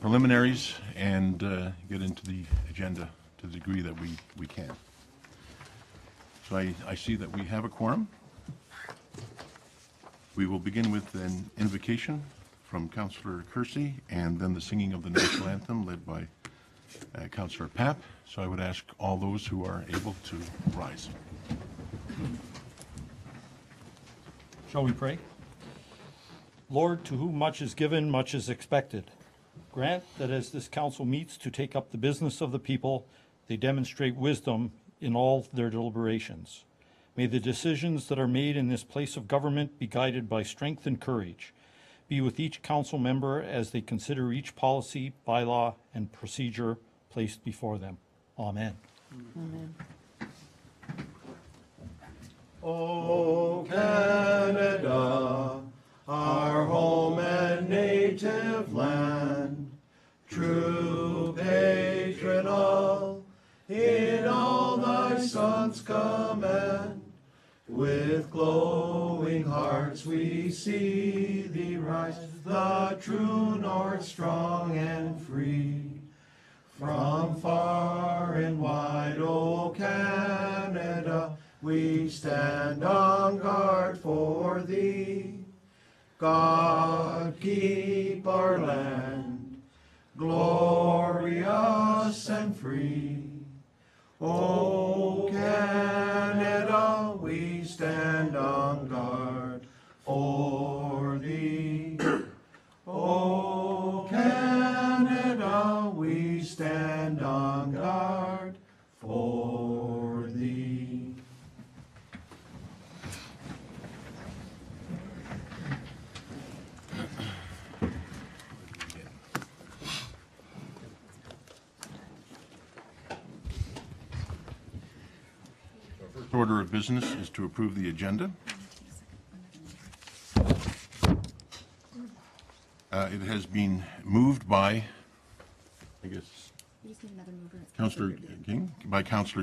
preliminaries and get into the agenda to the degree that we can. So I see that we have a quorum. We will begin with an invocation from Councillor Kersey and then the singing of the national anthem led by Councillor Papp. So I would ask all those who are able to rise. Shall we pray? Lord, to whom much is given, much is expected. Grant that as this council meets to take up the business of the people, they demonstrate wisdom in all their deliberations. May the decisions that are made in this place of government be guided by strength and courage. Be with each council member as they consider each policy, bylaw, and procedure placed before them. Amen. Amen. O Canada, our home and native land, true patron all, in all thy sons command. With glowing hearts we see thee rise, the true north strong and free. From far and wide, O Canada, we stand on guard for thee. God keep our land, glorious and free. O Canada, we stand on guard for thee. O Canada, we stand on guard for thee. Order of business is to approve the agenda. It has been moved by, I guess, Councillor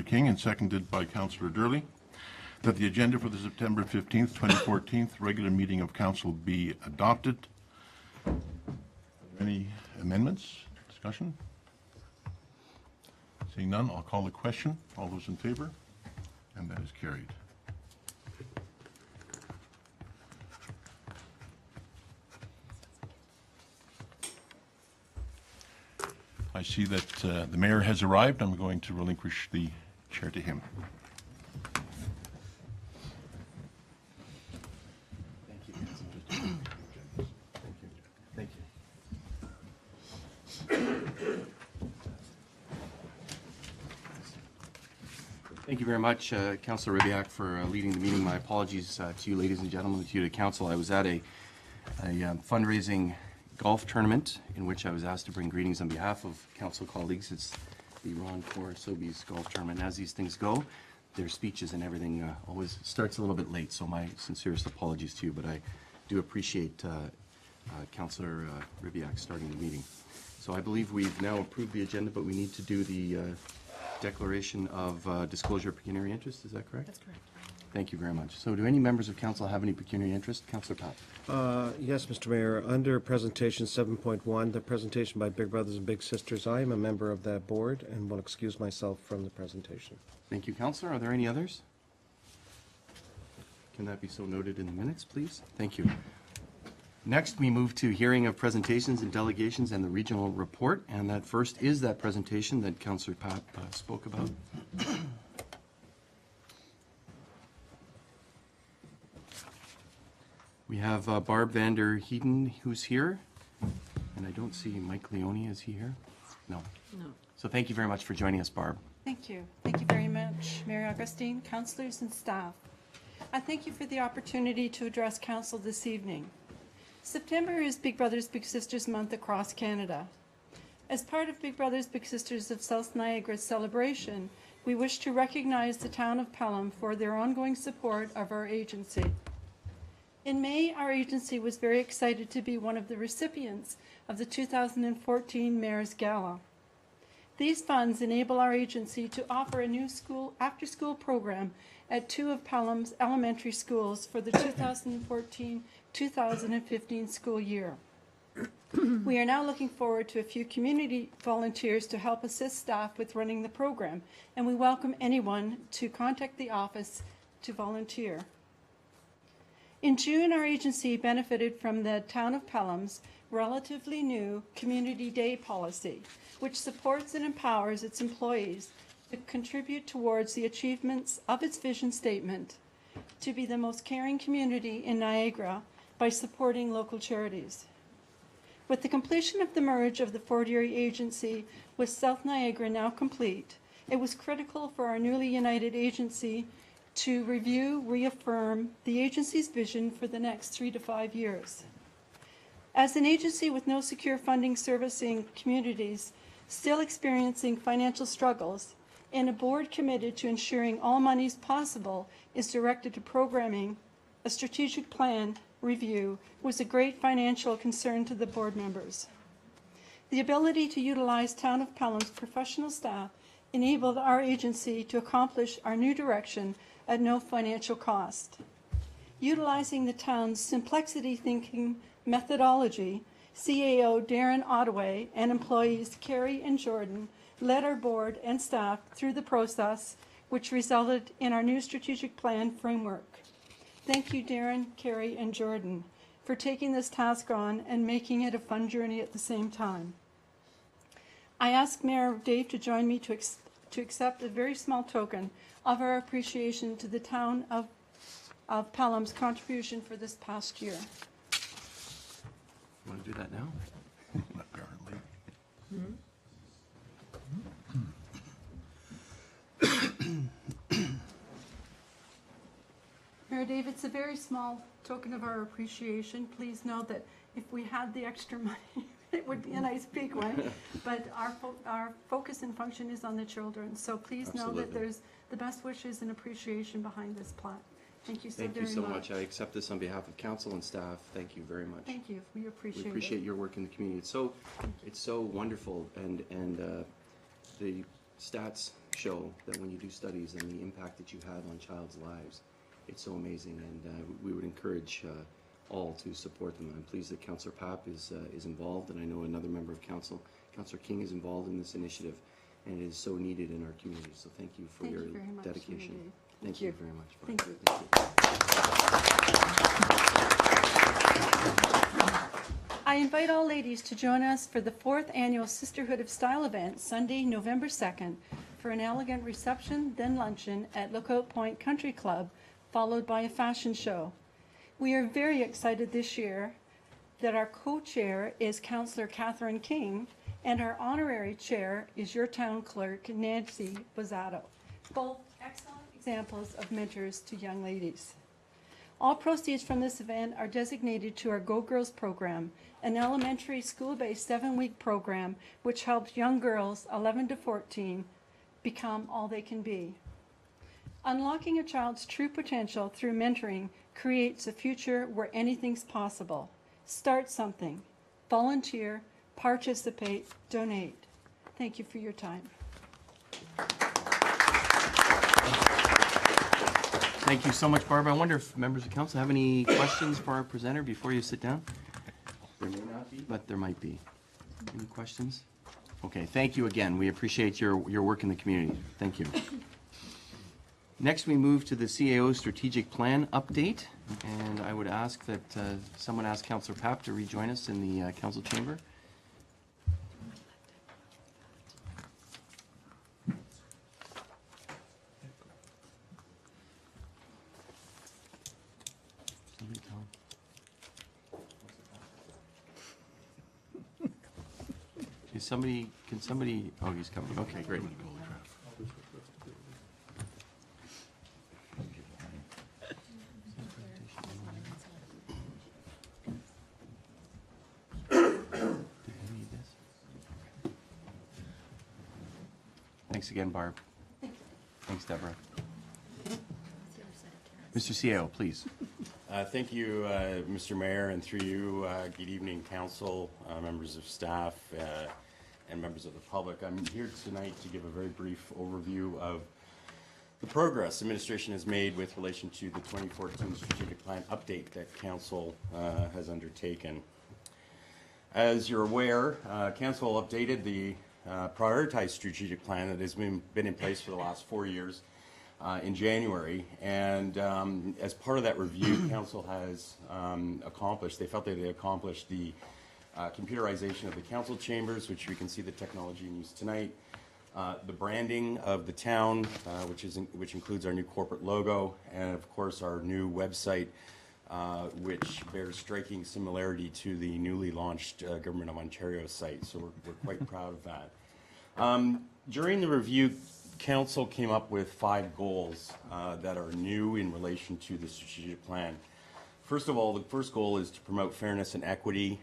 King, and seconded by Councillor Durley, that the agenda for the September 15th, 2014 regular meeting of council be adopted. Any amendments? Discussion? Seeing none, I'll call the question. All those in favor? And that is carried. I see that the mayor has arrived. I'm going to relinquish the chair to him. Thank you. Thank you. Thank you very much, Councillor Ribiak, for leading the meeting. My apologies to you, ladies and gentlemen, to you, to council. I was at a fundraising golf tournament in which I was asked to bring greetings on behalf of council colleagues. It's the Ron Core Sobeys golf tournament. As these things go, their speeches and everything always starts a little bit late, so my sincerest apologies to you, but I do appreciate Councillor Ribiak starting the meeting. So I believe we've now approved the agenda, but we need to do the declaration of disclosure of pecuniary interest. Is that correct? That's correct. Thank you very much. So do any members of council have any pecuniary interest? Councillor Papp. Yes, Mr. Mayor. Under presentation 7.1, the presentation by Big Brothers and Big Sisters, I am a member of that board and will excuse myself from the presentation. Thank you, Councillor. Are there any others? Can that be so noted in the minutes, please? Thank you. Next, we move to hearing of presentations and delegations and the regional report. And that first is that presentation that Councillor Papp spoke about. We have Barb Vander Heeden, who's here. And I don't see Mike Leone. Is he here? No. No. So thank you very much for joining us, Barb. Thank you. Thank you very much, Mayor Augustine, councillors and staff. I thank you for the opportunity to address council this evening. September is Big Brothers Big Sisters Month across Canada. As part of Big Brothers Big Sisters of South Niagara's celebration, we wish to recognize the town of Pelham for their ongoing support of our agency. In May, our agency was very excited to be one of the recipients of the 2014 Mayor's Gala. These funds enable our agency to offer a new after-school program at 2 of Pelham's elementary schools for the 2014-2015 school year. We are now looking forward to a few community volunteers to help assist staff with running the program, and we welcome anyone to contact the office to volunteer. In June, our agency benefited from the Town of Pelham's relatively new Community Day policy, which supports and empowers its employees to contribute towards the achievements of its vision statement to be the most caring community in Niagara by supporting local charities. With the completion of the merge of the Fort Erie agency with South Niagara now complete, it was critical for our newly united agency to review, reaffirm the agency's vision for the next 3 to 5 years. As an agency with no secure funding servicing communities still experiencing financial struggles, and a board committed to ensuring all monies possible is directed to programming, a strategic plan review was a great financial concern to the board members. The ability to utilize Town of Pelham's professional staff enabled our agency to accomplish our new direction at no financial cost. Utilizing the town's simplicity thinking methodology, CAO Darren Ottaway and employees Carrie and Jordan led our board and staff through the process, which resulted in our new strategic plan framework. Thank you, Darren, Carrie, and Jordan, for taking this task on and making it a fun journey at the same time. I asked Mayor Dave to join me to accept a very small token of our appreciation to the town of Pelham's contribution for this past year. Want to do that now? Not currently. Mayor Dave, it's a very small token of our appreciation. Please know that if we had the extra money, it would be a nice big one. But our focus and function is on the children. So please know that Absolutely. there's the best wishes and appreciation behind this plaque. Thank you so Thank very you much. so much. I accept this on behalf of council and staff. Thank you very much. Thank you. We appreciate it. We appreciate your work in the community. It's so wonderful, and the stats show that when you do studies and the impact that you have on child's lives, it's so amazing, and we would encourage all to support them. I'm pleased that Councillor Papp is involved, and I know another member of council, Councillor King, is involved in this initiative, and it is so needed in our community. So thank you for Thank your you very much, dedication. Mayor Dave. Thank you very much. Thank you. I invite all ladies to join us for the 4th annual Sisterhood of Style event, Sunday, November 2nd, for an elegant reception, then luncheon at Lookout Point Country Club, followed by a fashion show. We are very excited this year that our co-chair is Councillor Catherine King, and our honorary chair is your town clerk, Nancy Bozzato. Both excellent examples of mentors to young ladies. All proceeds from this event are designated to our Go Girls program, an elementary school-based 7-week program which helps young girls 11 to 14 become all they can be. Unlocking a child's true potential through mentoring creates a future where anything's possible. Start something. Volunteer, participate, donate. Thank you for your time. Thank you so much, Barbara. I wonder if members of council have any questions for our presenter before you sit down? There may not be, but there might be. Any questions? Okay, thank you again. We appreciate your work in the community. Thank you. Next, we move to the CAO strategic plan update, and I would ask that someone ask Councillor Papp to rejoin us in the council chamber. Can somebody, oh, he's coming. Okay, great. Thanks again, Barb. Thanks, Deborah. Mr. CAO, please. Thank you, Mr. Mayor, and through you, good evening, council, members of staff, and members of the public. I'm here tonight to give a very brief overview of the progress administration has made with relation to the 2014 strategic plan update that council has undertaken. As you're aware, Council updated the prioritized strategic plan that has been in place for the last 4 years in January. And as part of that review, Council has they felt that they accomplished the computerization of the council chambers, which we can see the technology in use tonight, the branding of the town, which includes our new corporate logo, and of course our new website, which bears striking similarity to the newly launched Government of Ontario site. So we're quite proud of that. During the review, Council came up with 5 goals that are new in relation to the strategic plan. First of all, the first goal is to promote fairness and equity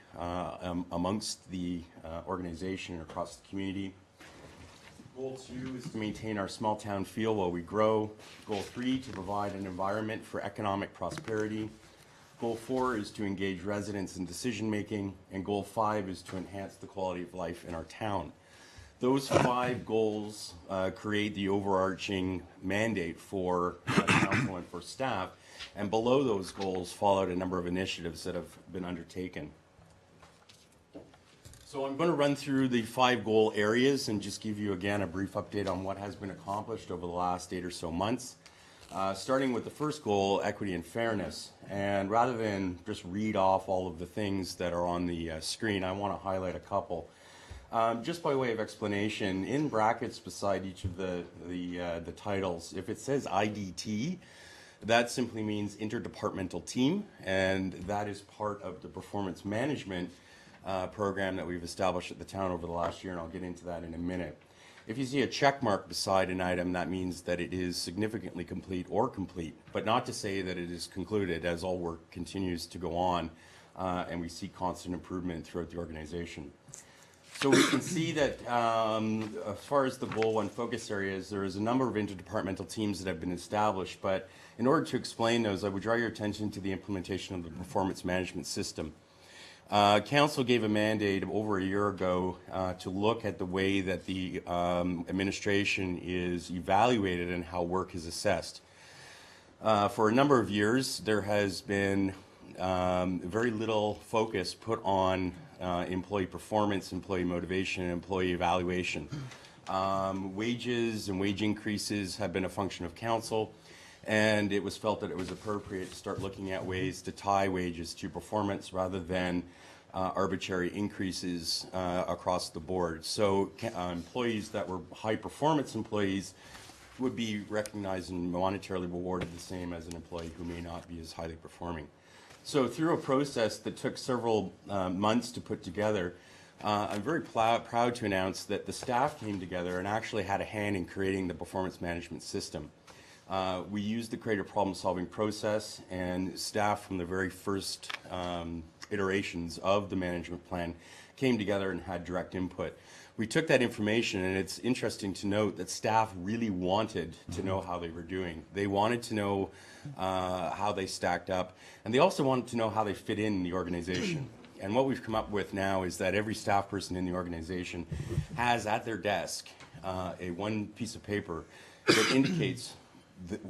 amongst the organization and across the community. Goal 2 is to maintain our small town feel while we grow. Goal 3, to provide an environment for economic prosperity. Goal 4 is to engage residents in decision making. And Goal 5 is to enhance the quality of life in our town. Those 5 goals create the overarching mandate for council and for staff. And below those goals followed a number of initiatives that have been undertaken. So I'm going to run through the 5 goal areas and just give you again a brief update on what has been accomplished over the last 8 or so months. Starting with the first goal, equity and fairness. And rather than just read off all of the things that are on the screen, I want to highlight a couple. Just by way of explanation, in brackets beside each of the titles, if it says IDT, that simply means interdepartmental team, and that is part of the performance management program that we've established at the town over the last year, and I'll get into that in a minute. If you see a check mark beside an item, that means that it is significantly complete or complete, but not to say that it is concluded, as all work continues to go on, and we see constant improvement throughout the organization. So we can see that as far as the Goal 1 focus areas, there is a number of interdepartmental teams that have been established, but in order to explain those, I would draw your attention to the implementation of the performance management system. Council gave a mandate over a year ago to look at the way that the administration is evaluated and how work is assessed. For a number of years, there has been very little focus put on employee performance, employee motivation, and employee evaluation. Wages and wage increases have been a function of council, and it was felt that it was appropriate to start looking at ways to tie wages to performance rather than arbitrary increases across the board. So employees that were high performance employees would be recognized and monetarily rewarded the same as an employee who may not be as highly performing. So through a process that took several months to put together, I'm very proud to announce that the staff came together and actually had a hand in creating the performance management system. We used the creative problem-solving process, and staff from the very first iterations of the management plan came together and had direct input. We took that information, and it's interesting to note that staff really wanted to know how they were doing. They wanted to know how they stacked up, and they also wanted to know how they fit in the organization. And what we've come up with now is that every staff person in the organization has at their desk one piece of paper that indicates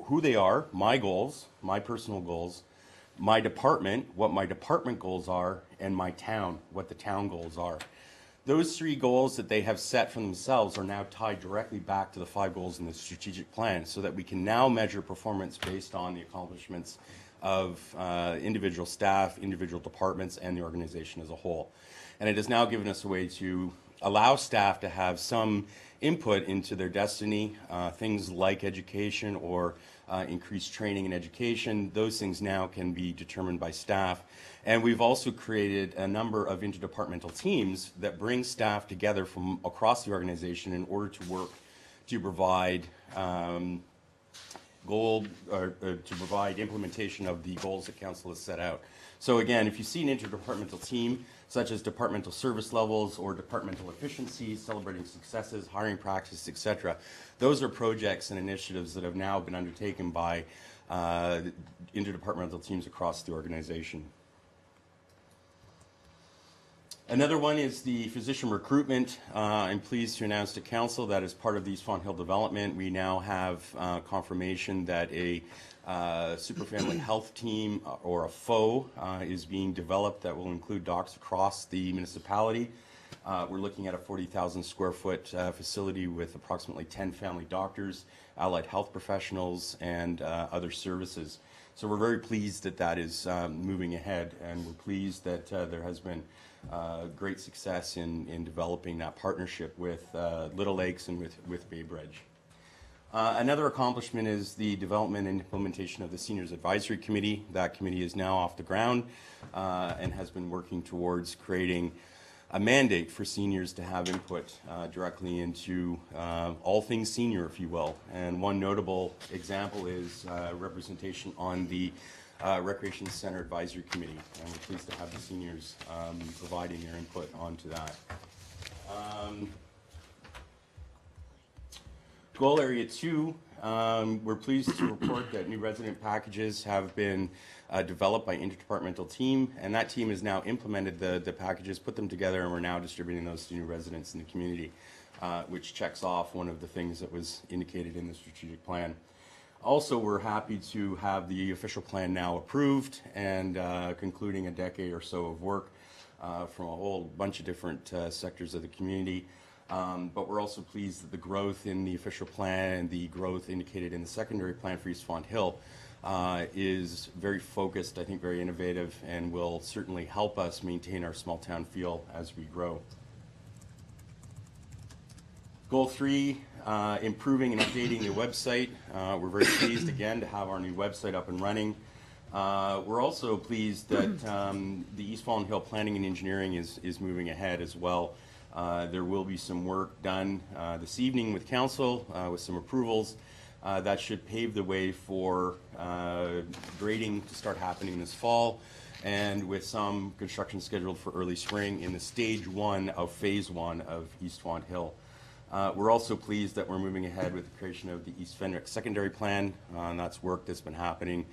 who they are, my goals, my personal goals, my department, what my department goals are, and my town, what the town goals are. Those 3 goals that they have set for themselves are now tied directly back to the 5 goals in the strategic plan, so that we can now measure performance based on the accomplishments of individual staff, individual departments, and the organization as a whole. And it has now given us a way to allow staff to have some input into their destiny, things like education or increased training in education. Those things now can be determined by staff. And we've also created a number of interdepartmental teams that bring staff together from across the organization in order to work to provide implementation of the goals that council has set out. So again, if you see an interdepartmental team, such as departmental service levels or departmental efficiency, celebrating successes, hiring practices, etc., those are projects and initiatives that have now been undertaken by interdepartmental teams across the organization. Another one is the physician recruitment. I'm pleased to announce to Council that as part of the East Font Hill development, we now have confirmation that a super family health team or a FO is being developed that will include docs across the municipality. We're looking at a 40,000 square foot facility with approximately 10 family doctors, allied health professionals, and other services. So we're very pleased that that is moving ahead, and we're pleased that there has been great success in developing that partnership with Little Lakes and with Bay Bridge. Another accomplishment is the development and implementation of the Seniors Advisory Committee. That committee is now off the ground and has been working towards creating a mandate for seniors to have input directly into all things senior, if you will. And one notable example is representation on the Recreation Center Advisory Committee, and we're pleased to have the seniors providing their input onto that. Goal Area 2, we're pleased to report that new resident packages have been developed by an interdepartmental team, and that team has now implemented the packages, put them together, and we're now distributing those to new residents in the community, which checks off one of the things that was indicated in the strategic plan. Also, we're happy to have the official plan now approved and concluding a decade or so of work from a whole bunch of different sectors of the community. But we're also pleased that the growth in the official plan and the growth indicated in the secondary plan for East Font Hill is very focused, I think very innovative, and will certainly help us maintain our small town feel as we grow. Goal 3, improving and updating the website. We're very pleased again to have our new website up and running. We're also pleased that the East Font Hill Planning and Engineering is moving ahead as well. There will be some work done this evening with Council with some approvals. That should pave the way for grading to start happening this fall, and with some construction scheduled for early spring in the stage 1 of phase 1 of East Font Hill. We're also pleased that we're moving ahead with the creation of the East Fenwick secondary plan, and that's work that's been happening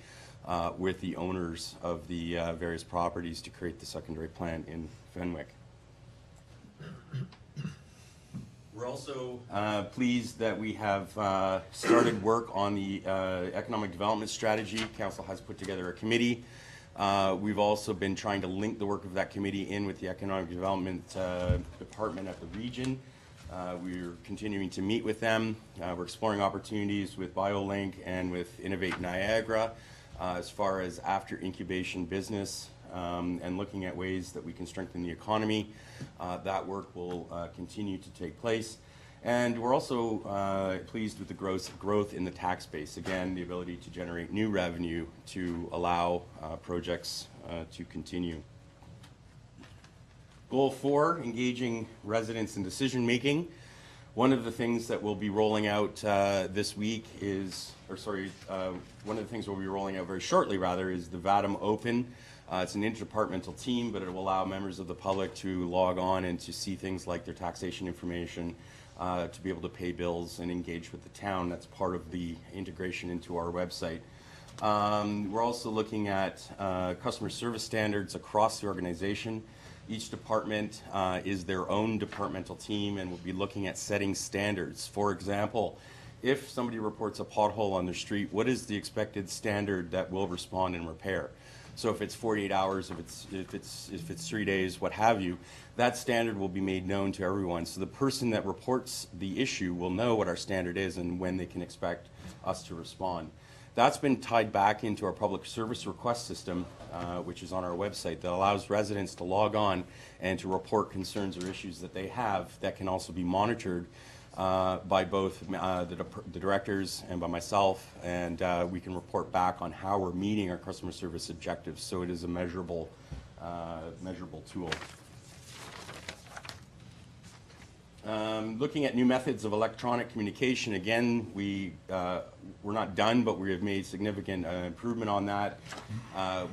with the owners of the various properties to create the secondary plan in Fenwick. We're also pleased that we have started work on the economic development strategy. Council has put together a committee. We've also been trying to link the work of that committee in with the economic development department at the region. We're continuing to meet with them. We're exploring opportunities with BioLink and with Innovate Niagara as far as after incubation business and looking at ways that we can strengthen the economy. That work will continue to take place. And we're also pleased with the growth in the tax base. Again, the ability to generate new revenue to allow projects to continue. Goal 4, engaging residents in decision making. One of the things that we'll be rolling out this week is, one of the things we'll be rolling out very shortly rather is the VADM Open. It's an interdepartmental team, but it will allow members of the public to log on and to see things like their taxation information, to be able to pay bills and engage with the town. That's part of the integration into our website. We're also looking at customer service standards across the organization. Each department is their own departmental team, and we'll be looking at setting standards. For example, if somebody reports a pothole on their street, what is the expected standard that will respond and repair? So if it's 48 hours, if it's 3 days, what have you, that standard will be made known to everyone. So the person that reports the issue will know what our standard is and when they can expect us to respond. That's been tied back into our public service request system, which is on our website, that allows residents to log on and to report concerns or issues that they have that can also be monitored by both the directors and by myself, and we can report back on how we're meeting our customer service objectives. So it is a measurable tool. Looking at new methods of electronic communication, again, we're not done, but we have made significant improvement on that.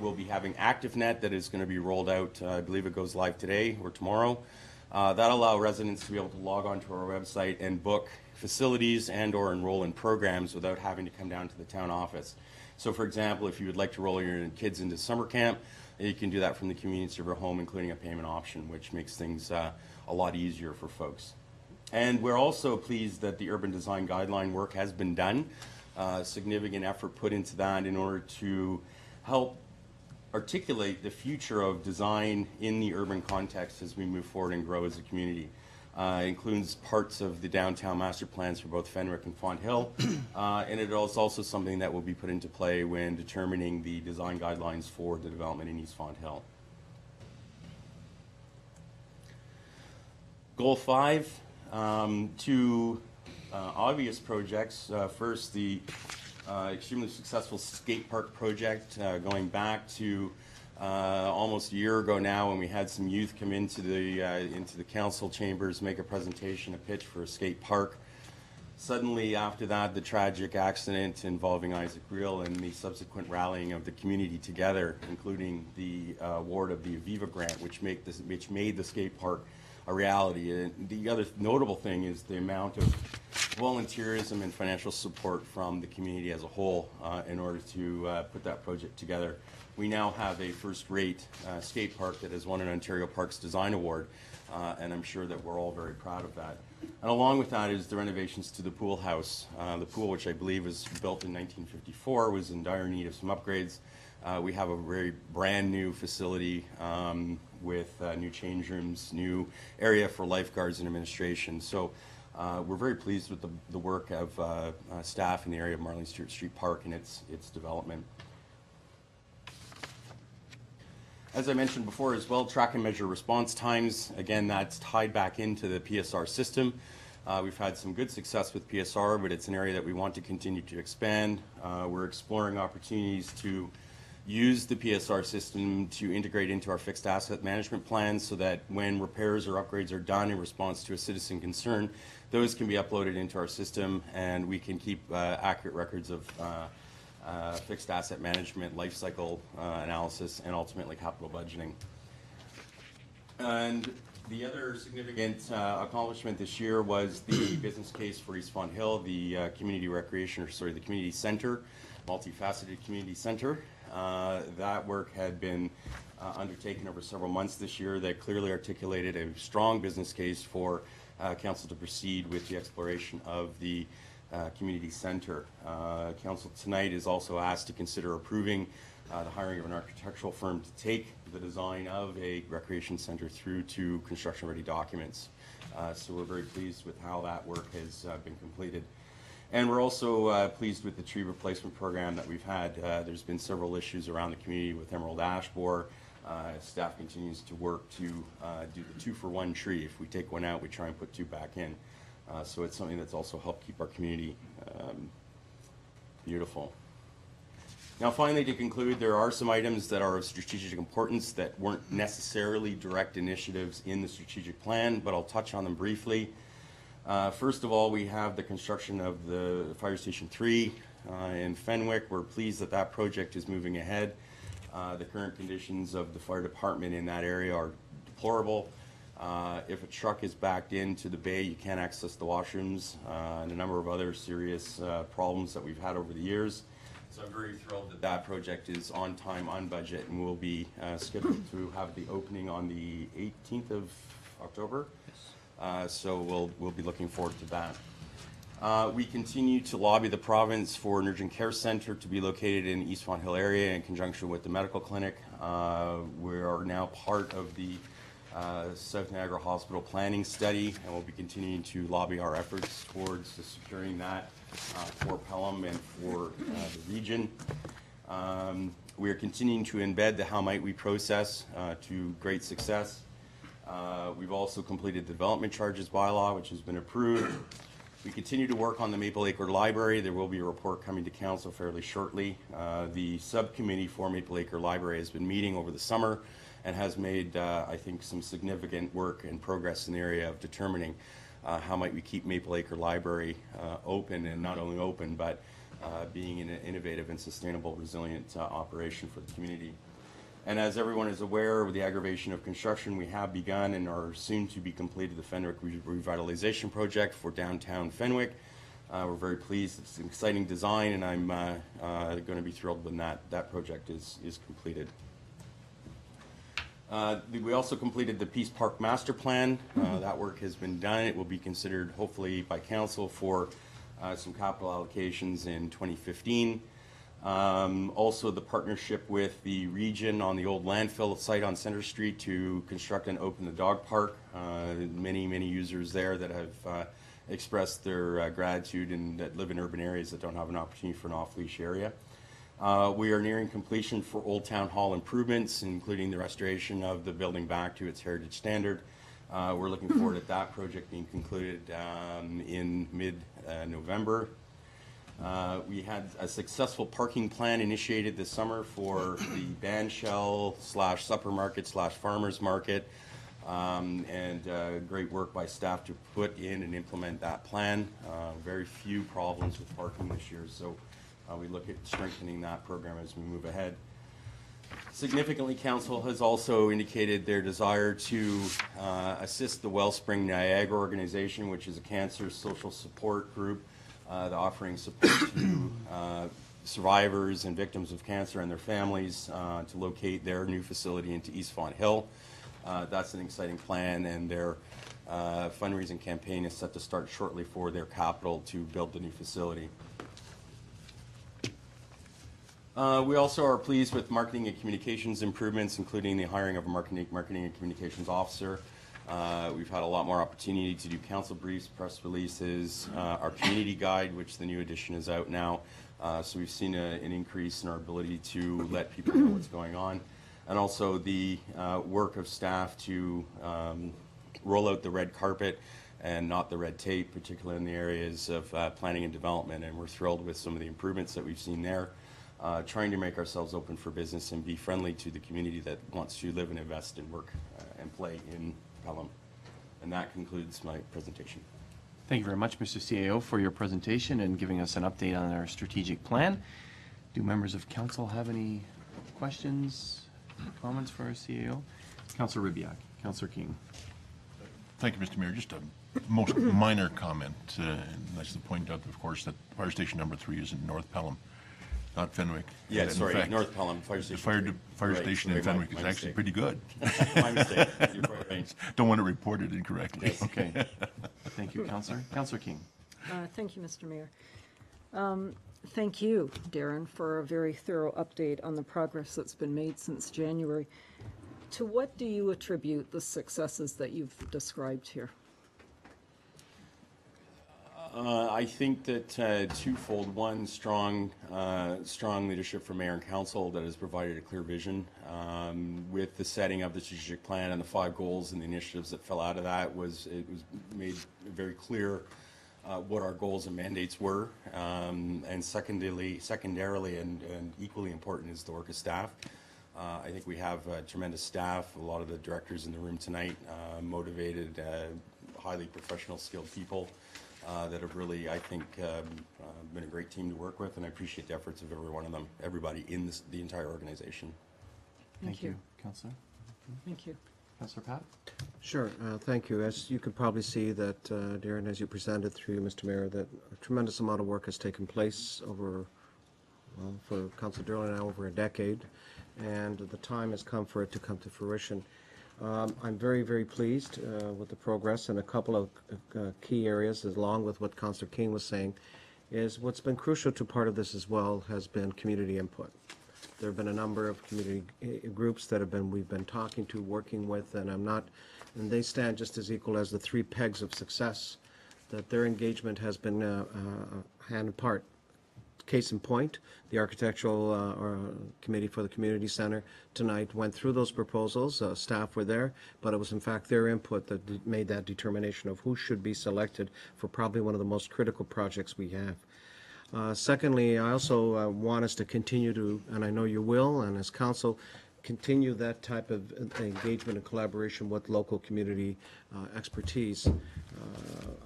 We'll be having ActiveNet that is going to be rolled out, I believe it goes live today or tomorrow. That'll allow residents to be able to log onto our website and book facilities and or enroll in programs without having to come down to the town office. So for example, if you would like to roll your kids into summer camp, You can do that from the convenience of your home, including a payment option, which makes things a lot easier for folks. And we're also pleased that the urban design guideline work has been done. Significant effort put into that in order to help articulate the future of design in the urban context as we move forward and grow as a community. It includes parts of the downtown master plans for both Fenwick and Fonthill, and it is also something that will be put into play when determining the design guidelines for the development in East Fonthill. Goal 5, two obvious projects. First, the extremely successful skate park project, going back to almost a year ago now, when we had some youth come into the council chambers, make a presentation, a pitch for a skate park. Suddenly after that, the tragic accident involving Isaac Reel and the subsequent rallying of the community together, including the award of the Aviva grant, which made the skate park a reality. And the other notable thing is the amount of volunteerism and financial support from the community as a whole in order to put that project together. We now have a first-rate skate park that has won an Ontario Parks Design Award, and I'm sure that we're all very proud of that. And along with that is the renovations to the pool house. The pool, which I believe was built in 1954, was in dire need of some upgrades. We have a very brand new facility with new change rooms, new area for lifeguards and administration. So we're very pleased with the work of staff in the area of Marlene Stewart Street Park and its development. As I mentioned before as well, track and measure response times. Again, that's tied back into the PSR system. We've had some good success with PSR, but it's an area that we want to continue to expand. We're exploring opportunities to use the PSR system to integrate into our fixed asset management plans so that when repairs or upgrades are done in response to a citizen concern, those can be uploaded into our system and we can keep accurate records of fixed asset management, life cycle analysis, and ultimately capital budgeting. And the other significant accomplishment this year was the business case for East Fonthill, the the community center, multifaceted community center. That work had been undertaken over several months this year that clearly articulated a strong business case for council to proceed with the exploration of the community center. Council tonight is also asked to consider approving the hiring of an architectural firm to take the design of a recreation center through to construction-ready documents. So we're very pleased with how that work has been completed. And we're also pleased with the tree replacement program that we've had. There's been several issues around the community with emerald ash borer. Staff continues to work to do the 2-for-1 tree. If we take one out, we try and put 2 back in. So it's something that's also helped keep our community beautiful. Now finally, to conclude, there are some items that are of strategic importance that weren't necessarily direct initiatives in the strategic plan, but I'll touch on them briefly. First of all, we have the construction of the Fire Station 3 in Fenwick. We're pleased that that project is moving ahead. The current conditions of the fire department in that area are deplorable. If a truck is backed into the bay, you can't access the washrooms, and a number of other serious problems that we've had over the years. So I'm very thrilled that that project is on time, on budget, and will be scheduled to have the opening on the 18th of October. So we'll be looking forward to that. We continue to lobby the province for an urgent care center to be located in East Fonthill area in conjunction with the medical clinic. We are now part of the South Niagara Hospital planning study, and we'll be continuing to lobby our efforts towards securing that for Pelham and for the region. We are continuing to embed the how might we process to great success. We've also completed the development charges bylaw, which has been approved. We continue to work on the Maple Acre Library. There will be a report coming to council fairly shortly. The subcommittee for Maple Acre Library has been meeting over the summer and has made, I think, some significant work and progress in the area of determining how might we keep Maple Acre Library open, and not only open, but being an innovative and sustainable, resilient operation for the community. And as everyone is aware, with the aggravation of construction, we have begun and are soon to be completed the Fenwick Revitalization Project for downtown Fenwick. We're very pleased. It's an exciting design, and I'm going to be thrilled when that project is completed. We also completed the Peace Park Master Plan. That work has been done. It will be considered hopefully by council for some capital allocations in 2015. Also the partnership with the region on the old landfill site on Center Street to construct and open the dog park. Many users there that have expressed their gratitude and that live in urban areas that don't have an opportunity for an off-leash area. We are nearing completion for Old Town Hall improvements, including the restoration of the building back to its heritage standard. We're looking forward to that project being concluded in mid-November. We had a successful parking plan initiated this summer for the band shell / supper market / farmers market, and great work by staff to put in and implement that plan. Very few problems with parking this year, so we look at strengthening that program as we move ahead. Significantly, council has also indicated their desire to assist the Wellspring Niagara organization, which is a cancer social support group, offering support to survivors and victims of cancer and their families to locate their new facility into East Font Hill. That's an exciting plan, and their fundraising campaign is set to start shortly for their capital to build the new facility. We also are pleased with marketing and communications improvements, including the hiring of a marketing and communications officer. We've had a lot more opportunity to do council briefs, press releases, our community guide, which the new edition is out now. So we've seen an increase in our ability to let people know what's going on. And also the work of staff to roll out the red carpet and not the red tape, particularly in the areas of planning and development. And we're thrilled with some of the improvements that we've seen there. Trying to make ourselves open for business and be friendly to the community that wants to live and invest and work and play in Pelham. And that concludes my presentation. Thank you very much, Mr. CAO, for your presentation and giving us an update on our strategic plan. Do members of council have any questions, comments for our CAO? Councillor Ribiak, Councillor King. Thank you, Mr. Mayor. Just a most minor comment, and that's to point out, of course, that fire station number 3 is in North Pelham, not Fenwick. Yeah, In sorry, fact, North Pelham Fire The Station. fire station in sorry, Fenwick my is actually mistake. pretty good. My mistake. You're quite right. Don't want to report it incorrectly. Yes. Okay. Thank you, Councillor. Councillor King. Thank you, Mr. Mayor. Thank you, Darren, for a very thorough update on the progress that's been made since January. To what do you attribute the successes that you've described here? I think that twofold. One, strong leadership from Mayor and Council that has provided a clear vision. With the setting of the strategic plan and the 5 goals and the initiatives that fell out of that, it was made very clear what our goals and mandates were. And secondarily, and equally important is the work of staff. I think we have tremendous staff, a lot of the directors in the room tonight, motivated, highly professional, skilled people. That have really, I think, been a great team to work with, and I appreciate the efforts of every one of them, everybody in the entire organization. Thank you, Councillor. Thank you. Councillor Pat. Sure, thank you. As you could probably see that, Darren, as you presented through Mr. Mayor, that a tremendous amount of work has taken place over, well, for Councillor Durley now over a decade, and the time has come for it to come to fruition. I'm very, very pleased with the progress in a couple of key areas, along with what Councillor King was saying, is what's been crucial to part of this as well has been community input. There have been a number of community groups that we've been talking to, working with, and they stand just as equal as the 3 pegs of success, that their engagement has been hand apart. Case in point, the architectural committee for the community center tonight went through those proposals. Staff were there, but it was in fact their input that made that determination of who should be selected for probably one of the most critical projects we have. Secondly, I also want us to continue to, and I know you will, and as council, continue that type of engagement and collaboration with local community expertise.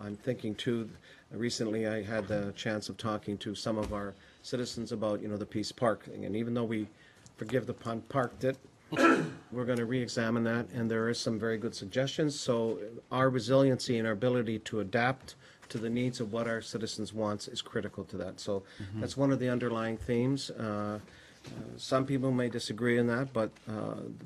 I'm thinking too, recently I had the chance of talking to some of our citizens about, the Peace Park thing, and even though we forgive the pun, parked it, we're going to re-examine that, and there are some very good suggestions. So our resiliency and our ability to adapt to the needs of what our citizens want is critical to that. So that's one of the underlying themes. Some people may disagree on that, but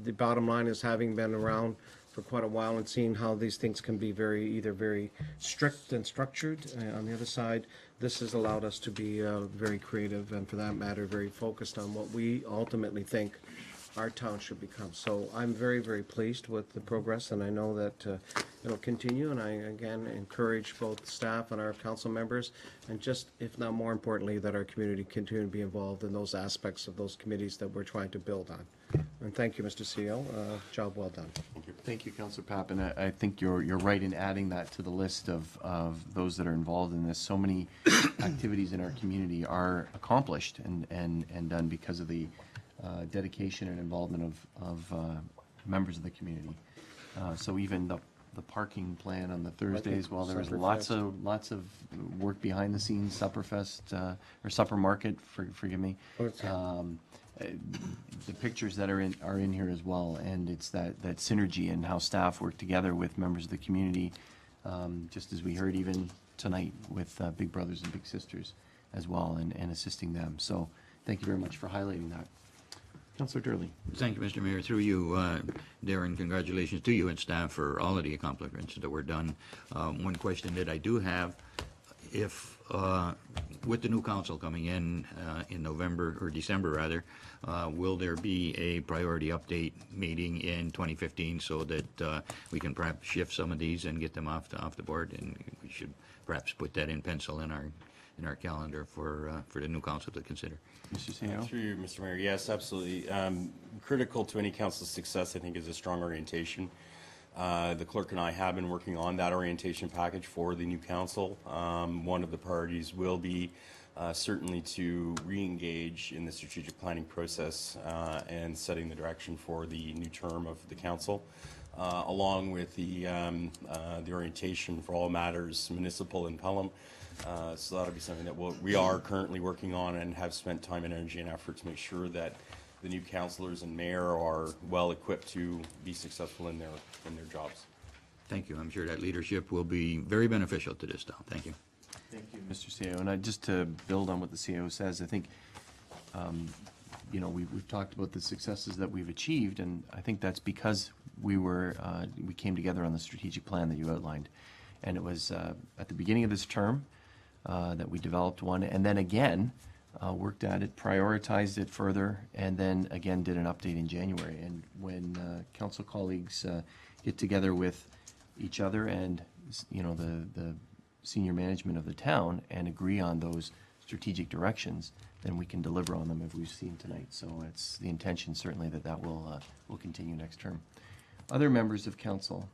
the bottom line is, having been around for quite a while and seeing how these things can be either very strict and structured. On the other side, this has allowed us to be very creative, and for that matter, very focused on what we ultimately think our town should become. So I'm very, very pleased with the progress, and I know that it'll continue, and I again encourage both staff and our council members, and just, if not more importantly, that our community continue to be involved in those aspects of those committees that we're trying to build on. And thank you, Mr. CEO. Job well done. Thank you, Councillor Papp, and I think you're right in adding that to the list of those that are involved in this. So many activities in our community are accomplished and done because of the dedication and involvement of members of the community. So even the parking plan on the Thursdays, well, there was lots of work behind the scenes, Supperfest, or Supper Market, forgive me. The pictures that are in here as well, and it's that synergy and how staff work together with members of the community, just as we heard even tonight with Big Brothers and Big Sisters as well, and assisting them. So thank you very much for highlighting that. Councillor Durley. Thank you, Mr. Mayor. Through you, Darren, congratulations to you and staff for all of the accomplishments that were done. One question that I do have, if with the new council coming in November, or December rather, will there be a priority update meeting in 2015 so that we can perhaps shift some of these and get them off the board? And we should perhaps put that in pencil in our calendar for the new council to consider. Mr. CEO. Through you, Mr. Mayor, yes, absolutely. Critical to any council's success, I think, is a strong orientation. The clerk and I have been working on that orientation package for the new council. One of the priorities will be certainly to re-engage in the strategic planning process and setting the direction for the new term of the council, along with the orientation for all matters municipal in Pelham. So that'll be something that we are currently working on and have spent time and energy and effort to make sure that the new councillors and mayor are well equipped to be successful in their jobs. Thank you. I'm sure that leadership will be very beneficial to this town. Thank you. Thank you, Mr. CEO. And just to build on what the CEO says, I think, we've talked about the successes that we've achieved, and I think that's because we came together on the strategic plan that you outlined. And it was at the beginning of this term that we developed one, and then again worked at it, prioritized it further, and then again did an update in January. And when council colleagues get together with each other and the senior management of the town and agree on those strategic directions, then we can deliver on them, as we've seen tonight. So it's the intention certainly that will continue next term. Other members of council.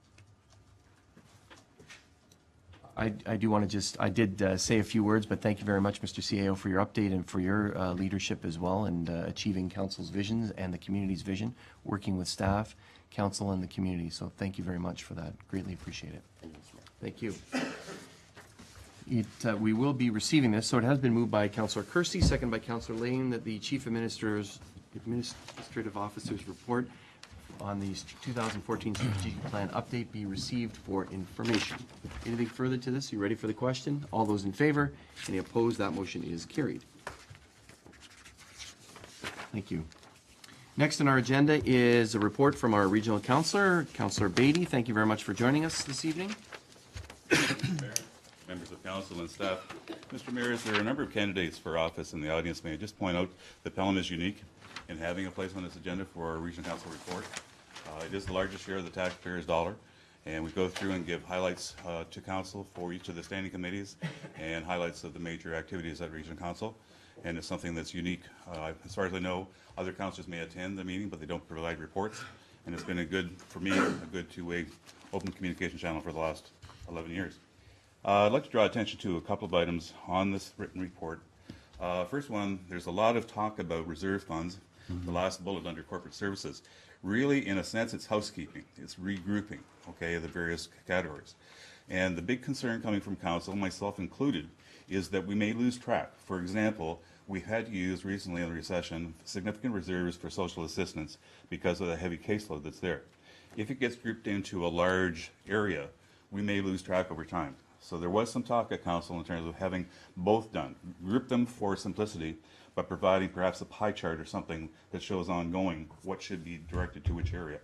I do want to I did say a few words, but thank you very much, Mr. CEO, for your update and for your leadership as well, and achieving council's visions and the community's vision, working with staff, council, and the community. So thank you very much for that. Greatly appreciate it. Thank you. We will be receiving this. So it has been moved by Councillor Kersey, second by Councillor Lane, that the Chief Administrative Officer's report on the 2014 strategic plan update be received for information. Anything further to this? Are you ready for the question? All those in favor? Any opposed? That motion is carried. Thank you. Next on our agenda is a report from our regional councillor, Councillor Beatty. Thank you very much for joining us this evening. Mayor, members of council and staff. Mr. Mayor, there are a number of candidates for office in the audience. May I just point out that Pelham is unique in having a place on this agenda for our regional council report. It is the largest share of the taxpayers' dollar, and we go through and give highlights to council for each of the standing committees and highlights of the major activities at regional council. And it's something that's unique. As far as I know, other councillors may attend the meeting, but they don't provide reports. And it's been for me, a good two-way open communication channel for the last 11 years. I'd like to draw attention to a couple of items on this written report. First one, there's a lot of talk about reserve funds. The last bullet under corporate services. Really, in a sense, it's housekeeping. It's regrouping, okay, the various categories. And the big concern coming from council, myself included, is that we may lose track. For example, we had to use recently in the recession significant reserves for social assistance because of the heavy caseload that's there. If it gets grouped into a large area, we may lose track over time. So there was some talk at council in terms of having both done, group them for simplicity, but providing perhaps a pie chart or something that shows ongoing what should be directed to which area.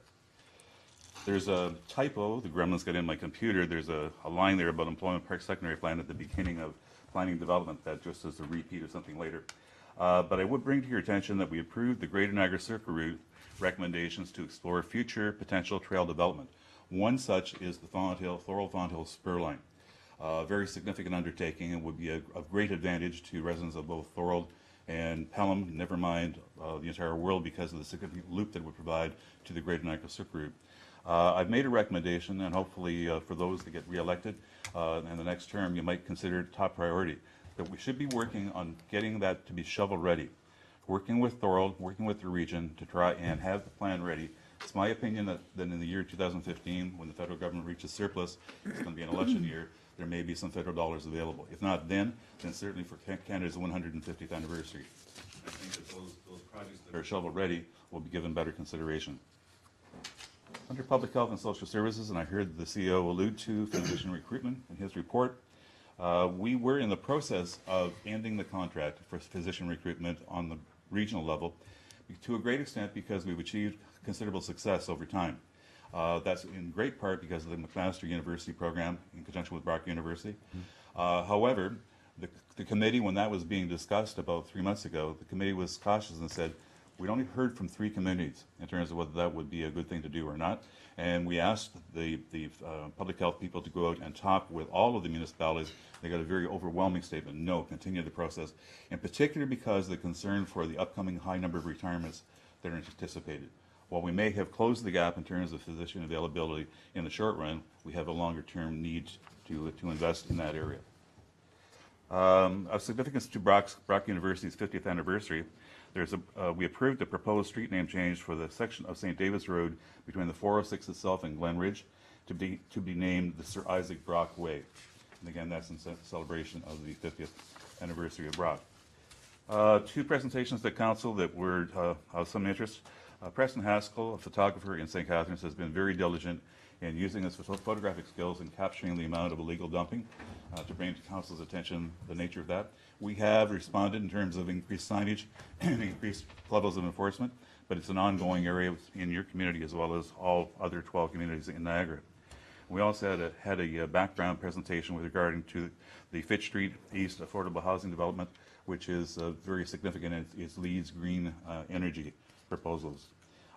There's a typo, the gremlins got in my computer, there's a line there about employment park secondary plan at the beginning of planning development that just as a repeat of something later. But I would bring to your attention that we approved the Greater Niagara Circle Route recommendations to explore future potential trail development. One such is the Thorold-Fonthill spur line. Very significant undertaking and would be of great advantage to residents of both Thorold and Pelham, never mind the entire world, because of the significant loop that it would provide to the Greater Niagara Circle Route. I've made a recommendation, and hopefully for those that get reelected in the next term, you might consider it top priority, that we should be working on getting that to be shovel ready, working with Thorold, working with the region to try and have the plan ready. It's my opinion that in the year 2015, when the federal government reaches surplus, it's going to be an election year, there may be some federal dollars available. If not then certainly for Canada's 150th anniversary. I think that those projects that are shovel ready will be given better consideration. Under Public Health and Social Services, and I heard the CEO allude to physician recruitment in his report, we were in the process of ending the contract for physician recruitment on the regional level to a great extent because we've achieved considerable success over time. That's in great part because of the McMaster University program in conjunction with Brock University. However, the committee, when that was being discussed about 3 months ago, the committee was cautious and said, we'd only heard from 3 communities in terms of whether that would be a good thing to do or not. And we asked the public health people to go out and talk with all of the municipalities. They got a very overwhelming statement, no, continue the process, in particular because of the concern for the upcoming high number of retirements that are anticipated. While we may have closed the gap in terms of physician availability in the short run, we have a longer term need to invest in that area. Of significance to Brock University's 50th anniversary, we approved a proposed street name change for the section of St. David's Road between the 406 itself and Glen Ridge to be named the Sir Isaac Brock Way. And again, that's in celebration of the 50th anniversary of Brock. 2 presentations to council that were of some interest. Preston Haskell, a photographer in St. Catharines, has been very diligent in using his photographic skills and capturing the amount of illegal dumping to bring to council's attention the nature of that. We have responded in terms of increased signage and increased levels of enforcement, but it's an ongoing area in your community as well as all other 12 communities in Niagara. We also had a background presentation with regarding to the Fitch Street East affordable housing development, which is very significant in its leads green energy proposals.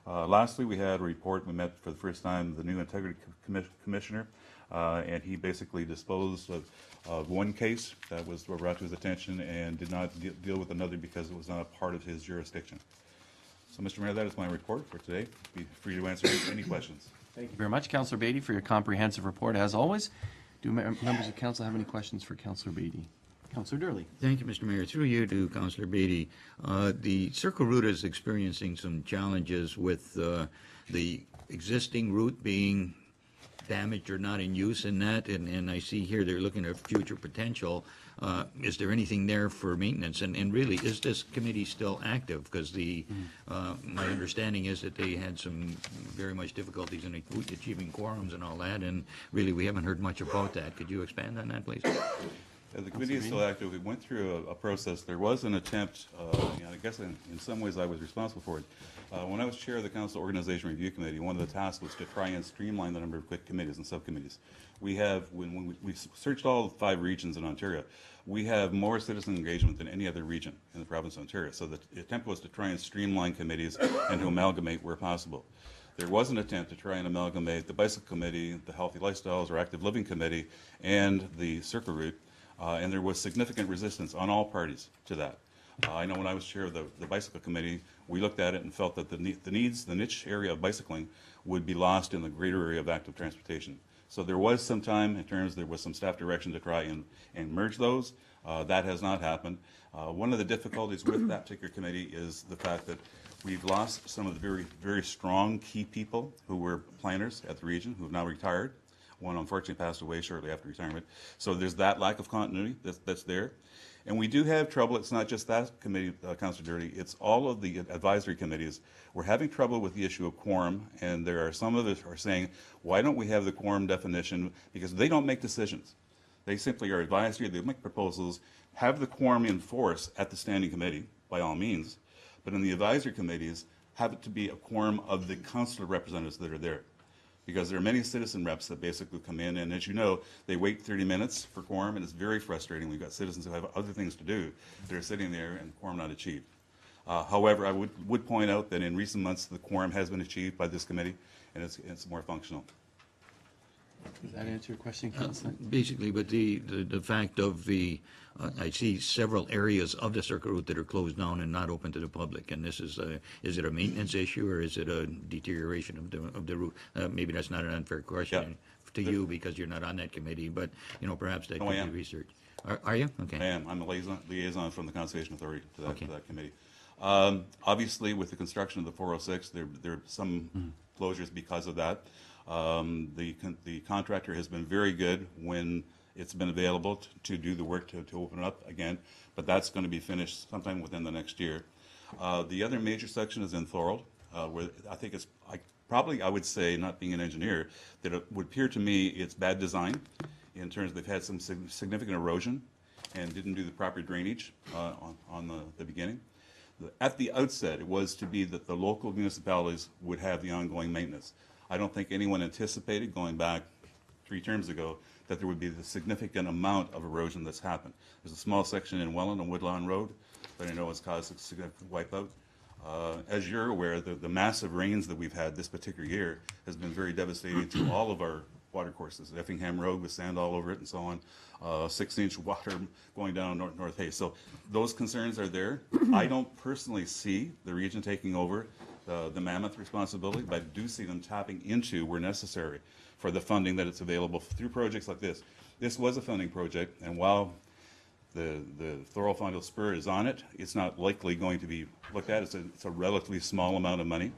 Lastly, we had a report. We met for the first time the new integrity commissioner, and he basically disposed of one case that was brought to his attention and did not deal with another because it was not a part of his jurisdiction. So, Mr. Mayor, that is my report for today. Be free to answer any questions. Thank you very much, Councillor Beatty, for your comprehensive report. As always, do members of council have any questions for Councillor Beatty? Councillor Durley. Thank you, Mr. Mayor. Through you to Councillor Beatty. The Circle Route is experiencing some challenges with the existing route being damaged or not in use in that, and I see here they're looking at future potential. Is there anything there for maintenance? And really, is this committee still active? Because my understanding is that they had some very much difficulties in achieving quorums and all that, and really we haven't heard much about that. Could you expand on that, please? The committee is still active. We went through a process. There was an attempt, I guess in some ways I was responsible for it. When I was chair of the Council Organization Review Committee, one of the tasks was to try and streamline the number of quick committees and subcommittees. We have, when we searched all 5 regions in Ontario, we have more citizen engagement than any other region in the province of Ontario. So the attempt was to try and streamline committees and to amalgamate where possible. There was an attempt to try and amalgamate the Bicycle Committee, the Healthy Lifestyles or Active Living Committee, and the Circle Route. And there was significant resistance on all parties to that. I know when I was chair of the Bicycle Committee, we looked at it and felt that the niche area of bicycling would be lost in the greater area of active transportation. So there was some time in terms, there was some staff direction to try and merge those. That has not happened. One of the difficulties with that particular committee is the fact that we've lost some of the very, very strong key people who were planners at the region who have now retired. One unfortunately passed away shortly after retirement. So there's that lack of continuity that's there. And we do have trouble. It's not just that committee, Councillor Dirty. It's all of the advisory committees. We're having trouble with the issue of quorum, and there are some of us are saying, why don't we have the quorum definition? Because they don't make decisions. They simply are advisory. They make proposals. Have the quorum in force at the standing committee, by all means. But in the advisory committees, have it to be a quorum of the councillor representatives that are there. Because there are many citizen reps that basically come in, and as you know, they wait 30 minutes for quorum, and it's very frustrating. We've got citizens who have other things to do. They're sitting there and quorum not achieved. However, I would point out that in recent months, the quorum has been achieved by this committee, and it's more functional. Does that answer your question, Councillor? Basically, but the fact of the, I see several areas of the circuit route that are closed down and not open to the public, and this is it a maintenance issue, or is it a deterioration of the route? Maybe that's not an unfair question to you, because you're not on that committee, but, you know, perhaps that could be researched. Are you? Okay. I am. I'm a liaison from the Conservation Authority to that committee. Obviously, with the construction of the 406, there are some closures because of that. The contractor has been very good when it's been available to do the work to open it up again, but that's going to be finished sometime within the next year. The other major section is in Thorold, where I think it's I would say, not being an engineer, that it would appear to me it's bad design in terms of they've had some significant erosion and didn't do the proper drainage on the beginning. At the outset, it was to be that the local municipalities would have the ongoing maintenance. I don't think anyone anticipated, going back 3 terms ago, that there would be the significant amount of erosion that's happened. There's a small section in Welland on Woodlawn Road that I know has caused a significant wipeout. As you're aware, the massive rains that we've had this particular year has been very devastating to all of our water courses. Effingham Road with sand all over it and so on. 6-inch water going down North Hay. So those concerns are there. I don't personally see the region taking over the mammoth responsibility, but I do see them tapping into, where necessary, for the funding that it's available through projects like this. This was a funding project, and while the Thorold Fondle Spur is on it, it's not likely going to be looked at. It's a relatively small amount of money.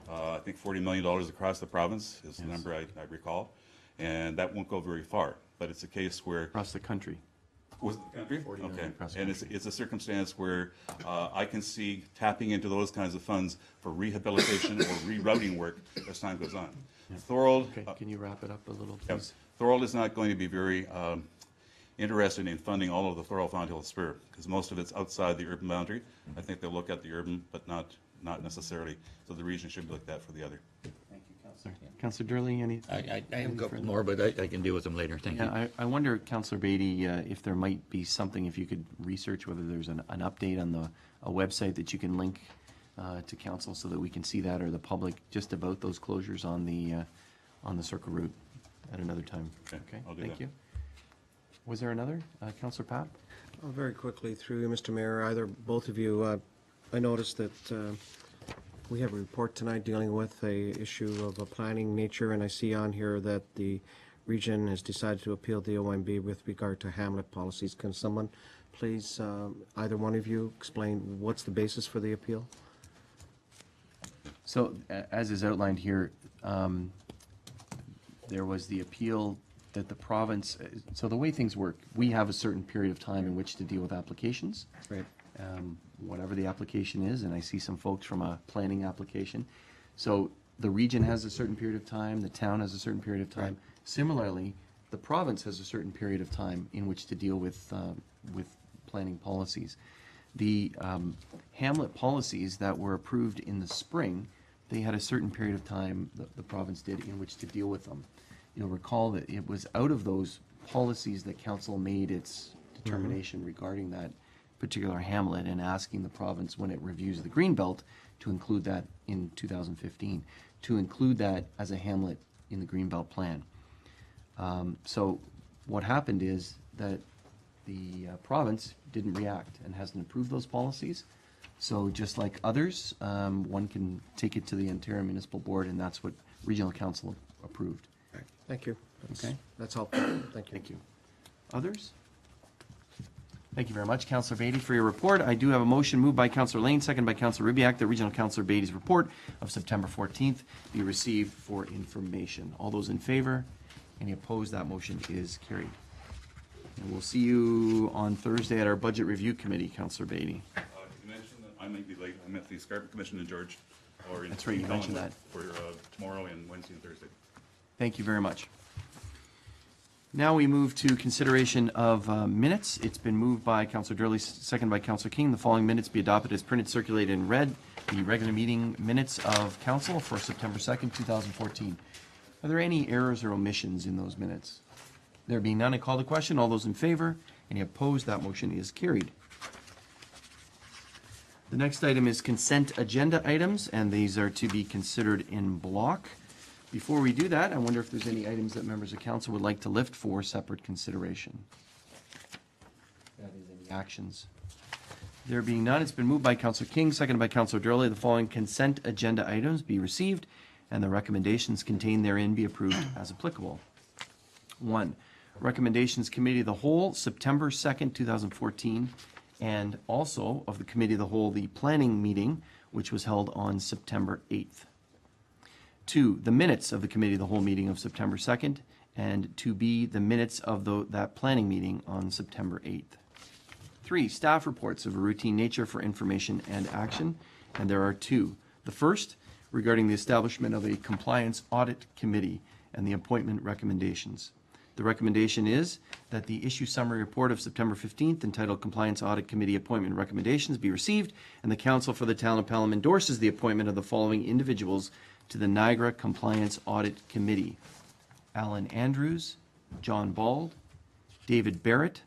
I think $40 million across the province is the number I recall, and that won't go very far. But it's a case where Across the country. was it the country? Okay, across the and it's a circumstance where I can see tapping into those kinds of funds for rehabilitation or rerouting work as time goes on. Thorold, Okay, can you wrap it up a little, yeah, please? Thorold is not going to be very interested in funding all of the Thorold Fonthill Spur, because most of it's outside the urban boundary. I think they'll look at the urban, but not necessarily. So the region should be looked at for the other. Thank you, Councillor. Councillor Durley, any? I have a couple more, but I can deal with them later. Thank you. Yeah, I wonder, Councillor Beatty, if there might be something, if you could research whether there's an update on a website that you can link to council so that we can see that, or the public, just about those closures on the circle route at another time. Okay, I'll do Thank that. you. Was there another? Councillor Papp? Very quickly, through you, Mr. Mayor, both of you, I noticed that we have a report tonight dealing with a issue of a planning nature, and I see on here that the region has decided to appeal the OMB with regard to hamlet policies. Can someone please, either one of you, explain what's the basis for the appeal? So, as is outlined here, there was the appeal that the province, so the way things work, we have a certain period of time in which to deal with applications. Right. Whatever the application is, and I see some folks from a planning application. So the region has a certain period of time, the town has a certain period of time. Right. Similarly, the province has a certain period of time in which to deal with planning policies. The hamlet policies that were approved in the spring, they had a certain period of time, the province did, in which to deal with them. You'll recall that it was out of those policies that council made its determination regarding that particular hamlet, and asking the province, when it reviews the Greenbelt, to include that in 2015, to include that as a hamlet in the Greenbelt plan. So what happened is that the province didn't react and hasn't approved those policies. So just like others, one can take it to the Ontario Municipal Board, and that's what Regional Council approved. Thank you. Okay. That's helpful. Thank you. Thank you. Others? Thank you very much, Councillor Beatty, for your report. I do have a motion moved by Councillor Lane, second by Councillor Ribbiak, that Regional Councillor Beatty's report of September 14th be received for information. All those in favor? Any opposed? That motion is carried. And we'll see you on Thursday at our Budget Review Committee, Councillor Beatty. You mentioned that I might be late. I'm at the Escarpment Commission in George. Or in That's right, you mentioned that. For tomorrow and Wednesday and Thursday. Thank you very much. Now we move to consideration of minutes. It's been moved by Councillor Durley, seconded by Councillor King. The following minutes be adopted as printed, circulated, and read. The regular meeting minutes of Council for September 2nd, 2014. Are there any errors or omissions in those minutes? There being none, I call the question. All those in favor? Any opposed? That motion is carried. The next item is consent agenda items, and these are to be considered in block. Before we do that, I wonder if there's any items that members of council would like to lift for separate consideration. That is any actions. There being none, it's been moved by Councillor King, seconded by Councillor Durley. The following consent agenda items be received, and the recommendations contained therein be approved as applicable. 1. Recommendations Committee of the Whole, September 2nd, 2014, and also of the Committee of the Whole, the planning meeting, which was held on September 8th. 2, the minutes of the Committee of the Whole meeting of September 2nd, and 2B, the minutes of that planning meeting on September 8th. 3, staff reports of a routine nature for information and action, and there are 2. The first, regarding the establishment of a compliance audit committee and the appointment recommendations. The recommendation is that the issue summary report of September 15th entitled Compliance Audit Committee Appointment Recommendations be received, and the Council for the Town of Pelham endorses the appointment of the following individuals to the Niagara Compliance Audit Committee: Alan Andrews, John Bald, David Barrett,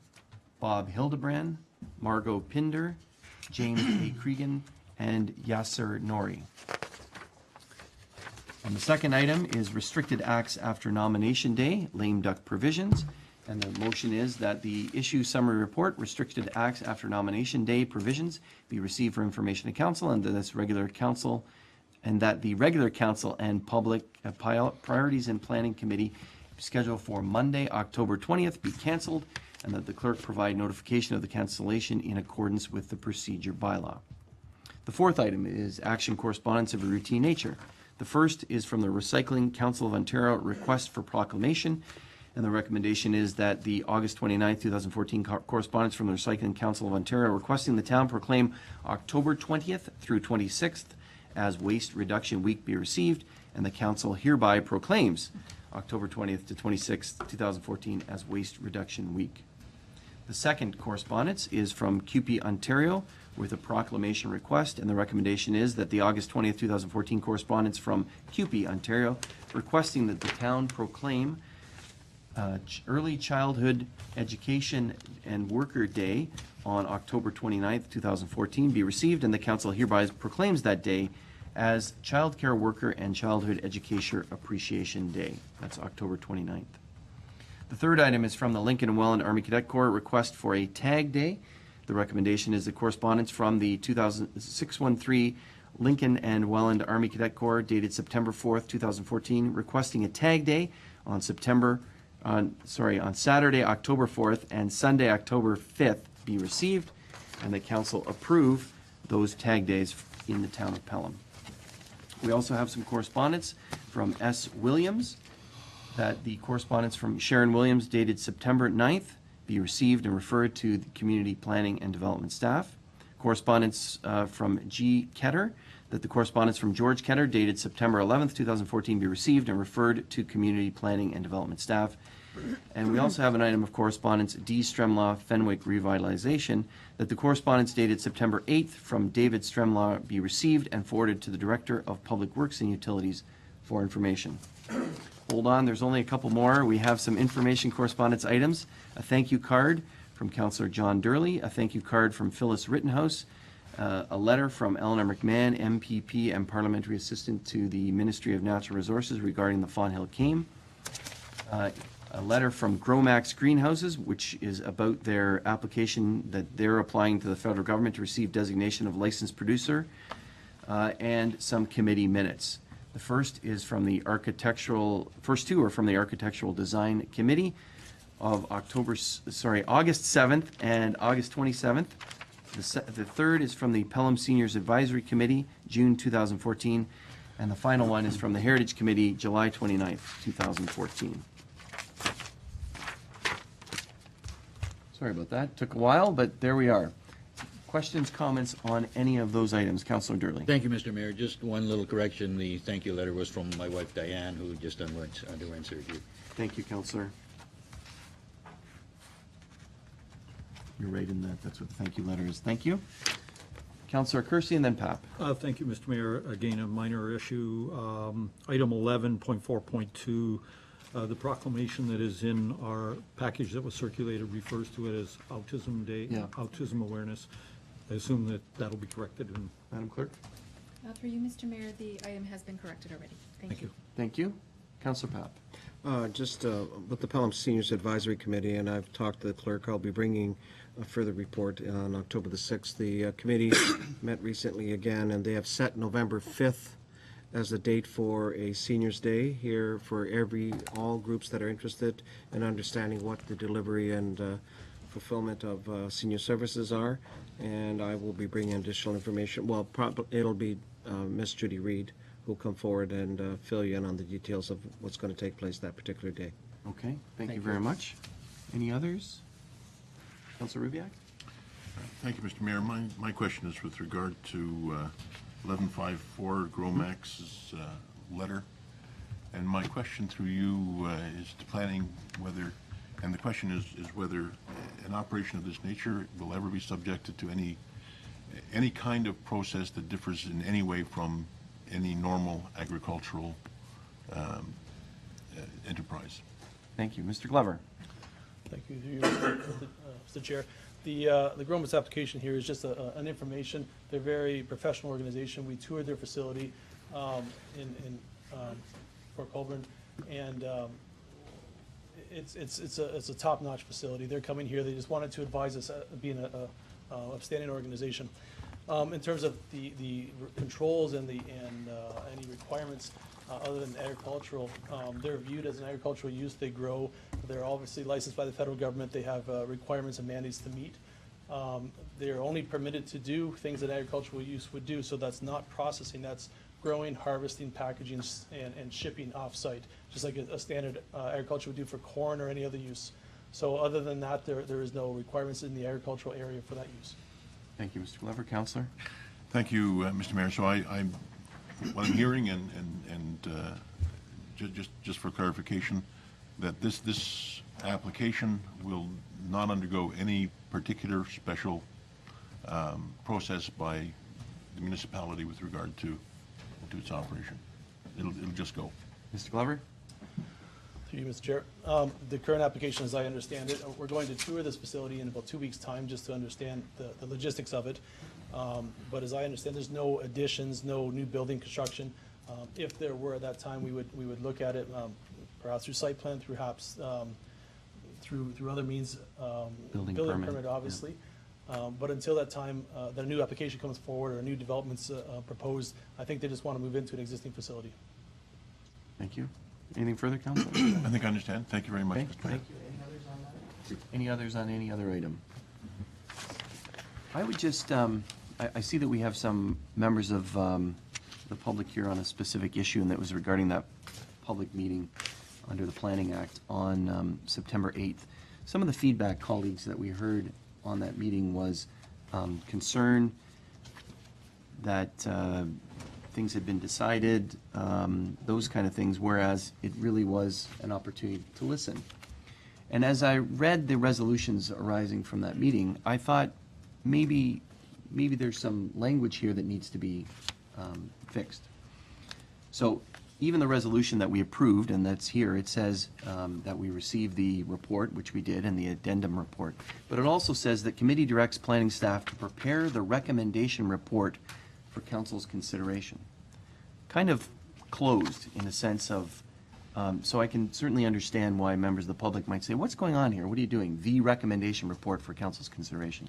Bob Hildebrand, Margot Pinder, James A. Cregan, and Yasser Nori. And the second item is restricted acts after nomination day, lame duck provisions. And the motion is that the issue summary report, restricted acts after nomination day provisions, be received for information to council, and that this regular council, and that the regular council and public priorities and planning committee scheduled for Monday, October 20th be canceled, and that the clerk provide notification of the cancellation in accordance with the procedure bylaw. The fourth item is action correspondence of a routine nature. The first is from the Recycling Council of Ontario request for proclamation, and the recommendation is that the August 29, 2014 correspondence from the Recycling Council of Ontario requesting the town proclaim October 20th through 26th as Waste Reduction Week be received, and the council hereby proclaims October 20th to 26th, 2014 as Waste Reduction Week. The second correspondence is from QP Ontario with a proclamation request, and the recommendation is that the August 20th, 2014 correspondence from QP Ontario requesting that the town proclaim Early Childhood Education and Worker Day on October 29th, 2014 be received, and the council hereby proclaims that day as Child Care Worker and Childhood Education Appreciation Day. That's October 29th. The third item is from the Lincoln and Welland Army Cadet Corps request for a tag day. The recommendation is the correspondence from the 613 Lincoln and Welland Army Cadet Corps dated September 4th, 2014, requesting a tag day on Saturday, October 4th and Sunday, October 5th be received, and the council approve those tag days in the town of Pelham. We also have some correspondence from S. Williams, that the correspondence from Sharon Williams dated September 9th be received and referred to the community planning and development staff. Correspondence from G. Ketter, that the correspondence from George Ketter dated September 11th, 2014 be received and referred to community planning and development staff. And we also have an item of correspondence, D. Stremlaw Fenwick Revitalization, that the correspondence dated September 8th from David Stremlaw be received and forwarded to the Director of Public Works and Utilities for information. Hold on, there's only a couple more. We have some information correspondence items. A thank you card from Councillor John Durley, a thank you card from Phyllis Rittenhouse, a letter from Eleanor McMahon, MPP and Parliamentary Assistant to the Ministry of Natural Resources regarding the Fawn Hill Cane, a letter from Gromax Greenhouses, which is about their application that they're applying to the federal government to receive designation of licensed producer, and some committee minutes. The first is from the first two are from the Architectural Design Committee of August 7th and August 27th. The third is from the Pelham Seniors Advisory Committee, June 2014. And the final one is from the Heritage Committee, July 29th, 2014. Sorry about that. Took a while, but there we are. Questions, comments on any of those items? Councillor Durley. Thank you, Mr. Mayor. Just one little correction. The thank you letter was from my wife Diane, who just underwent surgery. Thank you, Councillor. You're right in that. That's what the thank you letter is. Thank you. Councillor Kersey and then Pap. Thank you, Mr. Mayor. Again, a minor issue. Item 11.4.2, the proclamation that is in our package that was circulated refers to it as Autism Day, Yeah. Autism Awareness. I assume that that'll be corrected. Madam Clerk. Through you, Mr. Mayor, the item has been corrected already. Thank you. Thank you. Councillor Pap. Just with the Pelham Seniors Advisory Committee, and I've talked to the clerk, I'll be bringing a further report on October the 6th. The committee met recently again, and they have set November 5th as the date for a Seniors Day here for all groups that are interested in understanding what the delivery and fulfillment of senior services are. And I will be bringing additional information. Well, it'll be Miss Judy Reed who'll come forward and fill you in on the details of what's going to take place that particular day. Okay. Thank you very much. Any others? Councillor Rubiak. Thank you, Mr. Mayor. My question is with regard to 1154 Gromax's letter. And my question through you is to planning whether, and the question is whether an operation of this nature will ever be subjected to any kind of process that differs in any way from any normal agricultural enterprise. Thank you. Mr. Glover. Thank you, Mr. Chair. The Gromas application here is just an information. They're a very professional organization. We toured their facility in Fort Colborne, and it's a top-notch facility. They're coming here. They just wanted to advise us, being a upstanding organization. In terms of the controls and any requirements other than agricultural, they're viewed as an agricultural use. They grow. They're obviously licensed by the federal government. They have requirements and mandates to meet. They're only permitted to do things that agricultural use would do. So that's not processing. That's growing, harvesting, packaging, and shipping off-site, just like a standard agriculture would do for corn or any other use. So other than that, there is no requirements in the agricultural area for that use. Thank you, Mr. Glover. Councillor. Thank you, Mr. Mayor. So what I'm hearing, and just for clarification, that this application will not undergo any particular special process by the municipality with regard to its operation. It'll just go. Mr. Glover. Through you, Mr. Chair. The current application, as I understand it, we're going to tour this facility in about 2 weeks' time just to understand the logistics of it. But as I understand, there's no additions, no new building construction. If there were at that time, we would look at it perhaps through site plan, perhaps through other means, Building permit, obviously. Yeah. But until that time, the new application comes forward or new developments proposed, I think they just want to move into an existing facility. Thank you. Anything further, Councillor? I think I understand. Thank you very much, Okay. Mr. Mayor. Thank you. Any others on any other item? I would just, I see that we have some members of the public here on a specific issue, and that was regarding that public meeting under the Planning Act on September 8th. Some of the feedback, colleagues, that we heard on that meeting was concern that things had been decided, those kind of things, whereas it really was an opportunity to listen. And as I read the resolutions arising from that meeting, I thought maybe there's some language here that needs to be fixed. So even the resolution that we approved, and that's here, it says that we received the report, which we did, and the addendum report. But it also says that committee directs planning staff to prepare the recommendation report for council's consideration. Kind of closed in a sense of, so I can certainly understand why members of the public might say, what's going on here? What are you doing? The recommendation report for council's consideration.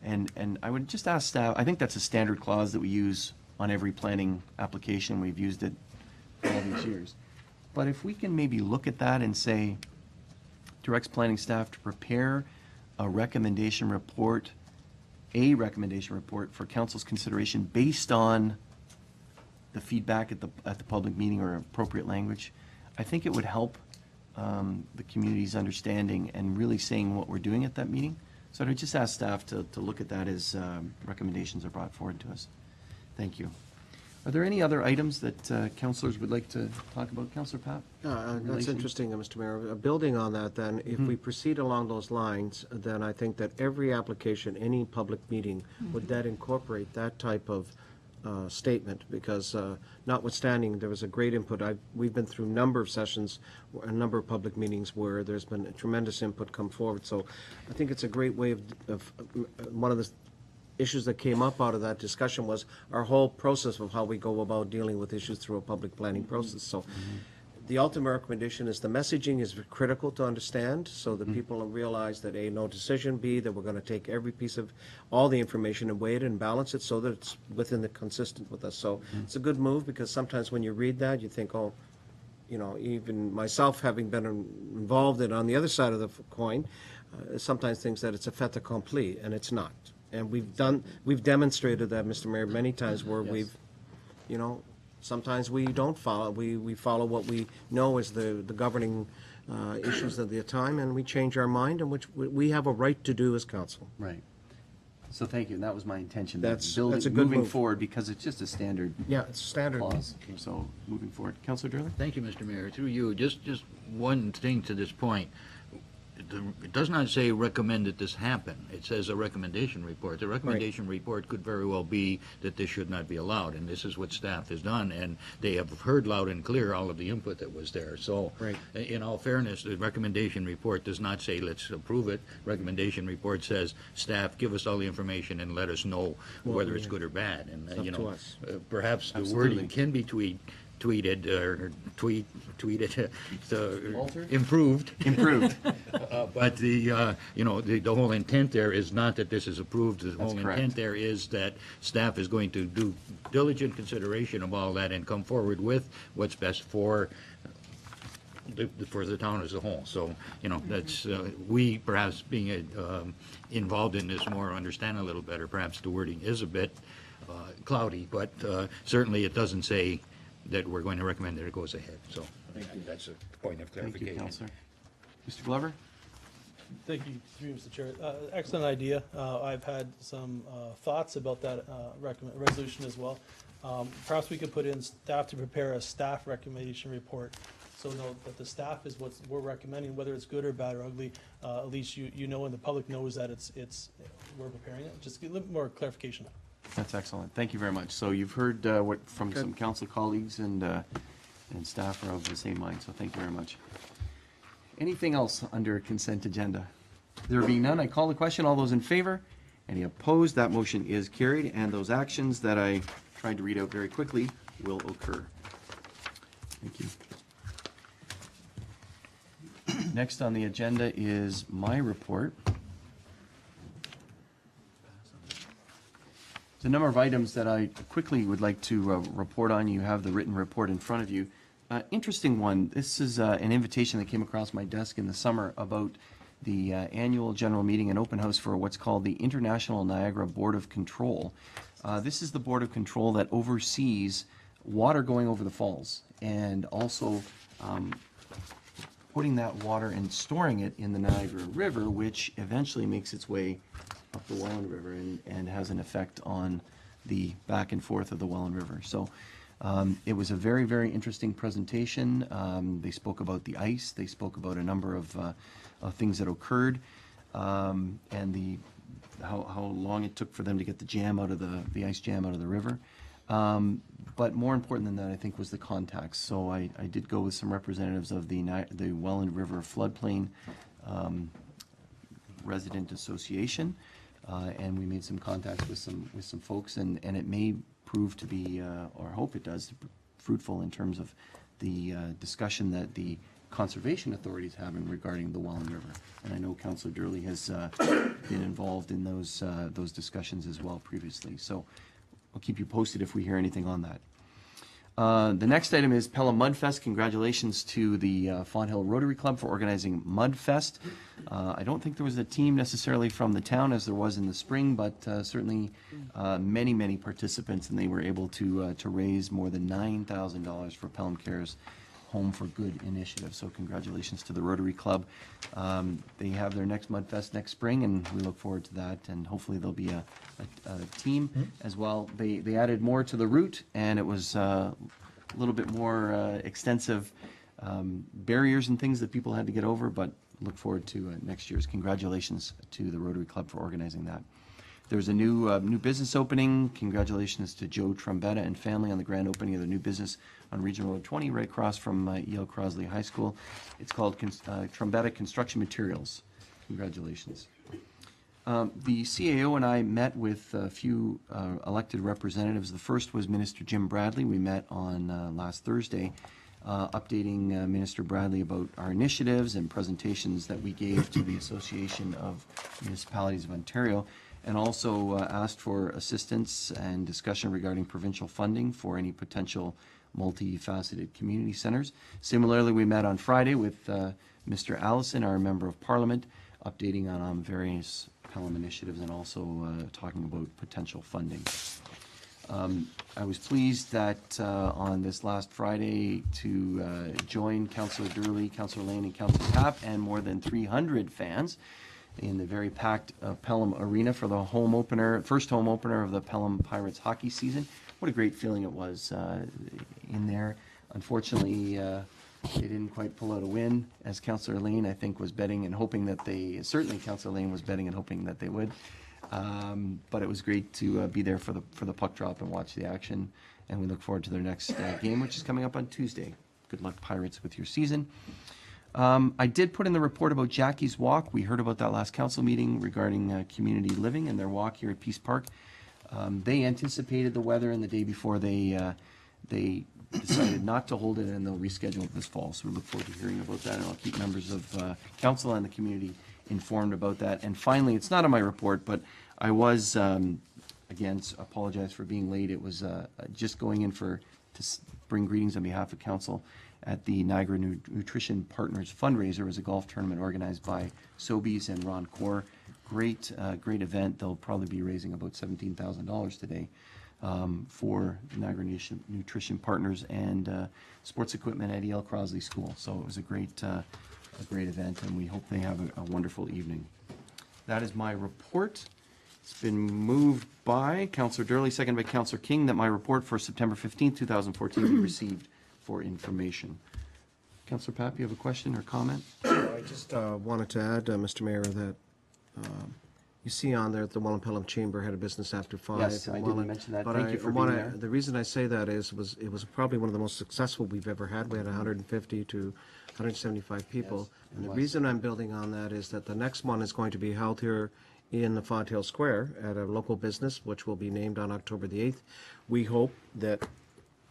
And I would just ask staff, I think that's a standard clause that we use on every planning application. We've used it for all these years. But if we can maybe look at that and say, directs planning staff to prepare a recommendation report for council's consideration based on the feedback at the public meeting or appropriate language, I think it would help the community's understanding and really saying what we're doing at that meeting. So I'd just ask staff to look at that as recommendations are brought forward to us. Thank you. Are there any other items that councillors would like to talk about? Councillor Pat? That's interesting, Mr. Mayor. Building on that, then, if we proceed along those lines, then I think that every application, any public meeting, would that incorporate that type of statement, because notwithstanding, there was a great input. We've been through a number of sessions, a number of public meetings where there's been tremendous input come forward. So I think it's a great way of one of the issues that came up out of that discussion was our whole process of how we go about dealing with issues through a public planning process. So the ultimate recommendation is the messaging is critical to understand, so that people realize that A, no decision, B, that we're going to take every piece of all the information and weigh it and balance it so that it's within the consistent with us. So it's a good move, because sometimes when you read that, you think, oh, you know, even myself having been involved in on the other side of the coin, sometimes thinks that it's a fait accompli, and it's not. And we've demonstrated that, Mr. Mayor, many times where we've, you know, sometimes we don't follow, we follow what we know is the governing issues of the time, and we change our mind, and which we have a right to do as council. Right. So thank you. That was my intention. That's building, a good moving move. forward, because it's just a standard Yeah, it's standard. clause. So moving forward. Councillor Durley? Thank you, Mr. Mayor. Through you, just one thing to this point. It does not say recommend that this happen. It says a recommendation report. The recommendation report could very well be that this should not be allowed, and this is what staff has done, and they have heard loud and clear all of the input that was there. So, in all fairness, the recommendation report does not say let's approve it. Recommendation report says staff, give us all the information and let us know whether it's good or bad. And you know, perhaps the wording can be tweeted improved. But the you know, the whole intent there is not that this is approved. The whole intent there is that staff is going to do diligent consideration of all that and come forward with what's best for the town as a whole. So, you know, that's we perhaps being involved in this more understand a little better. Perhaps the wording is a bit cloudy, but certainly it doesn't say that we're going to recommend that it goes ahead. So that's a point of clarification. Thank you, Councillor. Mr. Glover? Thank you, through you, Mr. Chair. Excellent idea. I've had some thoughts about that resolution as well. Perhaps we could put in staff to prepare a staff recommendation report. So know that the staff is what we're recommending, whether it's good or bad or ugly. At least you know, and the public knows that it's we're preparing it. Just a little more clarification. That's excellent. Thank you very much. So you've heard what from some council colleagues, and staff are of the same mind, so thank you very much. Anything else under consent agenda? There being none, I call the question. All those in favor? Any opposed? That motion is carried, and those actions that I tried to read out very quickly will occur. Thank you. Next on the agenda is my report. A number of items that I quickly would like to report on. You have the written report in front of you. Interesting one. This is an invitation that came across my desk in the summer about the annual general meeting and open house for what's called the International Niagara Board of Control. This is the Board of Control that oversees water going over the falls, and also putting that water and storing it in the Niagara River, which eventually makes its way up the Welland River and has an effect on the back and forth of the Welland River. So it was a very, very interesting presentation. They spoke about the ice. They spoke about a number of things that occurred, and how long it took for them to get the jam out of the ice jam out of the river. But more important than that, I think, was the contacts. So I did go with some representatives of the Welland River Floodplain Resident Association. And we made some contacts with some folks, and it may prove to be, or I hope it does, fruitful in terms of the discussion that the conservation authorities have regarding the Welland River. And I know Councillor Durley has been involved in those discussions as well previously. So I'll keep you posted if we hear anything on that. The next item is Pelham Mudfest. Congratulations to the Fawn Hill Rotary Club for organizing Mudfest. I don't think there was a team necessarily from the town as there was in the spring, but certainly many, many participants, and they were able to raise more than $9,000 for Pelham Cares Home for Good initiative. So congratulations to the Rotary Club. They have their next Mudfest next spring, and we look forward to that. And hopefully there'll be a team as well. They added more to the route, and it was a little bit more extensive barriers and things that people had to get over, but look forward to next year's. Congratulations to the Rotary Club for organizing that. There's a new business opening. Congratulations to Joe Trombetta and family on the grand opening of the new business on Regional Road 20, right across from E.L. Crosley High School. It's called Trombetta Construction Materials. Congratulations. The CAO and I met with a few elected representatives. The first was Minister Jim Bradley. We met on last Thursday, updating Minister Bradley about our initiatives and presentations that we gave to the Association of Municipalities of Ontario, and also asked for assistance and discussion regarding provincial funding for any potential multifaceted community centers. Similarly, we met on Friday with Mr. Allison, our Member of Parliament, updating on various Pelham initiatives and also talking about potential funding. I was pleased that on this last Friday to join Councillor Durley, Councillor Lane, and Councillor Papp, and more than 300 fans in the very packed Pelham Arena for the first home opener of the Pelham Pirates hockey season. What a great feeling it was in there. Unfortunately, they didn't quite pull out a win, as Councillor Lane, I think, was betting and hoping that certainly Councillor Lane was betting and hoping that they would. But it was great to be there for the puck drop and watch the action, and we look forward to their next game, which is coming up on Tuesday. Good luck, Pirates, with your season. I did put in the report about Jackie's Walk. We heard about that last council meeting regarding community living and their walk here at Peace Park. They anticipated the weather, and the day before they decided not to hold it, and they'll reschedule it this fall. So we look forward to hearing about that, and I'll keep members of council and the community informed about that. And finally, it's not on my report, but I was, again, apologize for being late. It was just going in to bring greetings on behalf of council at the Niagara Nutrition Partners fundraiser. It was a golf tournament organized by Sobeys and Ron Core. Great event. They'll probably be raising about $17,000 today for Niagara Nutrition Partners and sports equipment at E.L. Crosley School. So it was a great event, and we hope they have a wonderful evening. That is my report. It's been moved by Councillor Durley, seconded by Councillor King, that my report for September 15th, 2014 be received for information. Councillor Papp, you have a question or comment? I just wanted to add, Mr. Mayor, that you see on there that the Welland Pelham Chamber had a business after 5. Yes, I didn't mention that. Thank you for being there. The reason I say that is it was probably one of the most successful we've ever had. We had 150 to 175 people. Yes, and the was. reason I'm building on that is that the next one is going to be held here in the Fonthill Square at a local business, which will be named on October the 8th. We hope that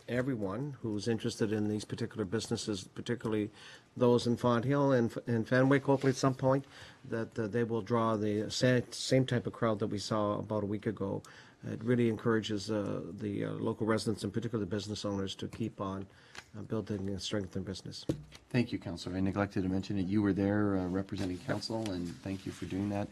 everyone who's interested in these particular businesses, particularly those in Fonthill and Fenwick, hopefully at some point, that they will draw the same type of crowd that we saw about a week ago. It really encourages the local residents, and particularly business owners, to keep on building and strengthening business. Thank you, Councillor. I neglected to mention that you were there representing council, and thank you for doing that.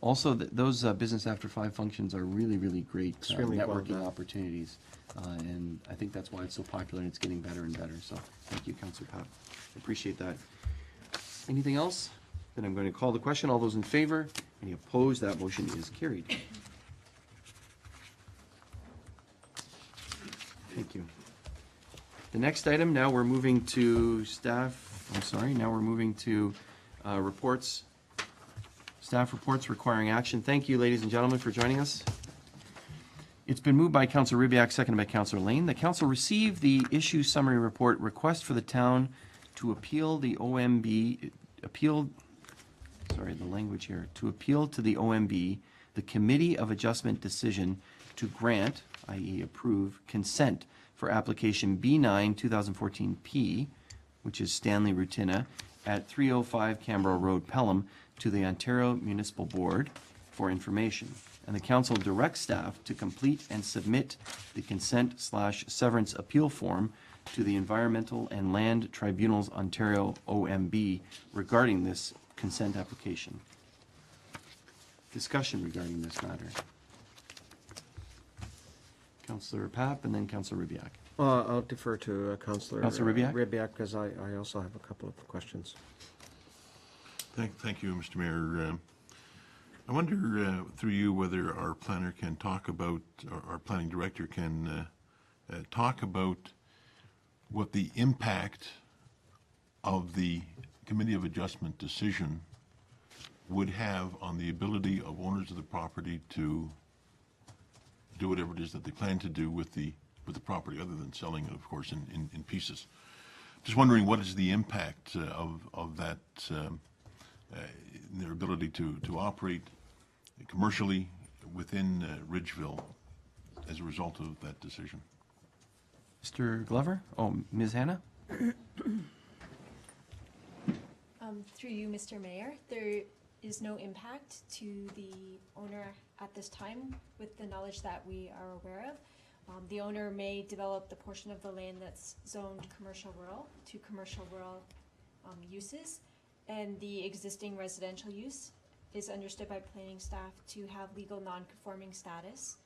Also, those Business After 5 functions are really, really great Extremely well networking done. opportunities, and I think that's why it's so popular, and it's getting better and better. So thank you, Councillor Papp. I appreciate that. Anything else? Then I'm going to call the question. All those in favor? Any opposed? That motion is carried. Thank you. The next item, now we're moving to reports. Staff reports requiring action. Thank you, ladies and gentlemen, for joining us. It's been moved by Councillor Ribiak, seconded by Councillor Lane. The council received the issue summary report request for the town to appeal to the OMB the Committee of Adjustment decision to grant, i.e. approve, consent for application B9 2014P, which is Stanley Rutina, at 305 Canberra Road, Pelham, to the Ontario Municipal Board for information. And the council directs staff to complete and submit the consent/severance appeal form to the Environmental and Land Tribunals Ontario OMB regarding this consent application. Discussion regarding this matter. Councillor Papp and then Councillor Ribiak. I'll defer to Councillor Ribbiak? Ribbiak, because I also have a couple of questions. Thank you, Mr. Mayor. I wonder, through you, whether our planner can talk about, or our planning director can talk about what the impact of the Committee of Adjustment decision would have on the ability of owners of the property to do whatever it is that they plan to do with the property, other than selling it, of course, in pieces. Just wondering, what is the impact of that, their ability to operate commercially within Ridgeville as a result of that decision? Mr. Glover? Oh, Ms. Hannah? Through you, Mr. Mayor, there is no impact to the owner at this time with the knowledge that we are aware of. The owner may develop the portion of the land that's zoned commercial rural to commercial rural uses, and the existing residential use is understood by planning staff to have legal non-conforming status.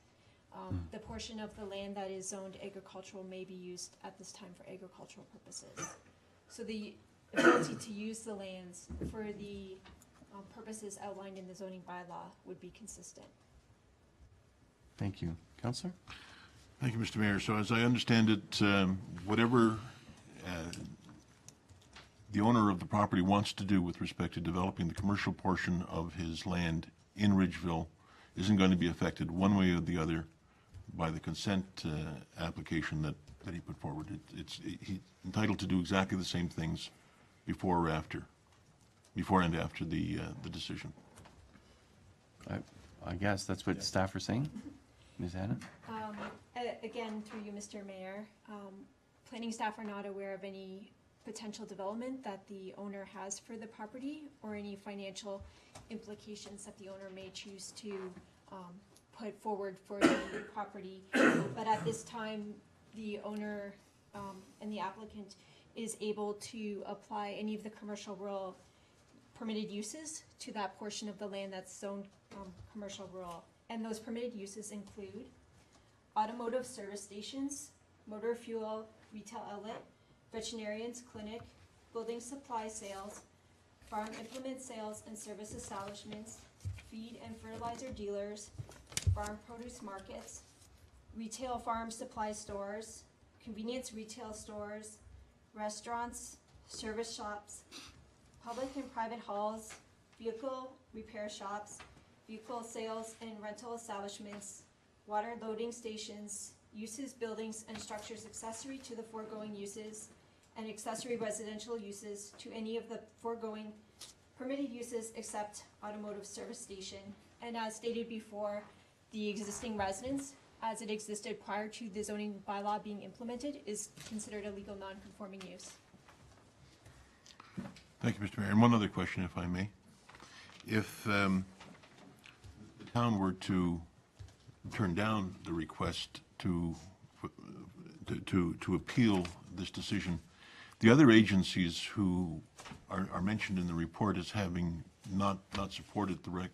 The portion of the land that is zoned agricultural may be used at this time for agricultural purposes. So the ability to use the lands for the purposes outlined in the zoning bylaw would be consistent. Thank you. Councillor? Thank you, Mr. Mayor. So as I understand it, whatever the owner of the property wants to do with respect to developing the commercial portion of his land in Ridgeville isn't going to be affected one way or the other by the consent application that he put forward. He's entitled to do exactly the same things before and after the decision. I guess that's what staff are saying. Ms. Hannah? Again, through you, Mr. Mayor, planning staff are not aware of any potential development that the owner has for the property or any financial implications that the owner may choose to put forward for the property. But at this time, the owner and the applicant is able to apply any of the commercial rural permitted uses to that portion of the land that's zoned commercial rural. And those permitted uses include automotive service stations, motor fuel retail outlet, veterinarian's clinic, building supply sales, farm implement sales and service establishments, feed and fertilizer dealers, farm produce markets, retail farm supply stores, convenience retail stores, restaurants, service shops, public and private halls, vehicle repair shops, vehicle sales and rental establishments, water loading stations, uses, buildings, and structures accessory to the foregoing uses, and accessory residential uses to any of the foregoing permitted uses except automotive service station. And as stated before, the existing residence, as it existed prior to the zoning bylaw being implemented, is considered a legal non-conforming use. Thank you, Mr. Mayor. And one other question, if I may. If the town were to turn down the request to appeal this decision, the other agencies who are mentioned in the report as having not supported the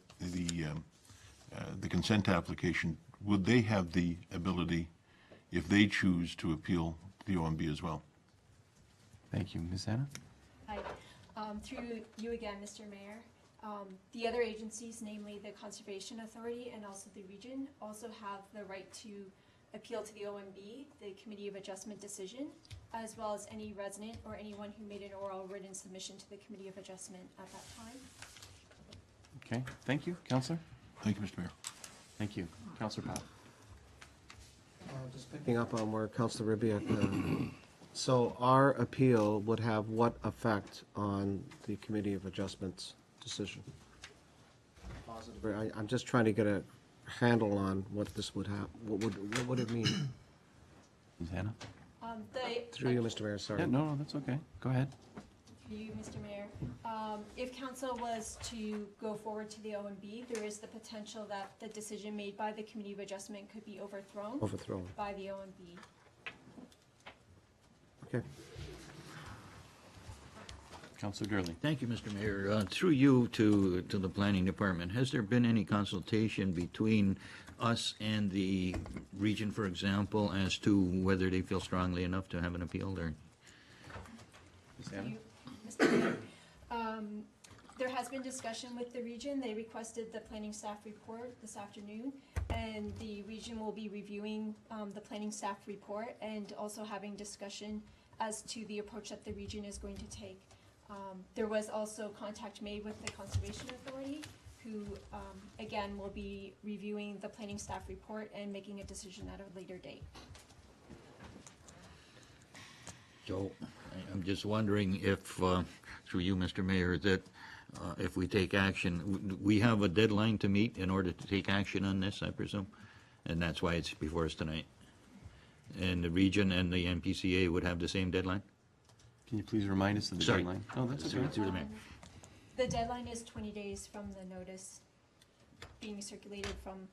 consent application, would they have the ability, if they choose, to appeal the OMB as well? Thank you. Ms. Hannah? Hi. Through you again, Mr. Mayor, the other agencies, namely the Conservation Authority and also the region, also have the right to appeal to the OMB, the Committee of Adjustment decision, as well as any resident or anyone who made an oral written submission to the Committee of Adjustment at that time. Okay. Thank you. Councillor? Thank you, Mr. Mayor. Thank you. Councillor Powell? Just picking up on where Councillor Ribbiak, so our appeal would have what effect on the Committee of Adjustments decision? Positive. I'm just trying to get a handle on what this would have. What would it mean? Ms. Hannah? Through you, Mr. Mayor. Sorry. Yeah, no, that's okay. Go ahead. Through you, Mr. Mayor. If council was to go forward to the OMB, there is the potential that the decision made by the Committee of Adjustment could be overthrown by the OMB. Okay. Councilor Durley. Thank you, Mr. Mayor. Through you to the planning department, has there been any consultation between us and the region, for example, as to whether they feel strongly enough to have an appeal there? Ms. Hanna? Mr. Mayor. There has been discussion with the region. They requested the planning staff report this afternoon, and the region will be reviewing the planning staff report and also having discussion as to the approach that the region is going to take. There was also contact made with the Conservation Authority, who, again, will be reviewing the planning staff report and making a decision at a later date. So I'm just wondering if, through you, Mr. Mayor, that if we take action, we have a deadline to meet in order to take action on this, I presume? And that's why it's before us tonight. And the region and the NPCA would have the same deadline? Can you please remind us of the Sorry. deadline? Oh, that's okay. Through the mayor. The deadline is 20 days from the notice being circulated from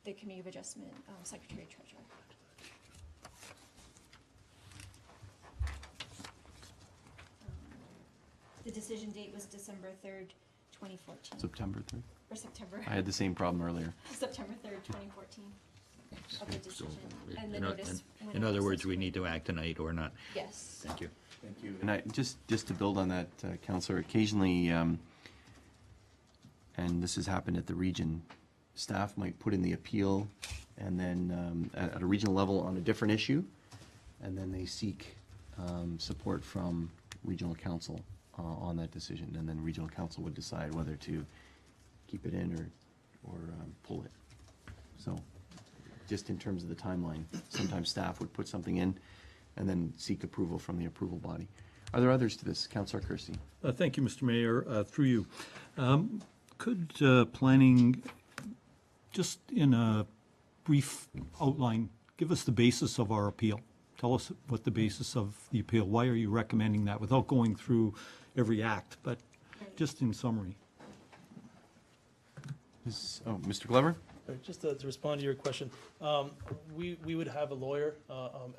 the Committee of Adjustment, Secretary Treasurer. The decision date was December 3rd, 2014. September 3rd. Or September. I had the same problem earlier. September 3rd, 2014 of the decision. And the In notice. went in out other words, we subsequent- need to act tonight or not? Yes. Thank you. Thank you. And I, just to build on that, Councillor, occasionally, and this has happened at the region, staff might put in the appeal and then at a regional level on a different issue, and then they seek support from regional council on that decision, and then regional council would decide whether to keep it in or pull it. So just in terms of the timeline, sometimes staff would put something in and then seek approval from the approval body. Are there others to this? Councillor Kersey. Thank you, Mr. Mayor. Through you. Could planning, just in a brief outline, give us the basis of our appeal? Tell us what the basis of the appeal. Why are you recommending that without going through every act, but just in summary? Mr. Glover? Just to respond to your question, we would have a lawyer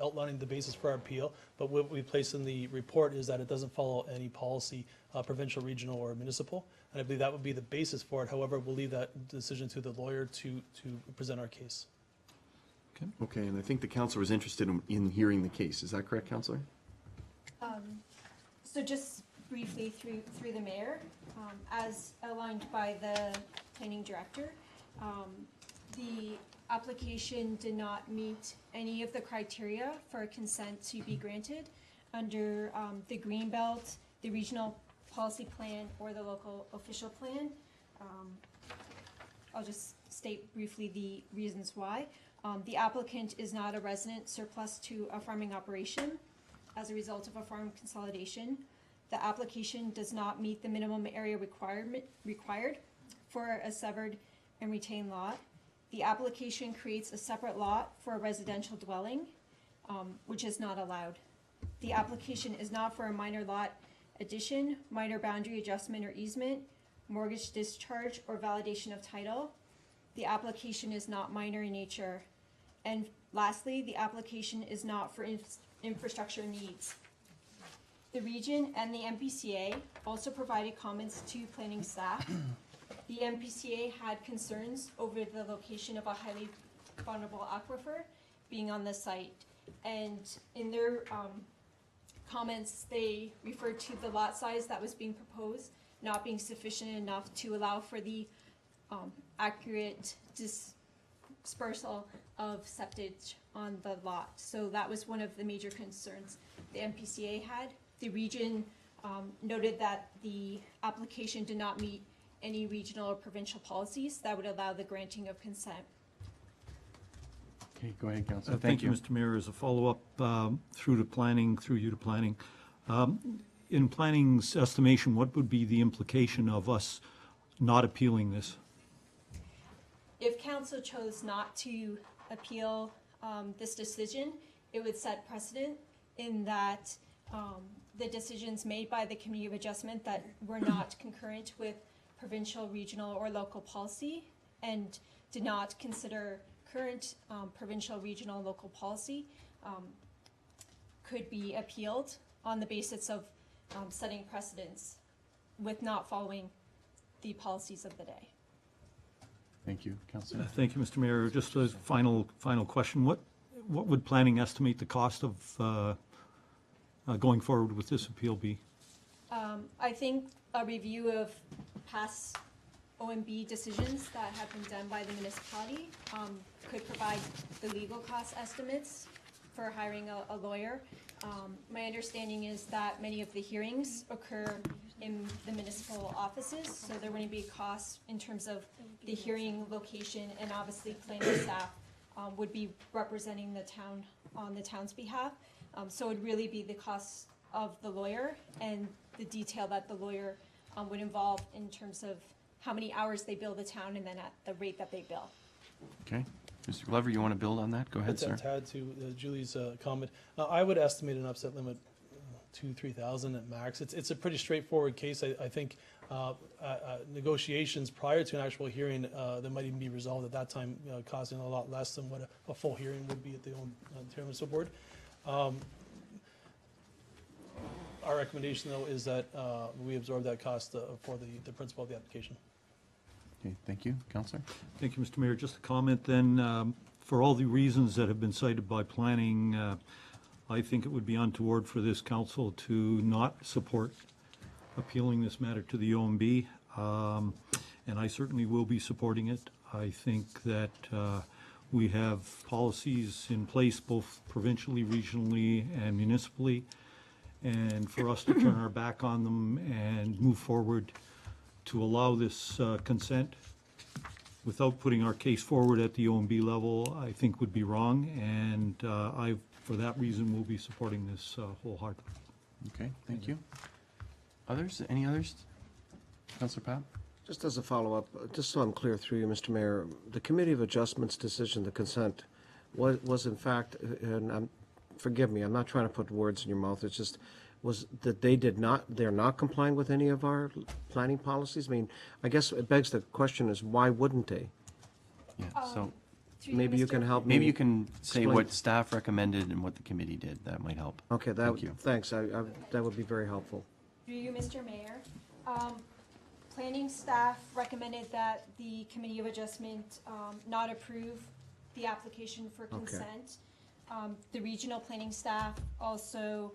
outlining the basis for our appeal, but what we place in the report is that it doesn't follow any policy, provincial, regional, or municipal, and I believe that would be the basis for it. However, we'll leave that decision to the lawyer to present our case. Okay, and I think the councillor was interested in hearing the case. Is that correct, councillor? So just briefly through the mayor, as outlined by the planning director, the application did not meet any of the criteria for consent to be granted under the Greenbelt, the regional policy plan, or the local official plan. I'll just state briefly the reasons why. The applicant is not a resident surplus to a farming operation as a result of a farm consolidation. The application does not meet the minimum area required for a severed and retained lot. The application creates a separate lot for a residential dwelling, which is not allowed. The application is not for a minor lot addition, minor boundary adjustment or easement, mortgage discharge, or validation of title. The application is not minor in nature. And lastly, the application is not for infrastructure needs. The region and the MPCA also provided comments to planning staff. The MPCA had concerns over the location of a highly vulnerable aquifer being on the site. And in their comments, they referred to the lot size that was being proposed not being sufficient enough to allow for the accurate dispersal of septage on the lot. So that was one of the major concerns the MPCA had. The region noted that the application did not meet any regional or provincial policies that would allow the granting of consent. Okay, go ahead, councillor. Thank you, Mr. Mayor. As a follow-up through you to planning, in planning's estimation, what would be the implication of us not appealing this? If council chose not to appeal this decision, it would set precedent in that the decisions made by the Committee of Adjustment that were not concurrent with provincial, regional, or local policy and did not consider current provincial, regional, local policy could be appealed on the basis of setting precedents with not following the policies of the day. Thank you, Councillor. Thank you, Mr. Mayor. Just a final question. What would planning estimate the cost of going forward with this appeal be? I think a review of past OMB decisions that have been done by the municipality could provide the legal cost estimates for hiring a lawyer. My understanding is that many of the hearings occur in the municipal offices, so there wouldn't be costs in terms of the hearing location, and obviously planning staff would be representing the town on the town's behalf. So it would really be the cost of the lawyer and the detail that the lawyer would involve in terms of how many hours they bill the town and then at the rate that they bill. Okay. Mr. Glover, you want to build on that? Go ahead, sir. To add to Julie's comment, I would estimate an upset limit 2,000-3,000 at max. It's a pretty straightforward case. I think negotiations prior to an actual hearing that might even be resolved at that time, costing a lot less than what a full hearing would be at the Ontario Municipal Board. Our recommendation, though, is that we absorb that cost for the principal of the application. Okay, thank you. Councillor? Thank you, Mr. Mayor. Just a comment then, for all the reasons that have been cited by planning, I think it would be untoward for this council to not support appealing this matter to the OMB, and I certainly will be supporting it. I think that we have policies in place both provincially, regionally, and municipally, and for us to turn our back on them and move forward to allow this consent without putting our case forward at the OMB level, I think would be wrong, and for that reason, will be supporting this wholeheartedly. Okay, thank you. Others? Any others? Councillor Papp? Just as a follow-up, just so I'm clear through you, Mr. Mayor, the Committee of Adjustments decision, the consent, was in fact, and forgive me, I'm not trying to put words in your mouth, it's just, was that they're not complying with any of our planning policies? I mean, I guess it begs the question is, why wouldn't they? Yeah, so Maybe you can help me. maybe you can say explain. what staff recommended and what the committee did. That might help. Okay, Thank you. thanks, that would be very helpful. Through you, Mr. Mayor. Planning staff recommended that the Committee of Adjustment not approve the application for consent. The regional planning staff also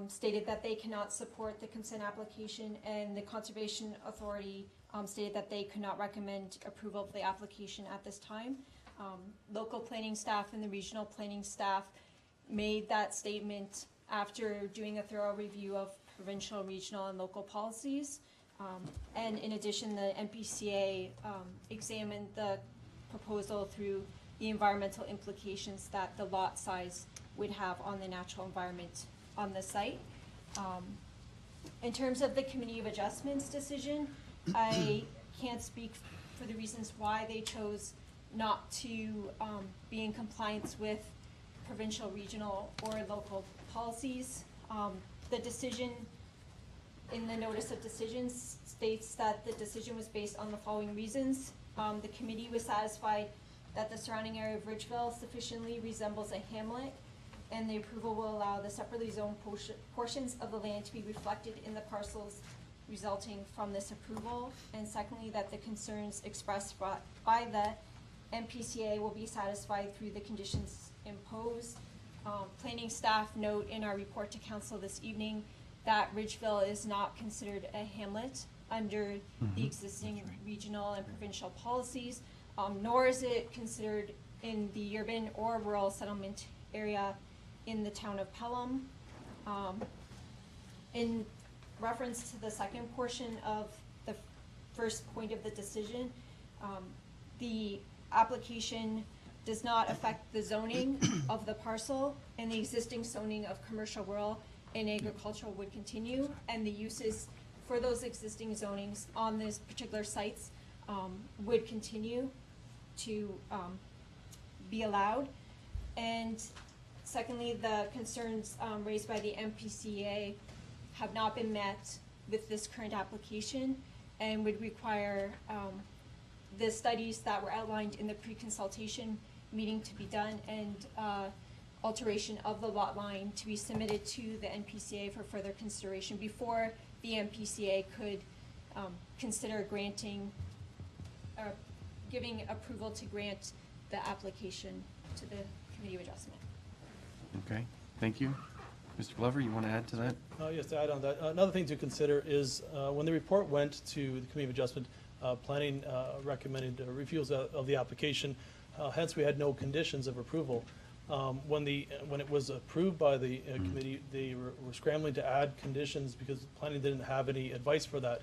stated that they cannot support the consent application, and the Conservation Authority stated that they could not recommend approval of the application at this time. Local planning staff and the regional planning staff made that statement after doing a thorough review of provincial, regional, and local policies. And in addition, the NPCA examined the proposal through the environmental implications that the lot size would have on the natural environment on the site. In terms of the Committee of Adjustments decision, I can't speak for the reasons why they chose not to be in compliance with provincial, regional, or local policies. The decision in the notice of decisions states that the decision was based on the following reasons. The committee was satisfied that the surrounding area of Ridgeville sufficiently resembles a hamlet, and the approval will allow the separately zoned portions of the land to be reflected in the parcels resulting from this approval. And secondly, that the concerns expressed by the MPCA will be satisfied through the conditions imposed. Planning staff note in our report to council this evening that Ridgeville is not considered a hamlet under the existing regional and provincial policies, nor is it considered in the urban or rural settlement area in the town of Pelham. In reference to the second portion of the first point of the decision, the application does not affect the zoning of the parcel, and the existing zoning of commercial, rural, and agricultural would continue, and the uses for those existing zonings on these particular sites would continue to be allowed. And secondly, the concerns raised by the MPCA have not been met with this current application and would require the studies that were outlined in the pre-consultation meeting to be done, and alteration of the lot line to be submitted to the NPCA for further consideration before the NPCA could consider granting or giving approval to grant the application to the Committee of Adjustment. Okay, thank you. Mr. Glover, you want to add to that? Yes, to add on that, another thing to consider is when the report went to the Committee of Adjustment, Planning recommended refusal of the application. Hence, we had no conditions of approval. When it was approved by the committee, they were scrambling to add conditions because Planning didn't have any advice for that.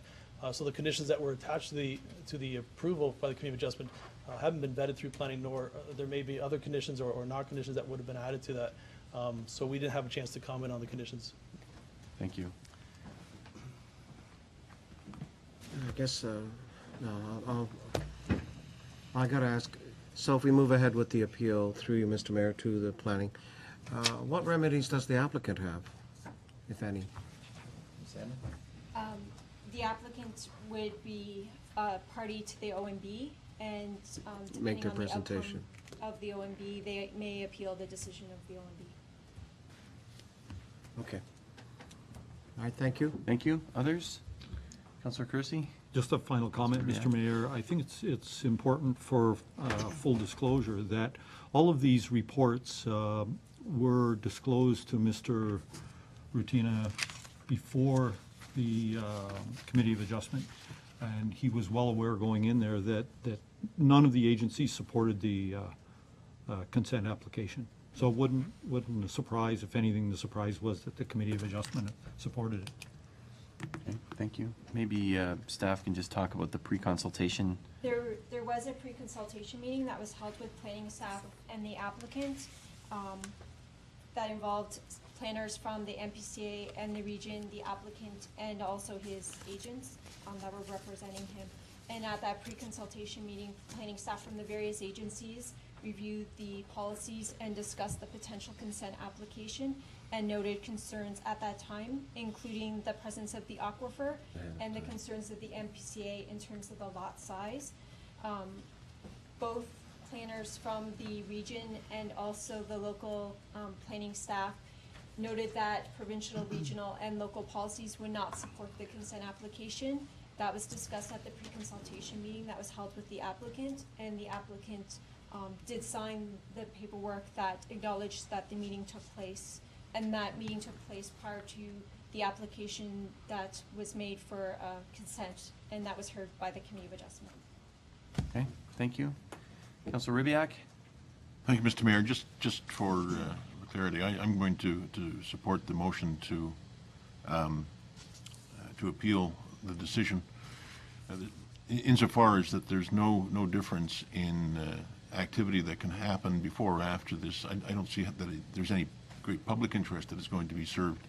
So the conditions that were attached to the approval by the Committee of Adjustment haven't been vetted through Planning, nor there may be other conditions or not conditions that would have been added to that. So we didn't have a chance to comment on the conditions. Thank you. I guess, no, I gotta ask, so if we move ahead with the appeal through you, Mr. Mayor, to the planning, what remedies does the applicant have, if any? The applicant would be party to the OMB, and Make depending their on the outcome presentation. of the OMB, they may appeal the decision of the OMB. Okay. All right, thank you. Thank you. Others? Councillor Kersey? Just a final comment, Mr. Mr. Mayor. I think it's important for full disclosure that all of these reports were disclosed to Mr. Rutina before the Committee of Adjustment, and he was well aware going in there that none of the agencies supported the consent application. So it wouldn't a surprise, if anything, the surprise was that the Committee of Adjustment supported it. Okay, thank you. Maybe staff can just talk about the pre-consultation. There was a pre-consultation meeting that was held with planning staff and the applicant that involved planners from the MPCA and the region, the applicant, and also his agents that were representing him. And at that pre-consultation meeting, planning staff from the various agencies reviewed the policies and discussed the potential consent application and noted concerns at that time, including the presence of the aquifer and the concerns of the MPCA in terms of the lot size. Both planners from the region and also the local planning staff noted that provincial, regional, and local policies would not support the consent application. That was discussed at the pre-consultation meeting that was held with the applicant, and the applicant did sign the paperwork that acknowledged that the meeting took place, and that meeting took place prior to the application that was made for consent, and that was heard by the Committee of Adjustment. Okay, thank you. Councillor Rybak? Thank you, Mr. Mayor. Just for clarity, I'm going to support the motion to appeal the decision, insofar as that there's no difference in activity that can happen before or after this. I don't see that there's any great public interest that is going to be served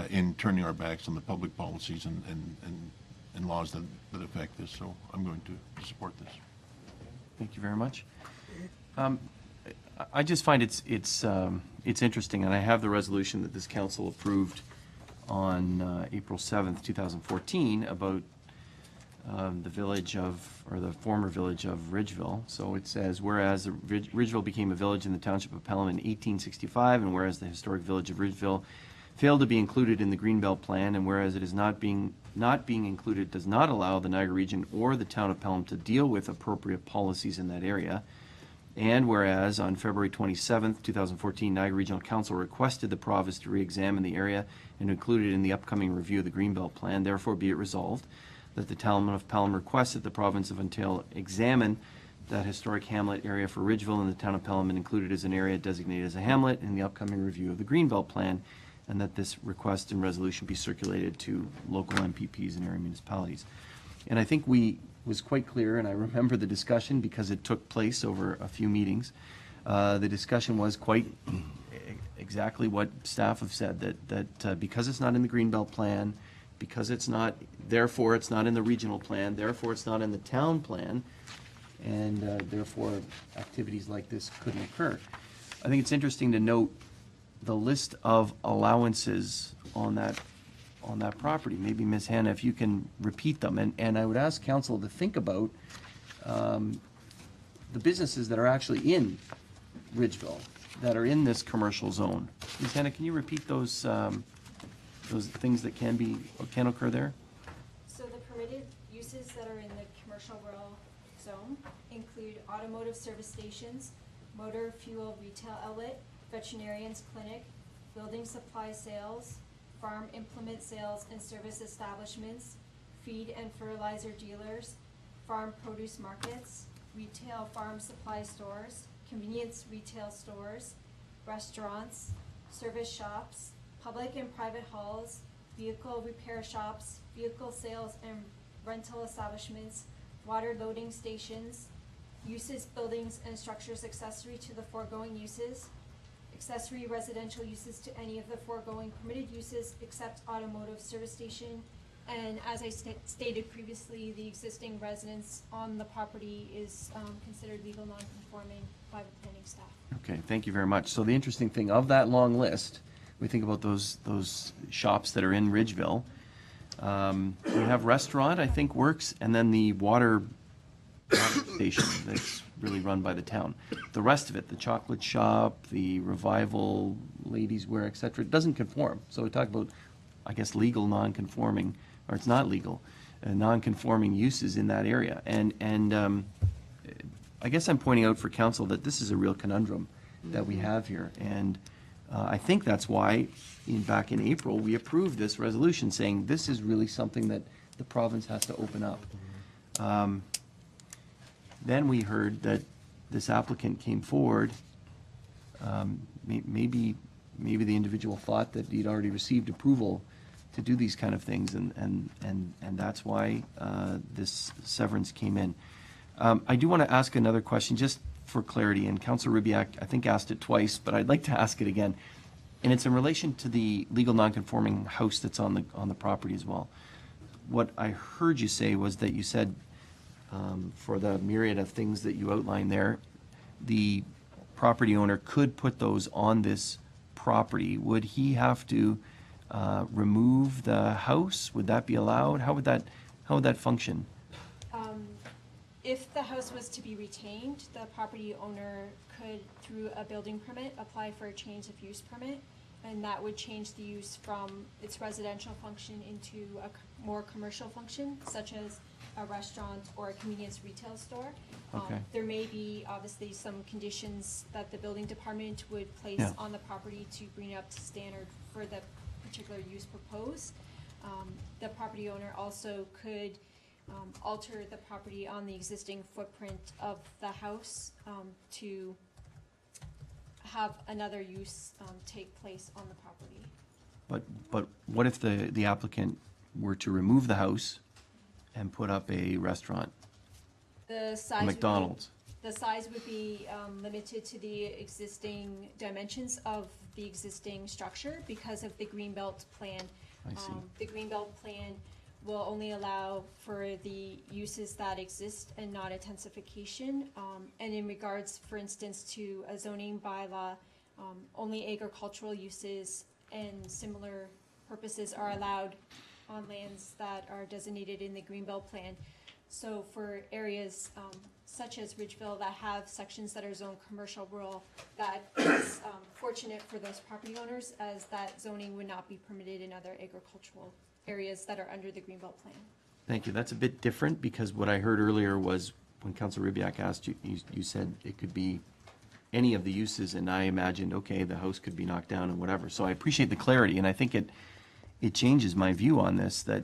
in turning our backs on the public policies and laws that affect this. So I'm going to support this. Thank you very much. I just find it's interesting, and I have the resolution that this council approved on April 7th, 2014, about the village of, or the former village of Ridgeville. So it says, whereas Ridgeville became a village in the township of Pelham in 1865, and whereas the historic village of Ridgeville failed to be included in the Greenbelt Plan, and whereas it is not being included does not allow the Niagara region or the town of Pelham to deal with appropriate policies in that area. And whereas on February 27th, 2014, Niagara Regional Council requested the province to re-examine the area and include it in the upcoming review of the Greenbelt Plan, therefore be it resolved that the town of Pelham requests that the province of Ontario examine that historic hamlet area for Ridgeville and the town of Pelham and include it as an area designated as a hamlet in the upcoming review of the Greenbelt Plan, and that this request and resolution be circulated to local MPPs and area municipalities. And I think was quite clear, and I remember the discussion because it took place over a few meetings. The discussion was quite exactly what staff have said, that because it's not in the Greenbelt Plan, because it's not, therefore it's not in the regional plan, therefore it's not in the town plan, and therefore activities like this couldn't occur. I think it's interesting to note the list of allowances on that property. Maybe Ms. Hanna, if you can repeat them, and I would ask council to think about the businesses that are actually in Ridgeville. that are in this commercial zone. Lieutenant, can you repeat those things that can occur there? So the permitted uses that are in the commercial rural zone include automotive service stations, motor fuel retail outlet, veterinarian's clinic, building supply sales, farm implement sales and service establishments, feed and fertilizer dealers, farm produce markets, retail farm supply stores, convenience retail stores, restaurants, service shops, public and private halls, vehicle repair shops, vehicle sales and rental establishments, water loading stations, uses, buildings, and structures accessory to the foregoing uses, accessory residential uses to any of the foregoing permitted uses except automotive service station. And as I stated previously, the existing residence on the property is considered legal non-conforming by the planning staff. Okay, thank you very much. So the interesting thing of that long list, we think about those shops that are in Ridgeville. We have restaurant, I think, works, and then the water station that's really run by the town. The rest of it, the chocolate shop, the Revival, ladies' wear, et cetera, it doesn't conform. So we talk about, I guess, legal non-conforming, or it's not legal, non-conforming uses in that area. And I guess I'm pointing out for council that this is a real conundrum that we have here. And I think that's why back in April, we approved this resolution saying this is really something that the province has to open up. Then we heard that this applicant came forward. Maybe the individual thought that he'd already received approval to do these kind of things, and that's why this severance came in. I do want to ask another question, just for clarity, and Councillor Ribbiak, I think, asked it twice, but I'd like to ask it again. And it's in relation to the legal non-conforming house that's on the property as well. What I heard you say was that you said, for the myriad of things that you outlined there, the property owner could put those on this property. Would he have to remove the house? Would that be allowed? How would that function? If the house was to be retained, the property owner could, through a building permit, apply for a change of use permit, and that would change the use from its residential function into a more commercial function, such as a restaurant or a convenience retail store. Okay. There may be obviously some conditions that the building department would place on the property to bring it up to standard for the particular use proposed. The property owner also could alter the property on the existing footprint of the house to have another use take place on the property. But what if the applicant were to remove the house and put up a restaurant? The size McDonald's. The size would be limited to the existing dimensions of the existing structure because of the Greenbelt plan. I see. The Greenbelt plan will only allow for the uses that exist and not intensification. And in regards, for instance, to a zoning bylaw, only agricultural uses and similar purposes are allowed on lands that are designated in the Greenbelt plan. So for areas such as Ridgeville that have sections that are zoned commercial rural, that is fortunate for those property owners, as that zoning would not be permitted in other agricultural areas that are under the Greenbelt plan. Thank you. That's a bit different, because what I heard earlier was when Councillor Ribbiak asked you, you said it could be any of the uses, and I imagined, okay, the house could be knocked down and whatever. So I appreciate the clarity, and I think it changes my view on this, that,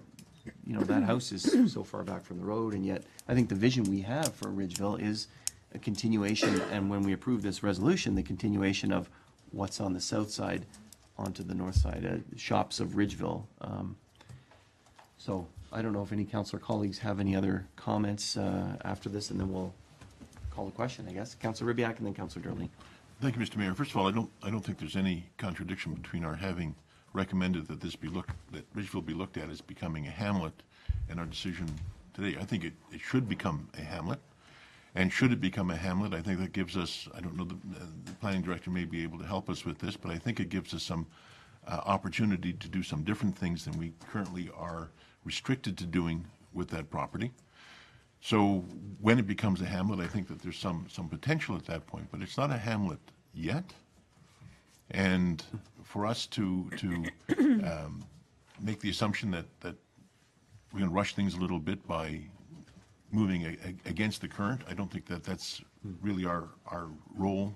you know, that house is so far back from the road, and yet I think the vision we have for Ridgeville is a continuation, and when we approve this resolution, the continuation of what's on the south side onto the north side, shops of Ridgeville. So I don't know if any councillor colleagues have any other comments after this, and then we'll call the question, I guess. Councillor Ribbiak and then Councillor Durley. Thank you, Mr. Mayor. First of all, I don't think there's any contradiction between our having recommended that that Ridgeville be looked at as becoming a hamlet, and our decision today. I think it should become a hamlet. And should it become a hamlet, I think that gives us, I don't know, the planning director may be able to help us with this, but I think it gives us some opportunity to do some different things than we currently are restricted to doing with that property. So when it becomes a hamlet, I think that there's some potential at that point, but it's not a hamlet yet. And for us to make the assumption that we're going to rush things a little bit by moving against the current, I don't think that that's really our role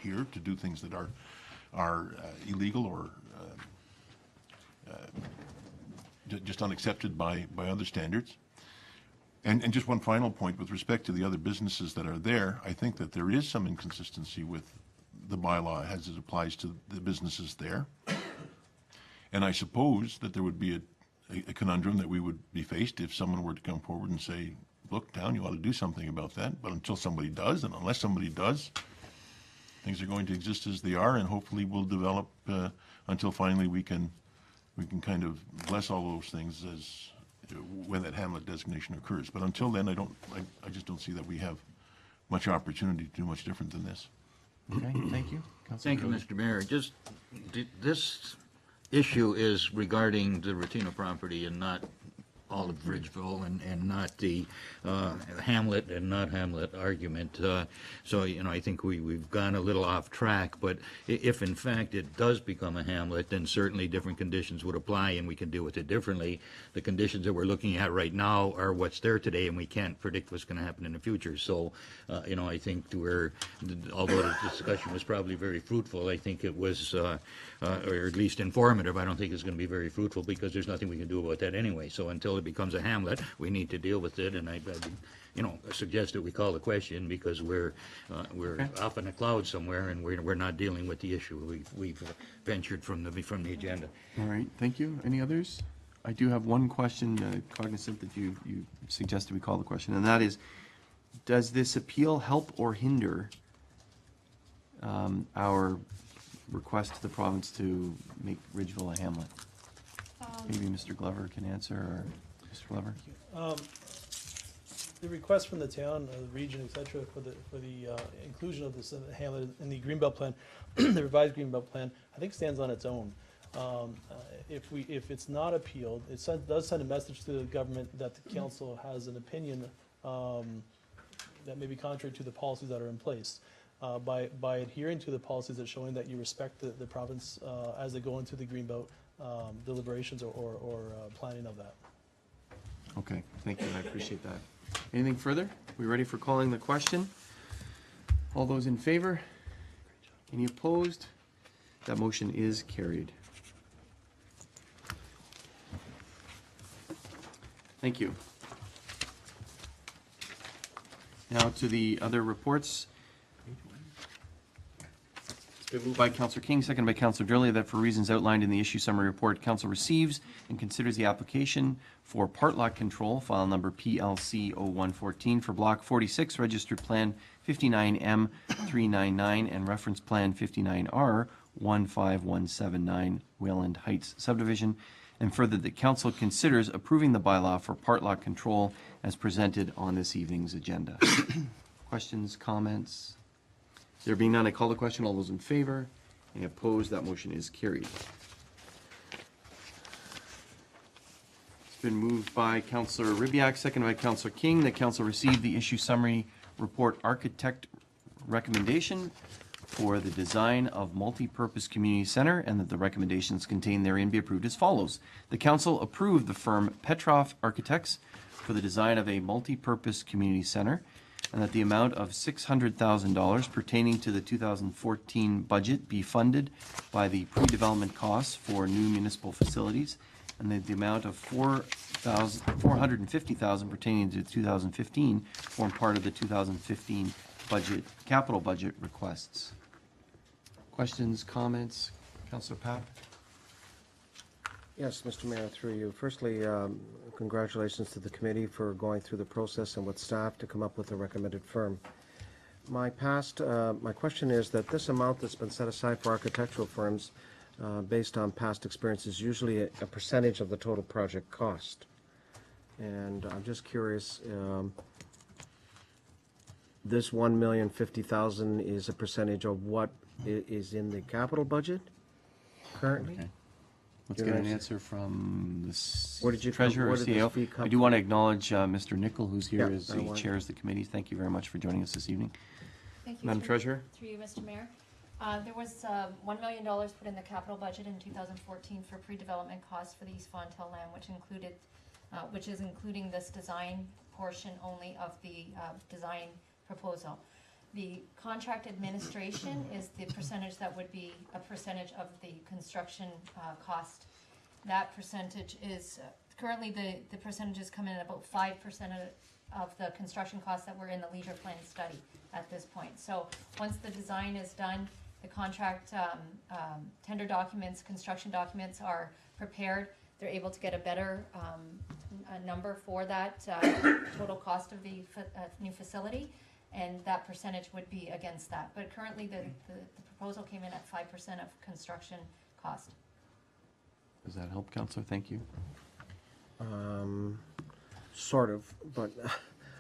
here, to do things that are illegal or just unaccepted by other standards. And just one final point with respect to the other businesses that are there, I think that there is some inconsistency with the bylaw as it applies to the businesses there. And I suppose that there would be a conundrum that we would be faced if someone were to come forward and say, look, town, you ought to do something about that. But until somebody does, and unless somebody does, things are going to exist as they are, and hopefully will develop until finally we can kind of bless all those things as when that hamlet designation occurs. But until then, I just don't see that we have much opportunity to do much different than this. Okay, thank you. Thank you, Mr. Mayor. Just, this issue is regarding the Retino property and not all of Bridgeville and not the Hamlet and not Hamlet argument. So, you know, I think we've gone a little off track, but if in fact it does become a Hamlet, then certainly different conditions would apply and we can deal with it differently. The conditions that we're looking at right now are what's there today, and we can't predict what's going to happen in the future. So, you know, I think although the discussion was probably very fruitful, I think it was, or at least informative, I don't think it's going to be very fruitful because there's nothing we can do about that anyway. So until it becomes a hamlet, we need to deal with it, and I you know, suggest that we call the question because we're off in a cloud somewhere and we're not dealing with the issue. We've ventured from the agenda. All right, thank you. Any others? I do have one question, cognizant that you suggested we call the question, and that is, does this appeal help or hinder our request to the province to make Ridgeville a hamlet? Maybe Mr. Glover can answer, or Mr. Glover? The request from the town, the region, et cetera, for the inclusion of this hamlet in the Greenbelt plan, the revised Greenbelt plan, I think stands on its own. If it's not appealed, it does send a message to the government that the council has an opinion that may be contrary to the policies that are in place. By adhering to the policies that showing that you respect the province as they go into the Greenbelt deliberations or planning of that. Okay, thank you, I appreciate that. Anything further? We ready for calling the question? All those in favor? Any opposed? That motion is carried. Thank you. Now to the other reports. It's been moved by Councillor King, seconded by Councillor Durley, that for reasons outlined in the issue summary report, Council receives and considers the application for part lot control, file number PLC 0114 for Block 46, Registered Plan 59M399 and Reference Plan 59R 15179, Wayland Heights Subdivision, and further that Council considers approving the bylaw for part lot control as presented on this evening's agenda. Questions, comments? There being none, I call the question. All those in favor? Any opposed? That motion is carried. It's been moved by Councillor Ribbiak, seconded by Councillor King, that Council receive the issue summary report architect recommendation for the design of multi-purpose community center, and that the recommendations contained therein be approved as follows. The Council approved the firm Petroff Architects for the design of a multi-purpose community center, and that the amount of $600,000 pertaining to the 2014 budget be funded by the pre-development costs for new municipal facilities, and that the amount of $450,000 pertaining to 2015 form part of the 2015 budget, capital budget requests. Questions, comments? Councillor Papp? Yes, Mr. Mayor, through you. Firstly, congratulations to the committee for going through the process and with staff to come up with a recommended firm. My question is that this amount that's been set aside for architectural firms, based on past experience, is usually a percentage of the total project cost. And I'm just curious, this $1,050,000 is a percentage of what is in the capital budget currently? Okay. Let's get an answer from the Treasurer Treasurer or CEO. I do want to acknowledge Mr. Nickel, who's here as he chairs the committee. Thank you very much for joining us this evening. Thank you. Madam Treasurer? Through you, Mr. Mayor. There was $1 million put in the capital budget in 2014 for pre-development costs for the East Fontaine land, which is including this design portion only of the design proposal. The contract administration is the percentage that would be a percentage of the construction cost. That percentage is, currently the percentages come in at about 5% of the construction costs that were in the leisure plan study at this point. So once the design is done, the contract tender documents, construction documents are prepared, they're able to get a better number for that total cost of the new facility, and that percentage would be against that. But currently the proposal came in at 5% of construction cost. Does that help, Councillor? Thank you. Sort of, but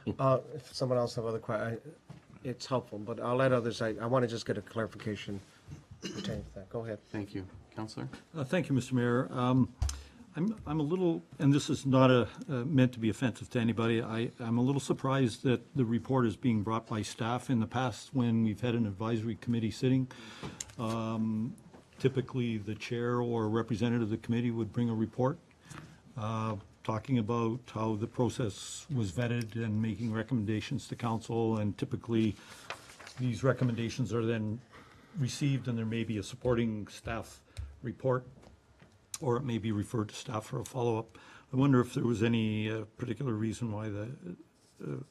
if someone else have other questions, it's helpful, but I'll let others, I want to just get a clarification pertaining to that. Go ahead. Thank you. Councillor? Thank you, Mr. Mayor. I'm a little, and this is not meant to be offensive to anybody, I'm a little surprised that the report is being brought by staff. In the past, when we've had an advisory committee sitting, typically the chair or representative of the committee would bring a report talking about how the process was vetted and making recommendations to council, and typically these recommendations are then received and there may be a supporting staff report, or it may be referred to staff for a follow-up. I wonder if there was any particular reason why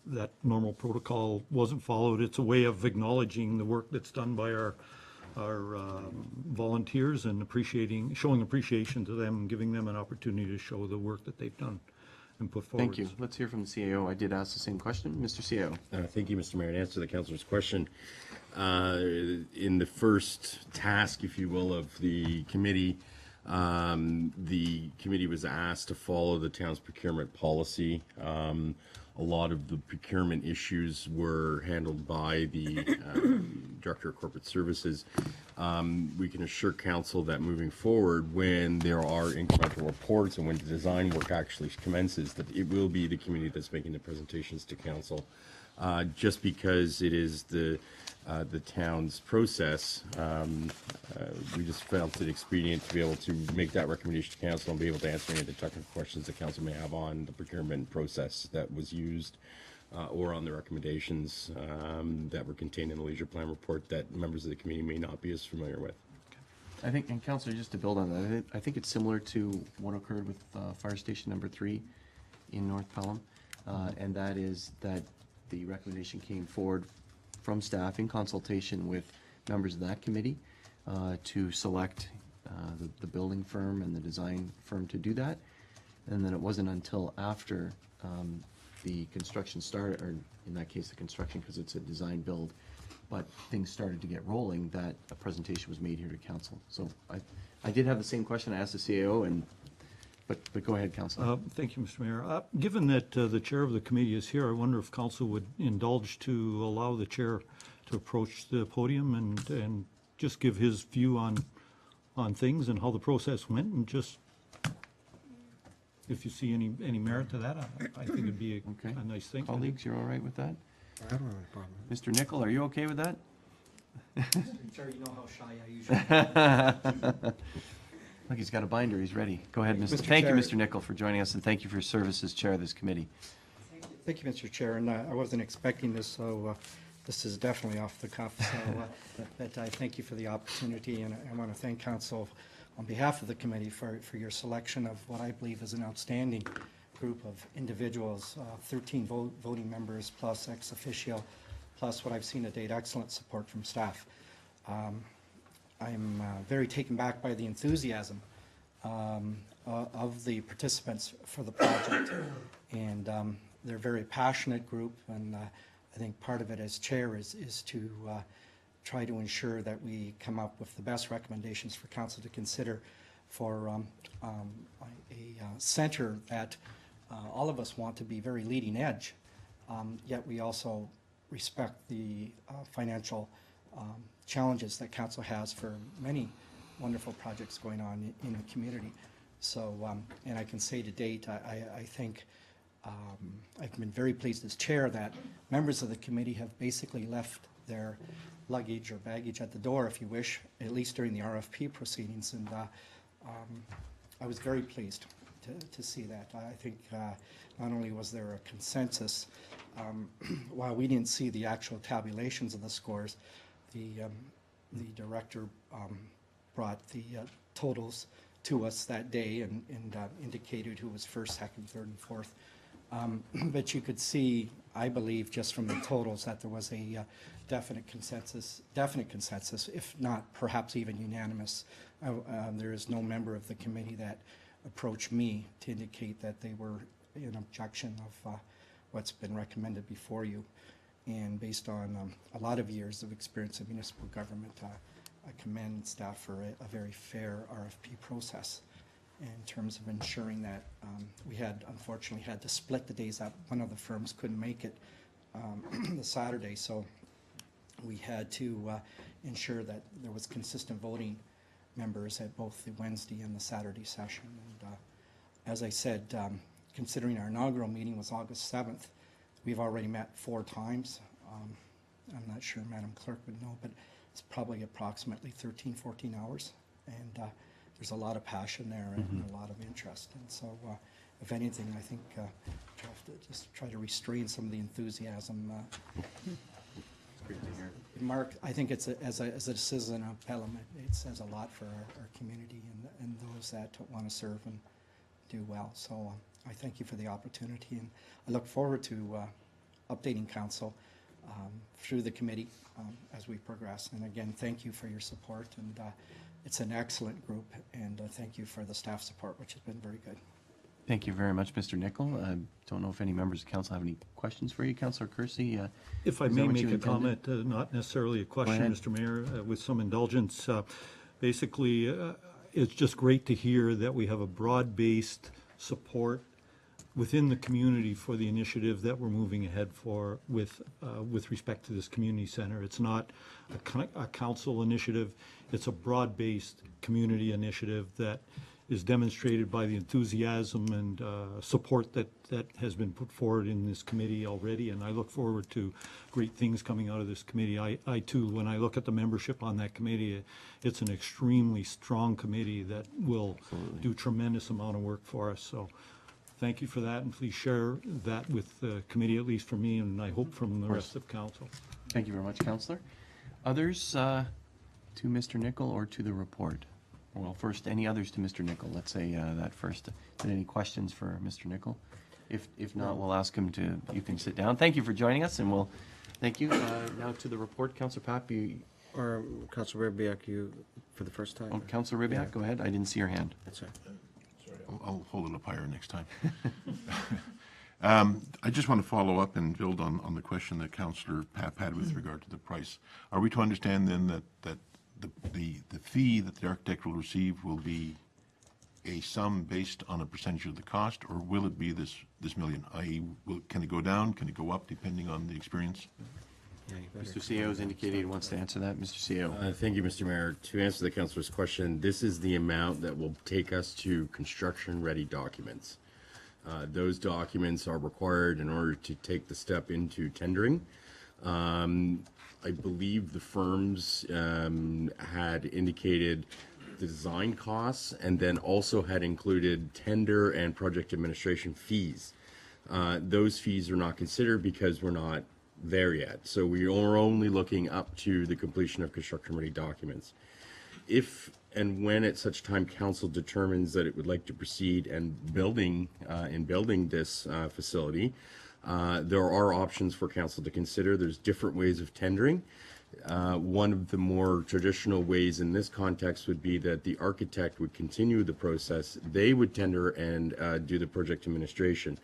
that normal protocol wasn't followed. It's a way of acknowledging the work that's done by our volunteers and showing appreciation to them and giving them an opportunity to show the work that they've done and put forward. Thank you. Let's hear from the CAO. I did ask the same question. Mr. CAO. Thank you, Mr. Mayor. To answer the councillor's question, in the first task, if you will, of the committee was asked to follow the town's procurement policy. A lot of the procurement issues were handled by the Director of Corporate Services. We can assure council that moving forward, when there are incremental reports and when the design work actually commences, that it will be the committee that's making the presentations to council. Just because it is the town's process, we just felt it expedient to be able to make that recommendation to council and be able to answer any of the technical questions that council may have on the procurement process that was used, or on the recommendations that were contained in the leisure plan report that members of the committee may not be as familiar with. I think, and Councillor, just to build on that, I think it's similar to what occurred with Fire Station number 3 in North Pelham, and that is that the recommendation came forward from staff in consultation with members of that committee to select the building firm and the design firm to do that. And then it wasn't until after the construction started, or in that case the construction, because it's a design build, but things started to get rolling, that a presentation was made here to council. So I did have the same question I asked the CAO, but go ahead, Councillor. Thank you, Mr. Mayor. Given that the chair of the committee is here, I wonder if council would indulge to allow the chair to approach the podium and just give his view on things and how the process went, and just, if you see any merit to that, I think it'd be a nice thing. Colleagues, you're all right with that? I don't have any problem. Mr. Nickel, are you okay with that? Sir, you know how shy I usually am. Look, he's got a binder. He's ready. Go ahead, Mr. Mr. Thank you, Chair. Mr. Nickel, for joining us, and thank you for your service as chair of this committee. Thank you, Mr. Chair, and I wasn't expecting this, so this is definitely off the cuff. So, but I thank you for the opportunity, and I want to thank council on behalf of the committee for your selection of what I believe is an outstanding group of individuals, 13 voting members plus ex officio, plus what I've seen to date, excellent support from staff. I'm very taken back by the enthusiasm of the participants for the project, and they're a very passionate group, and I think part of it as chair is to try to ensure that we come up with the best recommendations for council to consider for a center that all of us want to be very leading edge, yet we also respect the financial challenges that council has for many wonderful projects going on in the community. So, and I can say to date, I think I've been very pleased as chair that members of the committee have basically left their luggage or baggage at the door, if you wish, at least during the RFP proceedings. And I was very pleased to see that. I think not only was there a consensus, while we didn't see the actual tabulations of the scores, the director brought the totals to us that day and indicated who was first, second, third, and fourth. But you could see, I believe, just from the totals, that there was a definite consensus, if not perhaps even unanimous. There is no member of the committee that approached me to indicate that they were in objection of what's been recommended before you. And based on a lot of years of experience in municipal government, I commend staff for a very fair RFP process in terms of ensuring that we had, unfortunately, had to split the days up. One of the firms couldn't make it the Saturday, so we had to ensure that there was consistent voting members at both the Wednesday and the Saturday session. And as I said, considering our inaugural meeting was August 7th, we've already met 4 times. I'm not sure Madam Clerk would know, but it's probably approximately 13, 14 hours. And there's a lot of passion there and a lot of interest. And so, if anything, I think we have to just try to restrain some of the enthusiasm. Mark, I think it's as a citizen of Pelham, it says a lot for our community and those that want to serve and do well. So I thank you for the opportunity, and I look forward to updating council through the committee as we progress. And again, thank you for your support, and it's an excellent group, and thank you for the staff support, which has been very good. Thank you very much, Mr. Nicol. I don't know if any members of council have any questions for you, Councillor Kersey. If I may make a comment, not necessarily a question, Mr. Mayor, with some indulgence. Basically, it's just great to hear that we have a broad-based support within the community for the initiative that we're moving ahead for with respect to this community center. It's not a council initiative. It's a broad-based community initiative that is demonstrated by the enthusiasm and support that has been put forward in this committee already, and I look forward to great things coming out of this committee. I too, when I look at the membership on that committee, it's an extremely strong committee that will do tremendous amount of work for us. So thank you for that, and please share that with the committee, at least for me, and I hope from the rest of council. Thank you very much, Councillor. Others to Mr. Nicol or to the report? Well, first, any others to Mr. Nicol? Let's say that first. Any questions for Mr. Nicol? If not, we'll ask him to, you can sit down. Thank you for joining us, and we'll, thank you. Now to the report, Councillor Papp. Or Councillor Rybak, you for the first time? Oh, Councillor Rybak, go ahead. I didn't see your hand. That's right. I'll hold it up higher next time. I just want to follow up and build on the question that Councillor Papp had with regard to the price. Are we to understand then that the fee that the architect will receive will be a sum based on a percentage of the cost, or will it be this million? I.e., can it go down? Can it go up depending on the experience? Mr. CEO has indicated he wants to answer that. Mr. CEO. Thank you, Mr. Mayor. To answer the councillor's question, this is the amount that will take us to construction-ready documents. Those documents are required in order to take the step into tendering. I believe the firms had indicated the design costs and then also had included tender and project administration fees. Those fees are not considered because we're not there yet. So we are only looking up to the completion of construction-ready documents. If and when at such time council determines that it would like to proceed in building this facility, there are options for council to consider. There's different ways of tendering. One of the more traditional ways in this context would be that the architect would continue the process. They would tender and do the project administration.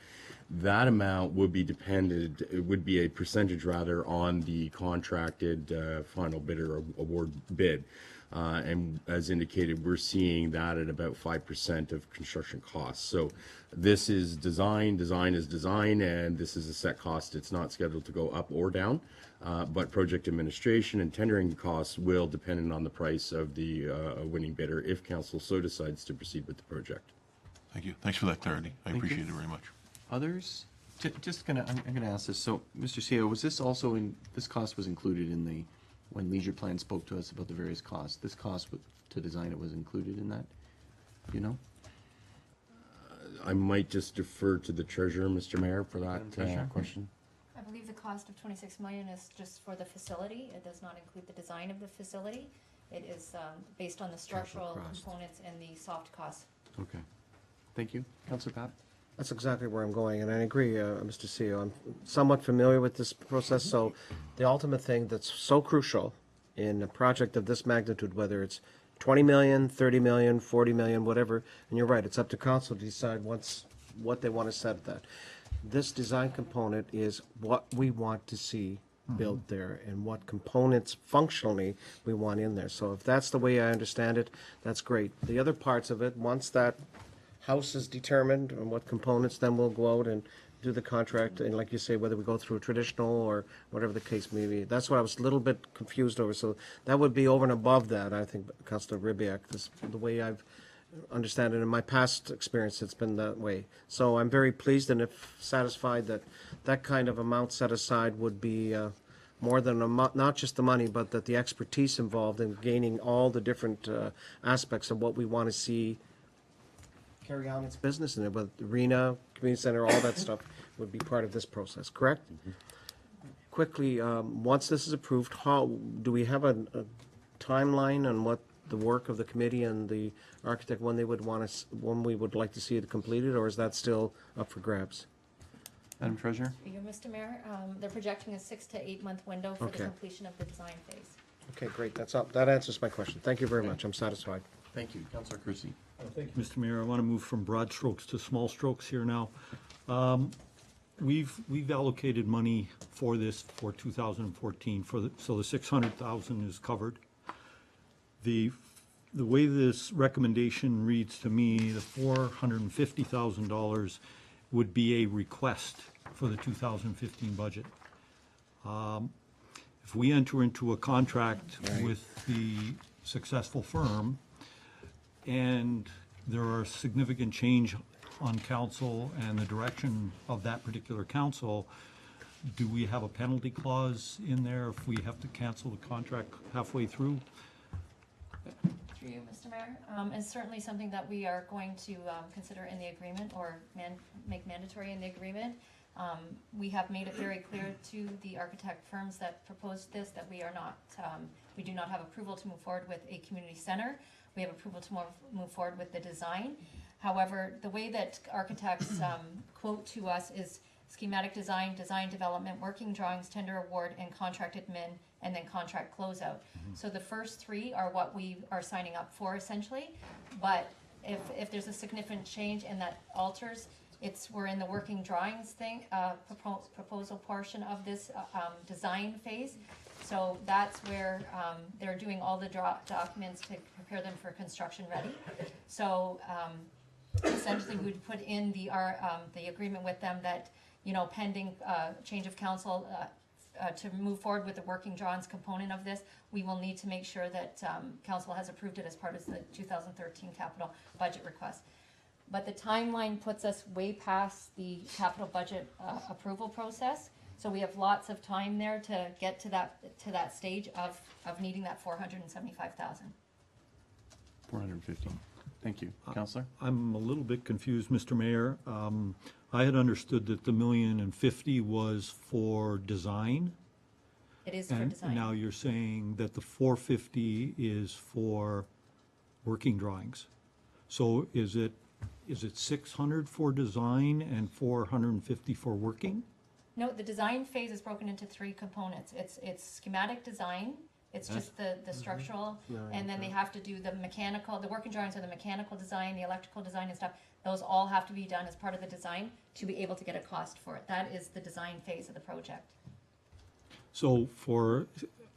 That amount would be dependent, it would be a percentage rather on the contracted final bidder award bid. And as indicated, we're seeing that at about 5% of construction costs. So this is design is design, and this is a set cost. It's not scheduled to go up or down, but project administration and tendering costs will depend on the price of the winning bidder if council so decides to proceed with the project. Thank you. Thanks for that clarity. I appreciate it very much. Others? I'm gonna ask this. So, Mr. CEO, was this also this cost was included in the when Leisure Plan spoke to us about the various costs. This cost to design it was included in that, you know? I might just defer to the treasurer, Mr. Mayor, for Madam that Treasurer? question. I believe the cost of 26 million is just for the facility. It does not include the design of the facility. It is based on the structural cost. components and the soft costs. Okay. Thank you. Councillor Papp? That's exactly where I'm going, and I agree, Mr. CEO. I'm somewhat familiar with this process, so the ultimate thing that's so crucial in a project of this magnitude, whether it's 20 million, 30 million, 40 million, whatever, and you're right, it's up to council to decide what they want to set that. This design component is what we want to see built there and what components functionally we want in there. So if that's the way I understand it, that's great. The other parts of it, once that house is determined and what components, then we'll go out and do the contract, and like you say, whether we go through traditional or whatever the case may be. That's what I was a little bit confused over, so that would be over and above that, I think, Councillor Ribbiak, the way I've understand it. In my past experience, it's been that way. So I'm very pleased and if satisfied that that kind of amount set aside would be more than not just the money, but that the expertise involved in gaining all the different aspects of what we want to see carry on its business in it, but arena, community center, all that stuff would be part of this process, correct? Quickly, once this is approved, how do we have a timeline on what the work of the committee and the architect, when they would want us, when we would like to see it completed, or is that still up for grabs? Madam Treasurer? For you, Mr. Mayor, they're projecting a 6 to 8 month window for the Okay. completion of the design phase. Okay, great. That's up. That answers my question. Thank you very much. I'm satisfied. Thank you. Councillor Kersey? Thank you, Mr. Mayor. I want to move from broad strokes to small strokes here now. We've allocated money for this for 2014, so the 600,000 is covered. The way this recommendation reads to me, the $450,000 would be a request for the 2015 budget. If we enter into a contract with the successful firm and there are significant change on council and the direction of that particular council, do we have a penalty clause in there if we have to cancel the contract halfway through? Through you, Mr. Mayor. It's certainly something that we are going to consider in the agreement or make mandatory in the agreement. We have made it very clear to the architect firms that proposed this that we are not, we do not have approval to move forward with a community center. We have approval to move forward with the design. However, the way that architects quote to us is schematic design, design development, working drawings, tender award, and contract admin, and then contract closeout. So the first three are what we are signing up for essentially, but if there's a significant change and that alters, we're in the working drawings thing, proposal portion of this design phase. So that's where they're doing all the documents to prepare them for construction ready. So essentially we'd put in the agreement with them that, you know, pending change of council to move forward with the working drawings component of this, we will need to make sure that council has approved it as part of the 2013 capital budget request. But the timeline puts us way past the capital budget approval process. So we have lots of time there to get to that stage of needing that 475,000. 415. Thank you. Councillor? I'm a little bit confused, Mr. Mayor. I had understood that the $1,050,000 was for design. It is for And design. now you're saying that the 450 is for working drawings. So is it 600 for design and 450 for working? No, the design phase is broken into three components. It's schematic design. It's just the structural, and then they have to do the mechanical, the working drawings are the mechanical design, the electrical design and stuff. Those all have to be done as part of the design to be able to get a cost for it. That is the design phase of the project. So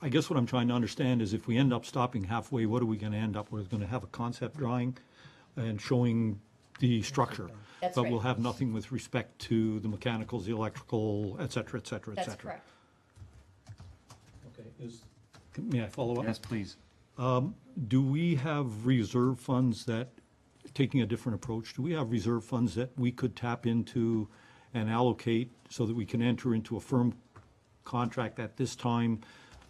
I guess what I'm trying to understand is if we end up stopping halfway, what are we going to end up with? We're going to have a concept drawing and showing the structure. That's but right. we'll have nothing with respect to the mechanicals, the electrical, et cetera, et cetera, et cetera. That's correct. Okay, may I follow up? Yes, please. Do we have reserve funds that, taking a different approach, do we have reserve funds that we could tap into and allocate so that we can enter into a firm contract at this time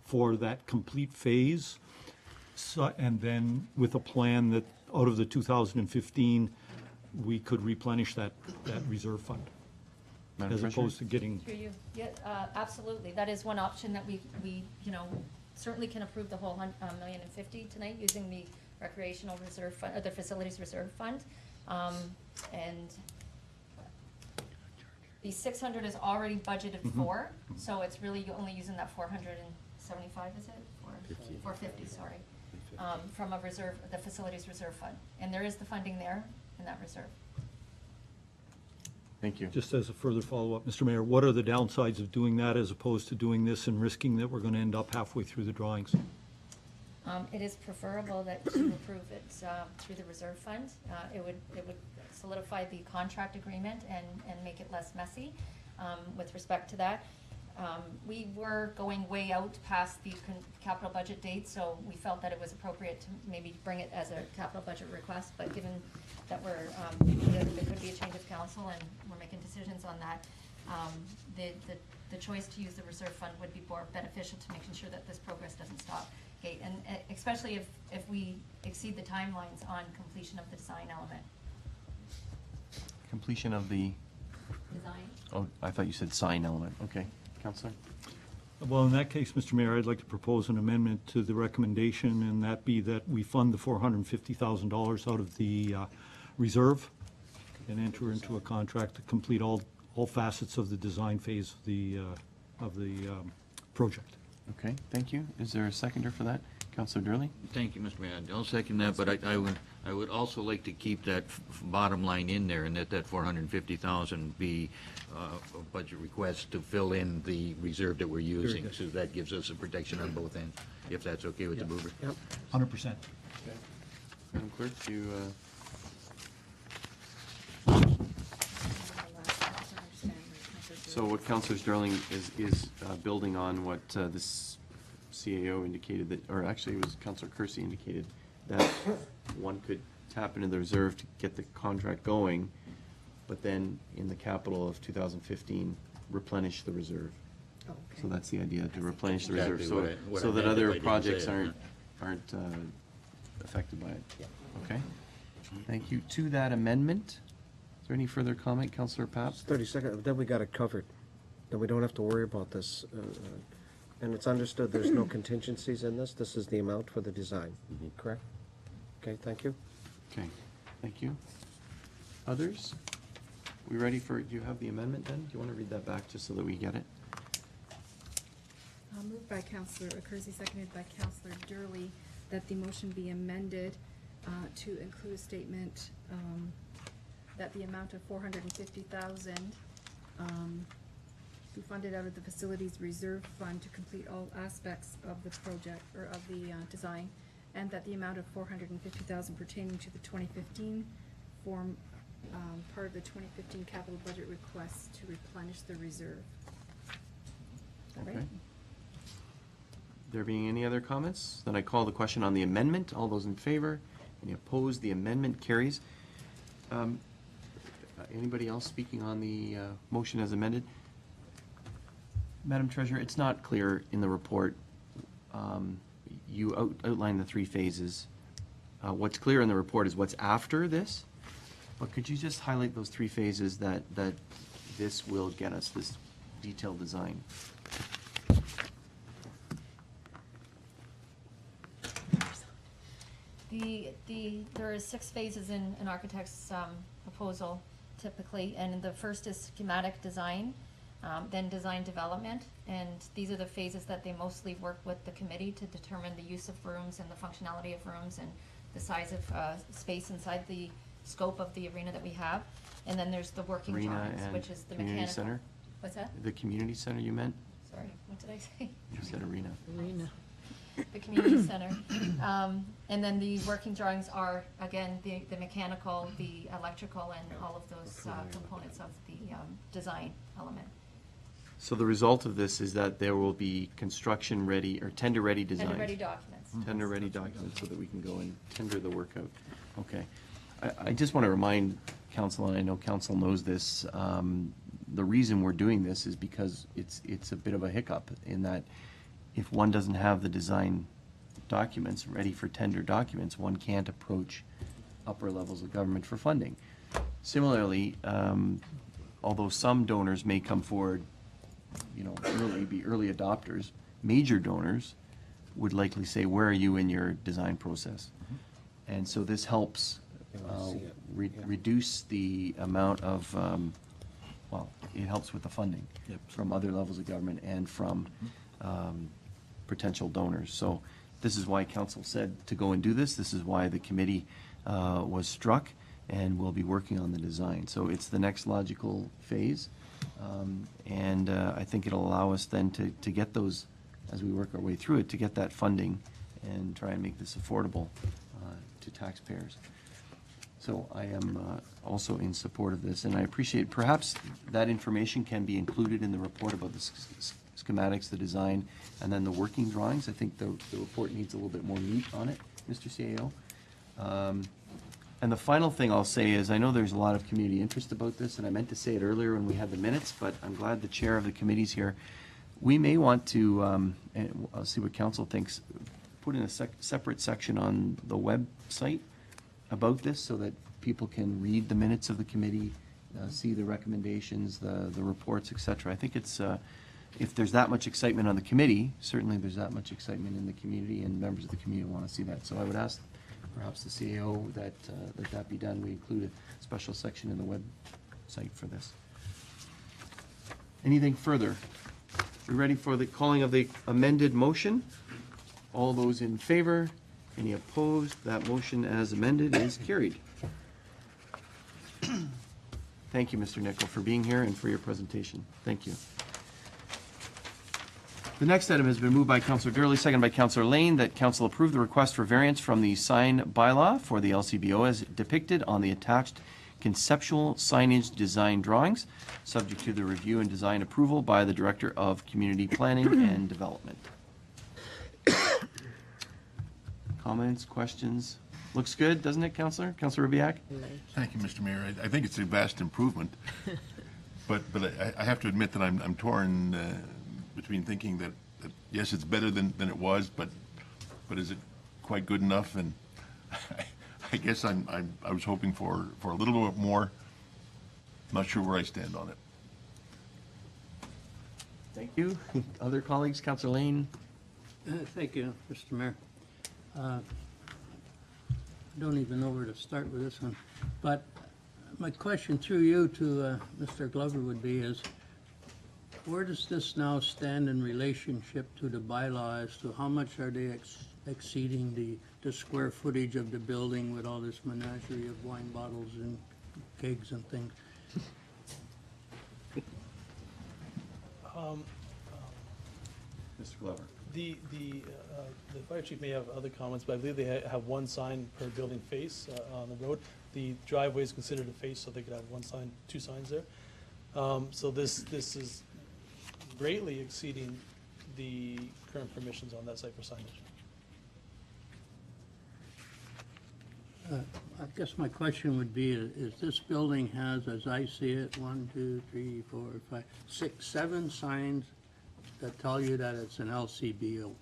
for that complete phase. So, and then with a plan that out of the 2015, we could replenish that reserve fund. Madam As Treasurer? opposed to getting, Through you. Yeah, absolutely. That is one option that we, you know, certainly can approve the whole $1,050,000 tonight using the recreational reserve fund, or the facilities reserve fund. And the 600 is already budgeted for, so it's really only using that 475, is it? 450, sorry, from a reserve, the facilities reserve fund. And there is the funding there in that reserve. Thank you. just as a further follow-up, Mr. Mayor, what are the downsides of doing that as opposed to doing this and risking that we're going to end up halfway through the drawings? It is preferable that you approve it through the reserve fund. It would solidify the contract agreement and make it less messy with respect to that. We were going way out past the capital budget date, so we felt that it was appropriate to maybe bring it as a capital budget request, but given that there could be a change of council and we're making decisions on that, the choice to use the reserve fund would be more beneficial to making sure that this progress doesn't stop. Okay, and especially if we exceed the timelines on completion of the design element. Completion of the, Design? oh, I thought you said sign element. Okay. Counselor? Well, in that case, Mr. Mayor, I'd like to propose an amendment to the recommendation, and that be that we fund the $450,000 out of the reserve and enter into a contract to complete all facets of the design phase of the project. Okay, thank you. Is there a seconder for that? Counselor Durley? Thank you, Mr. Mayor. I'll second that, but I would also like to keep that bottom line in there, and that 450,000 be a budget request to fill in the reserve that we're using. good. So that gives us a protection on both ends, if that's okay with the mover. Yep. 100%. Madam Clerk, do you, so what Counselor Sterling is building on what this CAO indicated that, or actually it was Counselor Kersey indicated, that one could tap into the reserve to get the contract going, but then in the capital of 2015, replenish the reserve. So that's the idea, to replenish the reserve, Exactly what so I that meant if I other didn't projects say it. aren't affected by it. Okay? Thank you. To that amendment, is there any further comment, Counselor Papp? 30 seconds, then we got it covered. Then we don't have to worry about this. And it's understood there's no contingencies in this. This is the amount for the design, correct? Okay, thank you. Okay, thank you. Others? We ready for, do you have the amendment then? Do you want to read that back just so that we get it? Moved by Councillor Kersey, seconded by Councillor Durley, that the motion be amended to include a statement that the amount of $450,000 be funded out of the facilities reserve fund to complete all aspects of the project, or of the design, and that the amount of $450,000 pertaining to the 2015 form part of the 2015 capital budget request to replenish the reserve. Is that right? Okay. There being any other comments, then I call the question on the amendment. All those in favor? Any opposed? The amendment carries. Anybody else speaking on the motion as amended? Madam Treasurer, it's not clear in the report. You outlined the three phases. What's clear in the report is what's after this. But could you just highlight those three phases that this will get us, this detailed design? There are 6 phases in an architect's proposal typically, and the first is schematic design, then design development, and these are the phases that they mostly work with the committee to determine the use of rooms and the functionality of rooms and the size of space inside the scope of the arena that we have. And then there's the working Arena drawings, and which is the community mechanical. center? What's that? The community center you meant? Sorry, what did I say? You said arena. The community center. And then the working drawings are, again, the mechanical, the electrical, and all of those components of the design element. So the result of this is that there will be construction-ready or tender-ready designs? Tender-ready documents. Tender-ready documents so that we can go and tender the work out. Okay. I just want to remind council, and I know council knows this, the reason we're doing this is because it's a bit of a hiccup in that if one doesn't have the design documents, ready for tender documents, one can't approach upper levels of government for funding. Similarly, although some donors may come forward, be early adopters, major donors would likely say, where are you in your design process? And so this helps reduce the amount of, it helps with the funding from other levels of government and from potential donors. So this is why council said to go and do this. This is why the committee was struck, and we'll be working on the design. So it's the next logical phase. And I think it'll allow us then to get those, as we work our way through it, to get that funding and try and make this affordable to taxpayers. So I am also in support of this, and I appreciate perhaps that information can be included in the report about the schematics, the design, and then the working drawings. I think the report needs a little bit more meat on it, Mr. CAO. And the final thing I'll say is I know there's a lot of community interest about this, and I meant to say it earlier when we had the minutes, but I'm glad the chair of the committee's here. We may want to, and I'll see what council thinks, put in a separate section on the website about this so that people can read the minutes of the committee, see the recommendations, the reports, etc. I think it's, if there's that much excitement on the committee, certainly there's that much excitement in the community, and members of the community want to see that. So I would ask perhaps the CAO that that be done. We include a special section in the website for this. Anything further? We ready for the calling of the amended motion? All those in favor? Any opposed? That motion as amended is carried. Thank you, Mr. Nicol, for being here and for your presentation. Thank you. The next item has been moved by Councillor Durley, seconded by Councillor Lane, that Council approve the request for variance from the sign bylaw for the LCBO as depicted on the attached conceptual signage design drawings, subject to the review and design approval by the Director of Community Planning and Development. Comments, questions? Looks good, doesn't it, Councillor? Councillor Rubiak? Thank you, Mr. Mayor. I think it's a vast improvement, but I have to admit that I'm torn between thinking that yes, it's better than it was, but is it quite good enough? And I guess I was hoping for a little bit more. Not sure where I stand on it. Thank you. Other colleagues, Councillor Lane? Thank you, Mr. Mayor. I don't even know where to start with this one, but my question through you to Mr. Glover would be is, where does this now stand in relationship to the bylaw as to how much are they exceeding the square footage of the building with all this menagerie of wine bottles and kegs and things? Mr. Glover. The fire chief may have other comments, but I believe they have one sign per building face on the road. The driveway is considered a face, so they could have one sign, two signs there. So this is greatly exceeding the current permissions on that site for signage. I guess my question would be, is this building has, as I see it, 1, 2, 3, 4, 5, 6, 7 signs that tell you that it's an LCBO.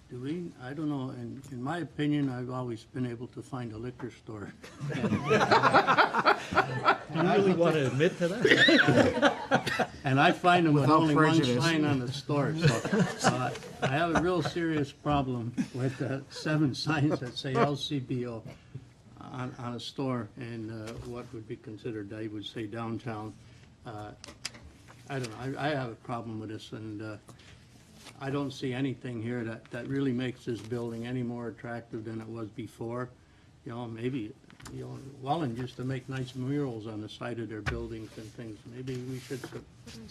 Do we, I don't know, in my opinion, I've always been able to find a liquor store. Do you really want to admit to that? And I find them with Without only prejudice. one sign on the store, so I have a real serious problem with 7 signs that say LCBO on a store in what would be considered, I would say, downtown. I don't know, I have a problem with this, and I don't see anything here that really makes this building any more attractive than it was before. You know, maybe, you know, Welland used to make nice murals on the side of their buildings and things. Maybe we should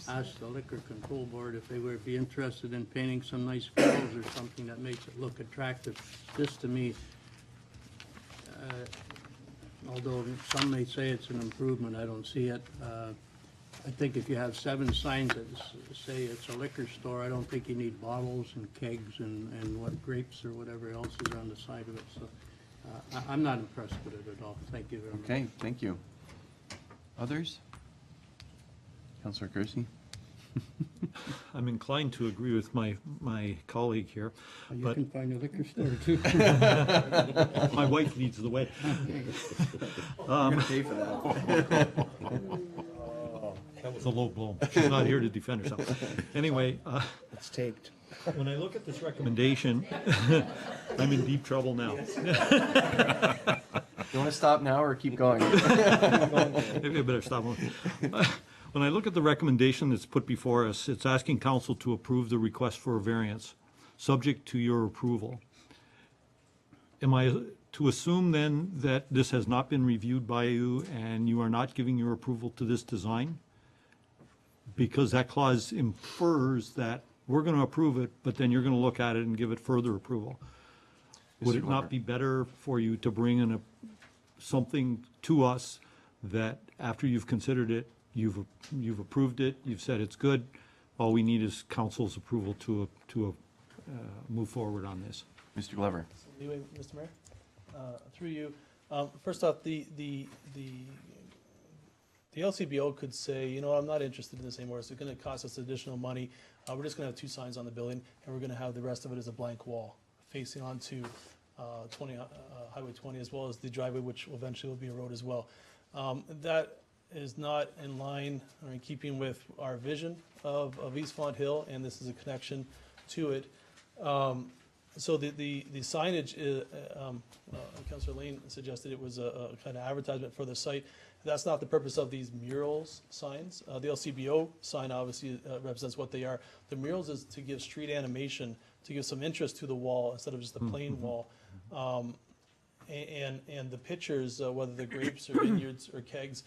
ask the Liquor Control Board if they would be interested in painting some nice murals or something that makes it look attractive. This, to me, although some may say it's an improvement, I don't see it. I think if you have 7 signs that say it's a liquor store, I don't think you need bottles and kegs and what grapes or whatever else is on the side of it. So I'm not impressed with it at all. Thank you very much. Okay, thank you. Others? Councillor Kersey? I'm inclined to agree with my colleague here, You but can find a liquor store too. my wife leads the way. You're gonna pay for that. That was a low blow. She's not here to defend herself. Anyway, It's taped. when I look at this recommendation, I'm in deep trouble now. You want to stop now or keep going? Maybe I better stop. When I look at the recommendation that's put before us, it's asking council to approve the request for a variance, subject to your approval. Am I to assume then that this has not been reviewed by you and you are not giving your approval to this design? Because that clause infers that we're going to approve it, but then you're going to look at it and give it further approval. Would it not be better for you to bring in something to us that after you've considered it, you've approved it, you've said it's good, all we need is council's approval to move forward on this? Mr. Glover. Anyway, Mr. Mayor, through you, first off, the LCBO could say, you know, I'm not interested in this anymore. It's going to cost us additional money. We're just going to have 2 signs on the building, and we're going to have the rest of it as a blank wall facing onto Highway 20, as well as the driveway, which eventually will be a road as well. That is not in line or in keeping with our vision of East Fonthill, and this is a connection to it. So the signage, Councillor Lane suggested it was a kind of advertisement for the site. That's not the purpose of these murals signs. The LCBO sign obviously represents what they are. The murals is to give street animation, to give some interest to the wall instead of just a plain wall. And the pictures, whether they're grapes or vineyards or kegs,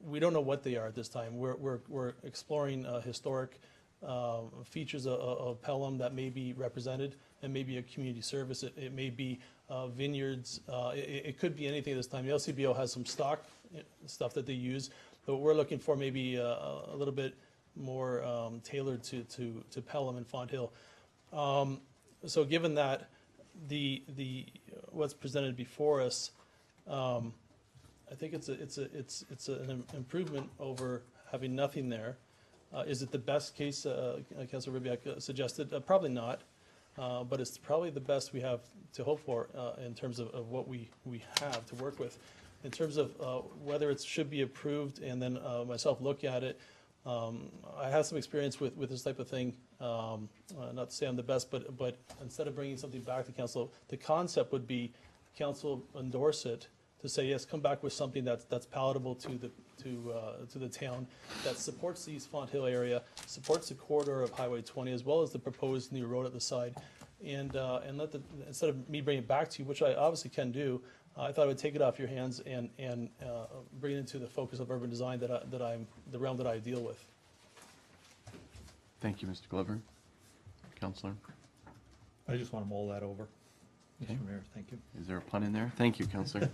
we don't know what they are at this time. We're exploring historic features of Pelham that may be represented, and maybe a community service. It may be vineyards. It could be anything at this time. The LCBO has some stock stuff that they use, but we're looking for maybe a little bit more tailored to Pelham and Fonthill. So given that, the what's presented before us, I think it's an improvement over having nothing there. Is it the best case, Councilor Ribbiak suggested? Probably not, but it's probably the best we have to hope for in terms of what we have to work with. In terms of whether it should be approved and then myself look at it, I have some experience with this type of thing. Not to say I'm the best, but instead of bringing something back to council, the concept would be council endorse it, to say, yes, come back with something that's palatable to the town, that supports the East Fonthill area, supports the corridor of Highway 20, as well as the proposed new road at the side. And let instead of me bringing it back to you, which I obviously can do, I thought I would take it off your hands and bring it into the focus of urban design the realm that I deal with. Thank you, Mr. Glover. Councillor. I just want to mull that over. Okay. Mr. Mayor, thank you. Is there a pun in there? Thank you, Councillor.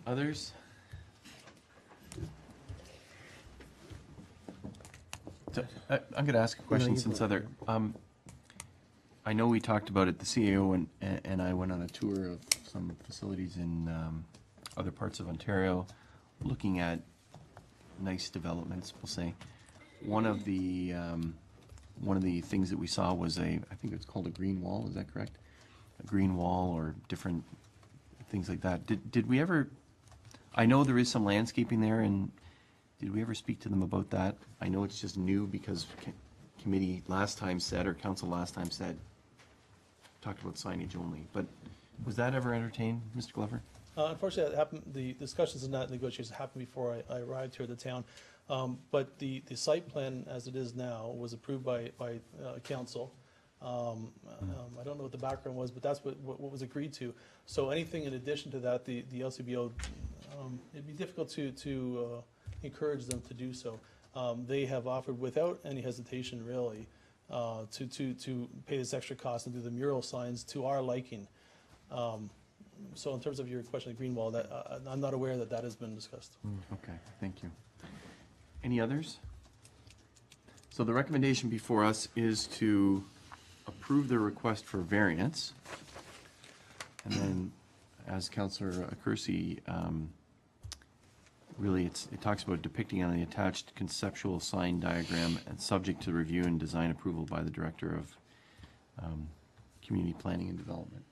Others? I'm going to ask a question since other. I know we talked about it, the CAO and I went on a tour of some facilities in other parts of Ontario, looking at nice developments, we'll say. One of the things that we saw was I think it's called a green wall, is that correct? A green wall or different things like that. Did we ever, I know there is some landscaping there, and did we ever speak to them about that? I know it's just new because committee last time said, or council last time said, talked about signage only, but was that ever entertained, Mr. Glover? Unfortunately, that happened, the discussions and that negotiations happened before I arrived here at the town. But the site plan as it is now was approved by council. I don't know what the background was, but that's what was agreed to. So anything in addition to that, the LCBO, it'd be difficult to encourage them to do so. They have offered without any hesitation really to pay this extra cost and do the mural signs to our liking. So in terms of your question of green wall, that I'm not aware that has been discussed. Okay, thank you. Any others? So the recommendation before us is to approve the request for variance. And then, as Councillor Kersey really, it talks about depicting on the attached conceptual sign diagram and subject to review and design approval by the Director of Community Planning and Development.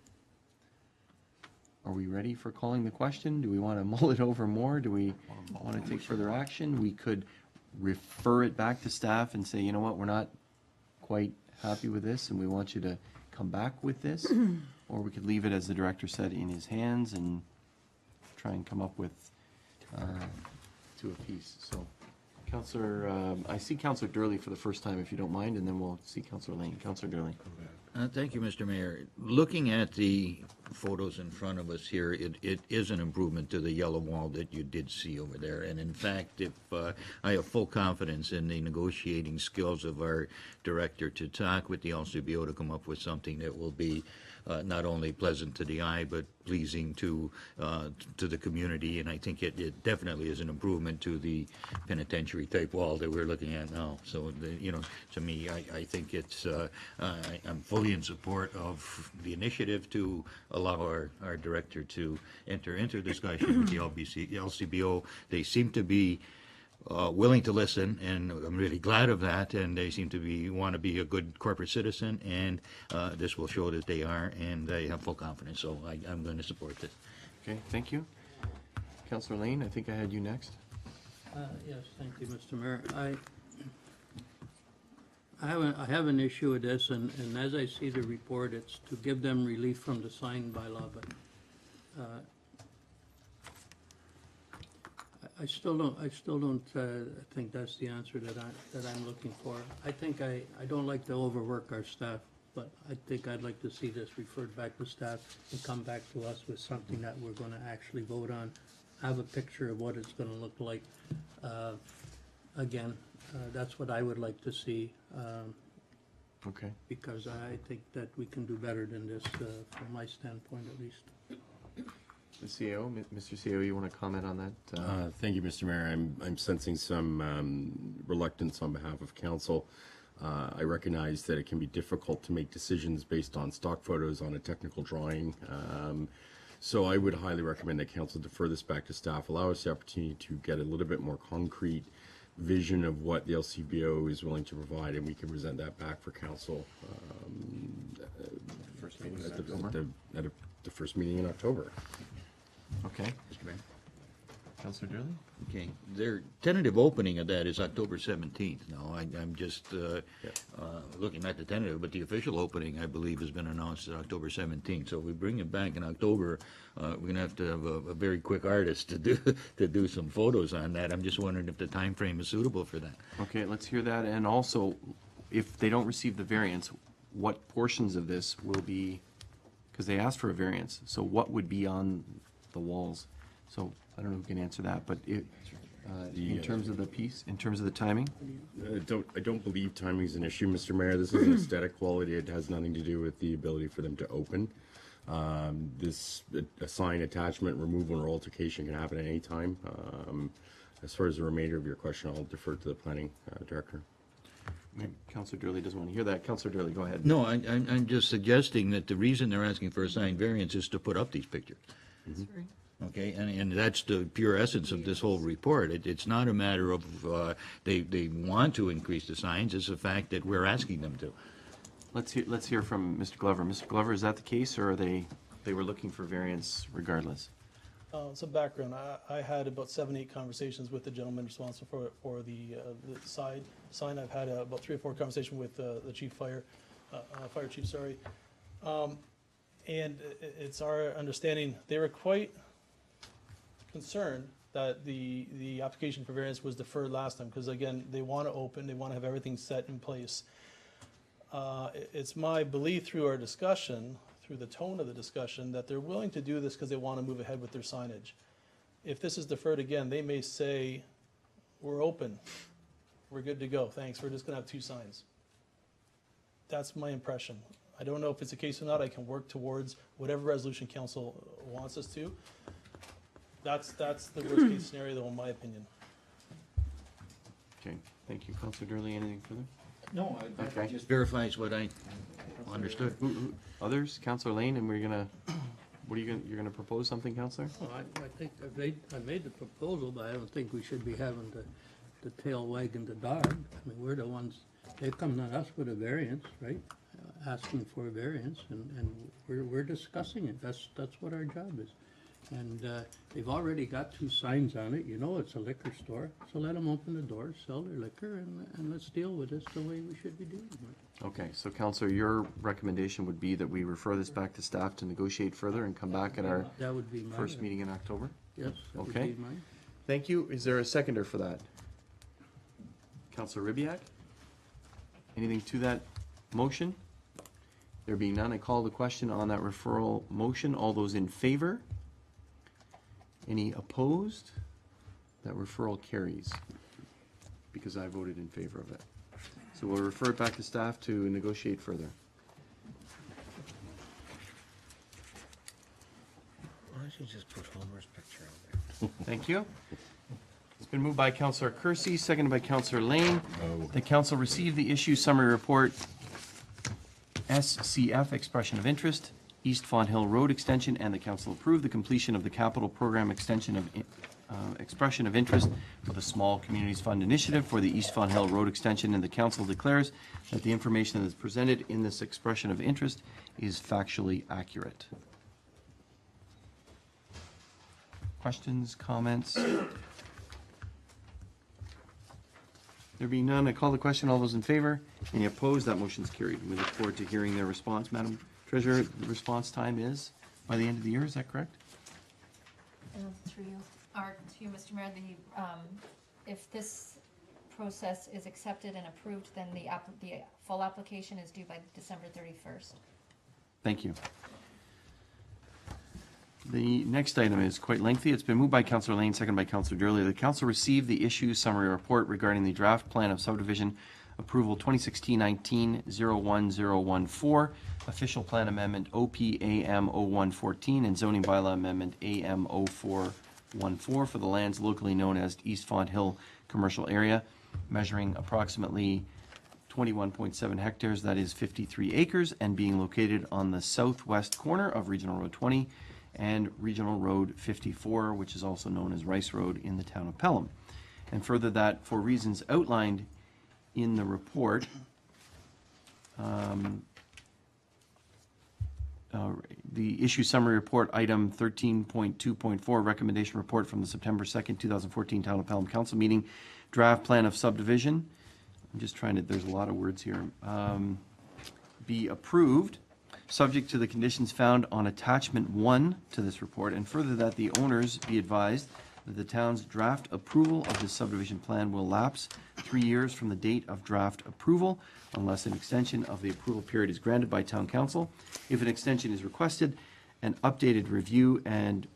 Are we ready for calling the question? Do we want to mull it over more? Do we want to take further action? We could refer it back to staff and say, you know what, we're not quite happy with this and we want you to come back with this. Or we could leave it, as the director said, in his hands and try and come up with to a piece. So, Councillor, I see Councillor Durley for the first time, if you don't mind, and then we'll see Councillor Lane. Councillor Durley. Thank you, Mr. Mayor. Looking at the photos in front of us here, it is an improvement to the yellow wall that you did see over there. And in fact, if I have full confidence in the negotiating skills of our director to talk with the LCBO to come up with something that will be not only pleasant to the eye, but pleasing to the community. And I think it definitely is an improvement to the penitentiary type wall that we're looking at now. So, to me, I think it's, I'm fully in support of the initiative to allow our director to enter into discussion with the LCBO. They seem to be willing to listen, and I'm really glad of that, and they seem to want to be a good corporate citizen, and this will show that they are, and I have full confidence, so I'm going to support this. Okay, thank you. Councillor Lane, I think I had you next. Yes, thank you, Mr. Mayor. I have an issue with this, and as I see the report, it's to give them relief from the sign bylaw, but I still don't think that's the answer that I'm looking for. I think I don't like to overwork our staff, but I think I'd like to see this referred back to staff and come back to us with something that we're going to actually vote on. Have a picture of what it's going to look like. Again, that's what I would like to see. Okay. Because I think that we can do better than this, from my standpoint at least. The CAO, Mr. CAO, you want to comment on that? Thank you, Mr. Mayor. I'm sensing some reluctance on behalf of council. I recognize that it can be difficult to make decisions based on stock photos on a technical drawing. So I would highly recommend that council defer this back to staff, allow us the opportunity to get a little bit more concrete vision of what the LCBO is willing to provide, and we can present that back for council First meeting in at October. the first meeting in October. Okay. Mr. Mayor. Councillor Durley? Okay, their tentative opening of that is October 17th. Now, I'm just looking at the tentative, but the official opening, I believe, has been announced as October 17th. So if we bring it back in October, we're going to have a very quick artist to do some photos on that. I'm just wondering if the time frame is suitable for that. Okay, let's hear that. And also, if they don't receive the variance, what portions of this will be, because they asked for a variance, so what would be on the walls? So I don't know who can answer that, but in terms of the piece, in terms of the timing? I don't believe timing is an issue, Mr. Mayor. This is an aesthetic quality. It has nothing to do with the ability for them to open. A sign attachment, removal, or altercation can happen at any time. As far as the remainder of your question, I'll defer to the planning director. Councillor Durley doesn't want to hear that. Councillor Durley, go ahead. No, I'm just suggesting that the reason they're asking for a sign variance is to put up these pictures. That's right. Okay, and that's the pure essence of this whole report. It's not a matter of they want to increase the signs. It's the fact that we're asking them to. Let's hear from Mr. Glover. Mr. Glover, is that the case, or are they were looking for variance regardless? Some background. I had about 7-8 conversations with the gentleman responsible for the sign. I've had about 3 or 4 conversations with the chief fire chief. Sorry, and it's our understanding they were quite concerned that the application for variance was deferred last time because, again, they want to open, they want to have everything set in place. It's my belief through our discussion, through the tone of the discussion, that they're willing to do this because they want to move ahead with their signage. If this is deferred again, they may say, we're open, we're good to go, thanks, we're just going to have 2 signs. That's my impression. I don't know if it's the case or not. I can work towards whatever resolution council wants us to. That's the worst case scenario, though, in my opinion. Okay, thank you. Councillor Durley, anything further? No, Okay. It just verifies what I understood. Others? Councillor Lane, and we're gonna What are you you're gonna propose something, Councillor? Well, I think I made the proposal, but I don't think we should be having the tail wagging the dog. I mean, we're the ones, they come to us with a variance, right? Asking for a variance, and we're discussing it. That's what our job is. And they've already got 2 signs on it. You know it's a liquor store, so let them open the doors, sell their liquor, and let's deal with this the way we should be doing it. Okay, so Councillor, your recommendation would be that we refer this back to staff to negotiate further and come back at our That would be mine. first meeting in October? Yes, that would Okay. be mine. Thank you. Is there a seconder for that? Councillor Ribbiak? Anything to that motion? There being none, I call the question on that referral motion. All those in favor? Any opposed? That referral carries because I voted in favor of it. So we'll refer it back to staff to negotiate further. Why don't you just put Homer's picture on there? Thank you. It's been moved by Councillor Kersey, seconded by Councillor Lane. The council received the issue summary report, SCF, expression of interest, East Fawn Hill Road extension, and the council approved the completion of the capital program extension of expression of interest for the Small Communities Fund initiative for the East Fawn Hill Road extension, and the council declares that the information that is presented in this expression of interest is factually accurate. Questions, comments? There being none, I call the question. All those in favor? Any opposed? That motion's carried. We look forward to hearing their response. Madam Treasurer, the response time is by the end of the year, is that correct? Through you, Mr. Mayor, if this process is accepted and approved, then the full application is due by December 31st. Thank you. The next item is quite lengthy. It's been moved by Councillor Lane, seconded by Councillor Durley. The council received the issue summary report regarding the draft plan of subdivision approval 2016-19-01014, official plan amendment OPAM 0114, and zoning bylaw amendment AM 0414 for the lands locally known as East Fawn Hill Commercial Area, measuring approximately 21.7 hectares, that is 53 acres, and being located on the southwest corner of Regional Road 20 and Regional Road 54, which is also known as Rice Road in the town of Pelham. And further, that for reasons outlined in the report, the issue summary report, item 13.2.4, recommendation report from the September 2nd, 2014 Town of Pelham Council meeting, draft plan of subdivision, I'm just trying to, there's a lot of words here, be approved, subject to the conditions found on attachment 1 to this report, and further that the owners be advised that the town's draft approval of this subdivision plan will lapse 3 years from the date of draft approval unless an extension of the approval period is granted by town council. If an extension is requested, an updated review and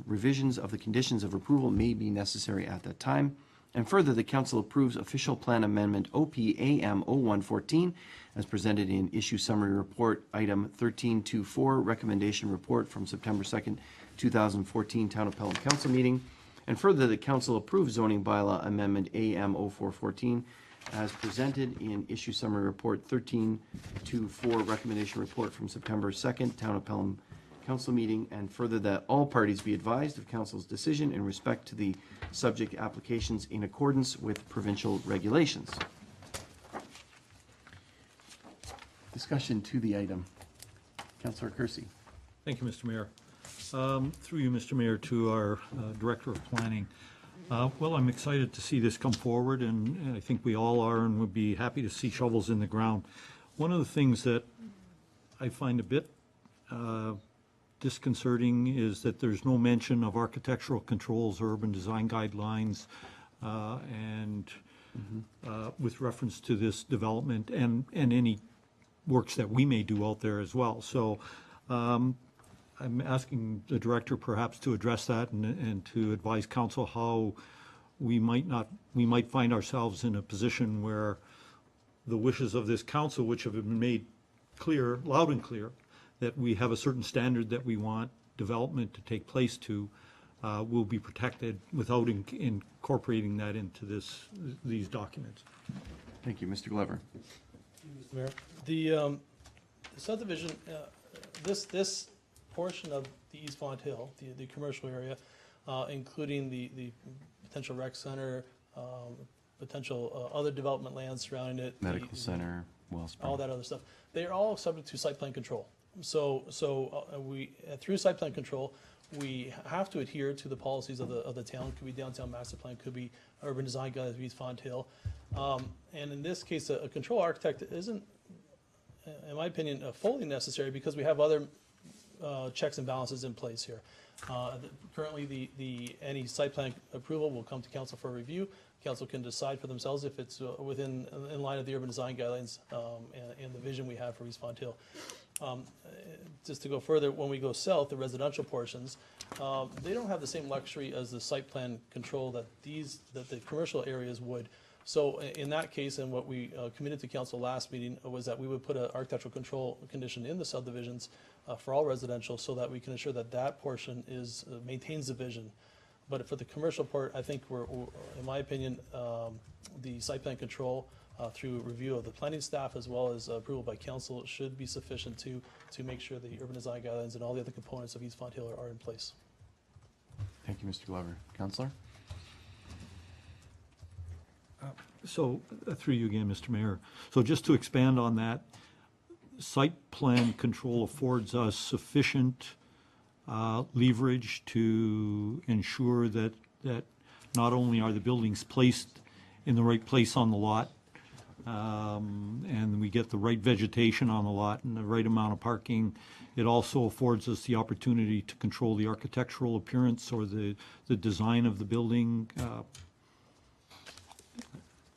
revisions of the conditions of approval may be necessary at that time. And further, the council approves official plan amendment OPAM 0114 as presented in issue summary report item 1324, recommendation report from September 2nd, 2014 Town of Pelham Council meeting. And further, the council approves zoning bylaw amendment AM 0414 as presented in issue summary report 1324, recommendation report from September 2nd Town of Pelham Council meeting, and further that all parties be advised of council's decision in respect to the subject applications in accordance with provincial regulations. Discussion to the item. Councillor Kersey. Thank you, Mr. Mayor. Through you, Mr. Mayor, to our Director of Planning. Well, I'm excited to see this come forward, and I think we all are, and would be happy to see shovels in the ground. One of the things that I find a bit disconcerting is that there's no mention of architectural controls, urban design guidelines, and with reference to this development and any works that we may do out there as well. So I'm asking the director perhaps to address that and to advise council how we might find ourselves in a position where the wishes of this council, which have been made clear, loud and clear, that we have a certain standard that we want development to take place to, will be protected without incorporating that into these documents. Thank you, Mr. Glover. Mr. Mayor, the subdivision, this portion of the East Font Hill, the commercial area, including the potential rec center, potential other development lands surrounding it. Medical center, Wellspring. All that other stuff. They are all subject to site plan control. So we, through site plan control, we have to adhere to the policies of the town. Could be downtown master plan, could be urban design guidelines of East Font Hill. And in this case, a control architect isn't, in my opinion, fully necessary because we have other checks and balances in place here. Currently, any site plan approval will come to council for review. Council can decide for themselves if it's in line of the urban design guidelines and the vision we have for East Font Hill. Just to go further, when we go south, the residential portions, they don't have the same luxury as the site plan control that the commercial areas would. So in that case, and what we committed to council last meeting was that we would put an architectural control condition in the subdivisions for all residential so that we can ensure that that portion maintains the vision. But for the commercial part, I think we're in my opinion, the site plan control through review of the planning staff as well as approval by council should be sufficient to make sure the urban design guidelines and all the other components of East Font Hill are in place. Thank you, Mr. Glover. Councillor? So, through you again, Mr. Mayor. So just to expand on that, site plan control affords us sufficient leverage to ensure that not only are the buildings placed in the right place on the lot, and we get the right vegetation on the lot and the right amount of parking, it also affords us the opportunity to control the architectural appearance or the design of the building.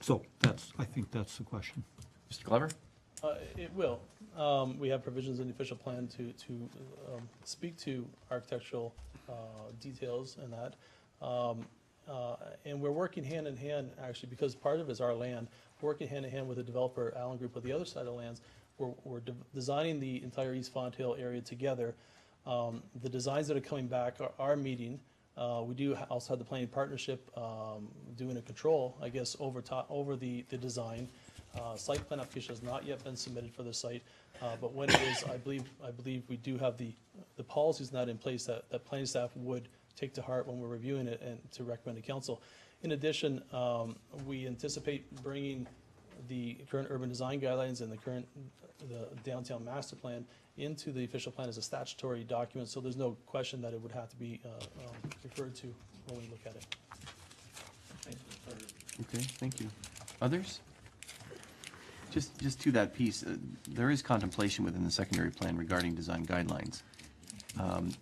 So I think that's the question. Mr. Glover? It will. We have provisions in the official plan to speak to architectural details and that. And we're working hand in hand, actually, because part of it is our land. We're working hand in hand with the developer, Allen Group, of the other side of the lands. We're designing the entire East Font Hill area together. The designs that are coming back are meeting. We do also have the planning partnership doing a control, I guess, over the design. Site plan application has not yet been submitted for the site, but when it is, I believe we do have the policies not in place that planning staff would take to heart when we're reviewing it and to recommend to council. In addition, we anticipate bringing the current urban design guidelines and the downtown master plan into the official plan as a statutory document, so there's no question that it would have to be referred to when we look at it. Okay, thank you. Others? Just to that piece, there is contemplation within the secondary plan regarding design guidelines.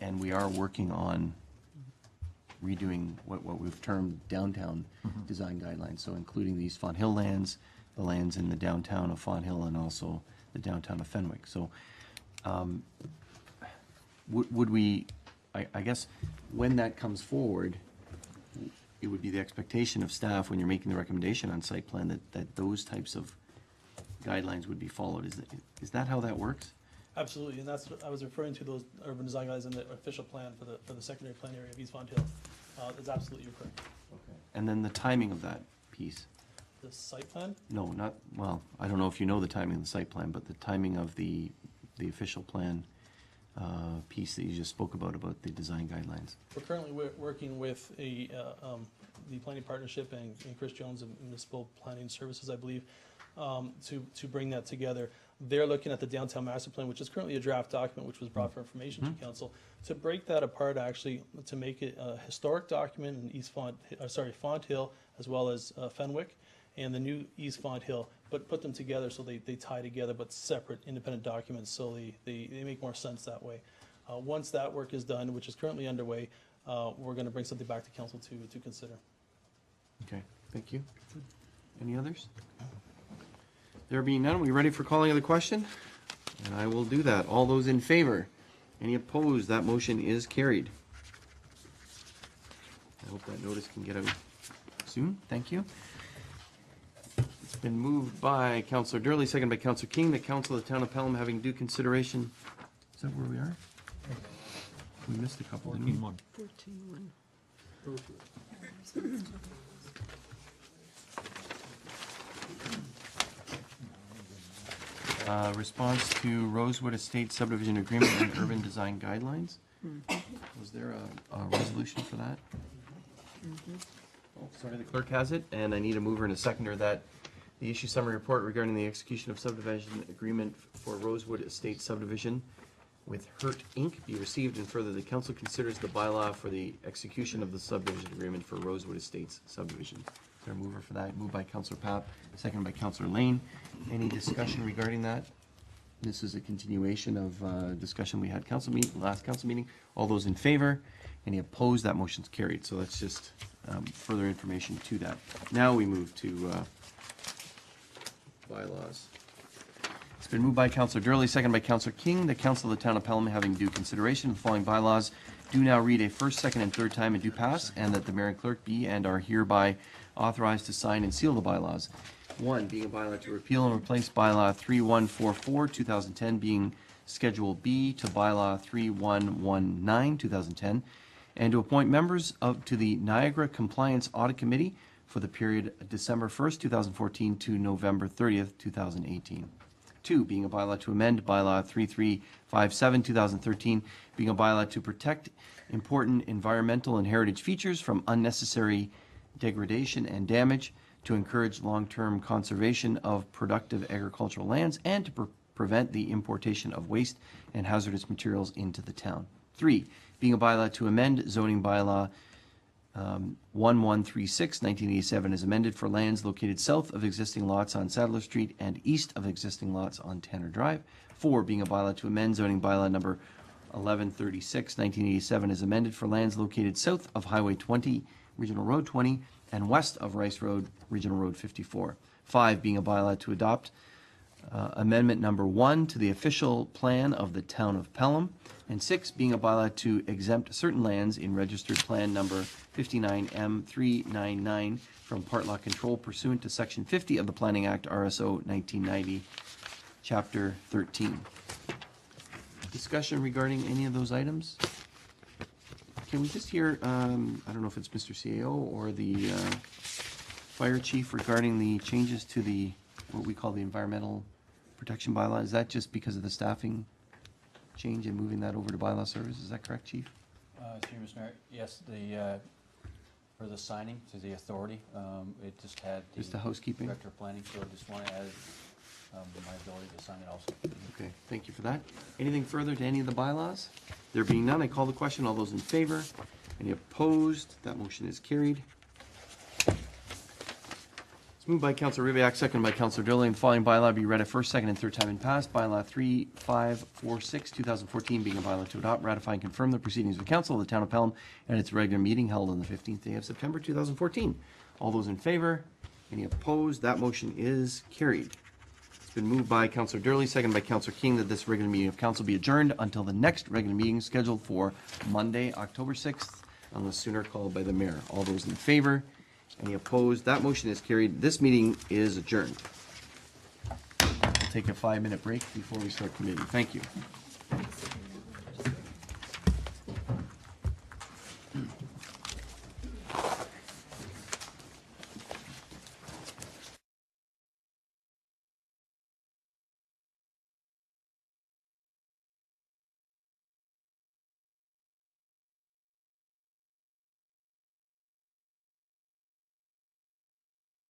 And we are working on redoing what we've termed downtown design guidelines, so including these Font Hill lands, the lands in the downtown of Font Hill, and also the downtown of Fenwick. So would we, I guess, when that comes forward, it would be the expectation of staff when you're making the recommendation on site plan that those types of guidelines would be followed. Is that how that works? Absolutely, and that's what I was referring to, those urban design guidelines in the official plan for the secondary plan area of East Font Hill. Is absolutely correct. Okay. And then the timing of that piece? The site plan? No, not, well, I don't know if you know the timing of the site plan, but the timing of the official plan piece that you just spoke about the design guidelines. We're currently working with the planning partnership and Chris Jones of Municipal Planning Services, I believe, to bring that together. They're looking at the downtown master plan, which is currently a draft document, which was brought for information to council, to break that apart, actually, to make it a historic document in Font Hill, as well as Fenwick, and the new East Font Hill, but put them together so they tie together, but separate independent documents, so they make more sense that way. Once that work is done, which is currently underway, we're going to bring something back to council to consider. Okay, thank you. Any others? There being none, are we ready for calling of the question? And I will do that. All those in favor? Any opposed? That motion is carried. I hope that notice can get out soon. Thank you. It's been moved by Councillor Durley, second by Councillor King, that Council of the Town of Pelham, having due consideration. Is that where we are? We missed a couple, didn't we? 14-1. Response to Rosewood Estate subdivision agreement and urban design guidelines. Was there a resolution for that? Oh, sorry, the clerk has it, and I need a mover and a seconder that the issue summary report regarding the execution of subdivision agreement for Rosewood Estate subdivision with Hurt Inc. be received, and further, the council considers the bylaw for the execution of the subdivision agreement for Rosewood Estates subdivision. Is there a mover for that? Moved by Councillor Papp, seconded by Councillor Lane. Any discussion regarding that? This is a continuation of discussion we had last council meeting. All those in favor? Any opposed? That motion's carried. So that's just further information to that. Now we move to bylaws. It's been moved by Councillor Durley, seconded by Councillor King. The Council of the Town of Pelham, having due consideration of the following bylaws, do now read a first, second, and third time and do pass, and that the mayor and clerk be and are hereby authorized to sign and seal the bylaws. 1, being a bylaw to repeal and replace bylaw 3144, 2010, being Schedule B to bylaw 3119, 2010, and to appoint members to the Niagara Compliance Audit Committee for the period December 1st, 2014 to November 30th, 2018. 2, being a bylaw to amend bylaw 3357, 2013, being a bylaw to protect important environmental and heritage features from unnecessary degradation and damage, to encourage long-term conservation of productive agricultural lands, and to prevent the importation of waste and hazardous materials into the town. 3, being a bylaw to amend zoning bylaw 1136, 1987, as amended for lands located south of existing lots on Sadler Street and east of existing lots on Tanner Drive. 4, being a bylaw to amend zoning bylaw number 1136, 1987, as amended for lands located south of Highway 20, Regional Road 20, and west of Rice Road, Regional Road 54. 5, being a bylaw to adopt amendment number 1 to the official plan of the town of Pelham. And 6, being a bylaw to exempt certain lands in registered plan number 59M399 from part lot control pursuant to section 50 of the Planning Act, RSO 1990, chapter 13. Discussion regarding any of those items? Can we just hear, I don't know if it's Mr. CAO or the fire chief regarding the changes to the, what we call the environmental protection bylaw? Is that just because of the staffing change and moving that over to bylaw service? Is that correct, chief? Through Mr. Mayor, yes, for the signing to the authority, it just had Just the housekeeping? Director of Planning, so I just want to add my ability to sign it also. Okay, thank you for that. Anything further to any of the bylaws? There being none, I call the question. All those in favor? Any opposed? That motion is carried. It's moved by Councillor Ribiak, seconded by Councillor Durley, and the following bylaw be read a first, second, and third time and passed. Bylaw 3546, 2014, being a bylaw to adopt, ratify, and confirm the proceedings of the Council of the Town of Pelham and its regular meeting held on the 15th day of September 2014. All those in favor? Any opposed? That motion is carried. It's been moved by Councillor Durley, seconded by Councillor King, that this regular meeting of council be adjourned until the next regular meeting scheduled for Monday, October 6th, unless sooner called by the mayor. All those in favor? Any opposed? That motion is carried. This meeting is adjourned. We'll take a 5-minute break before we start committee. Thank you.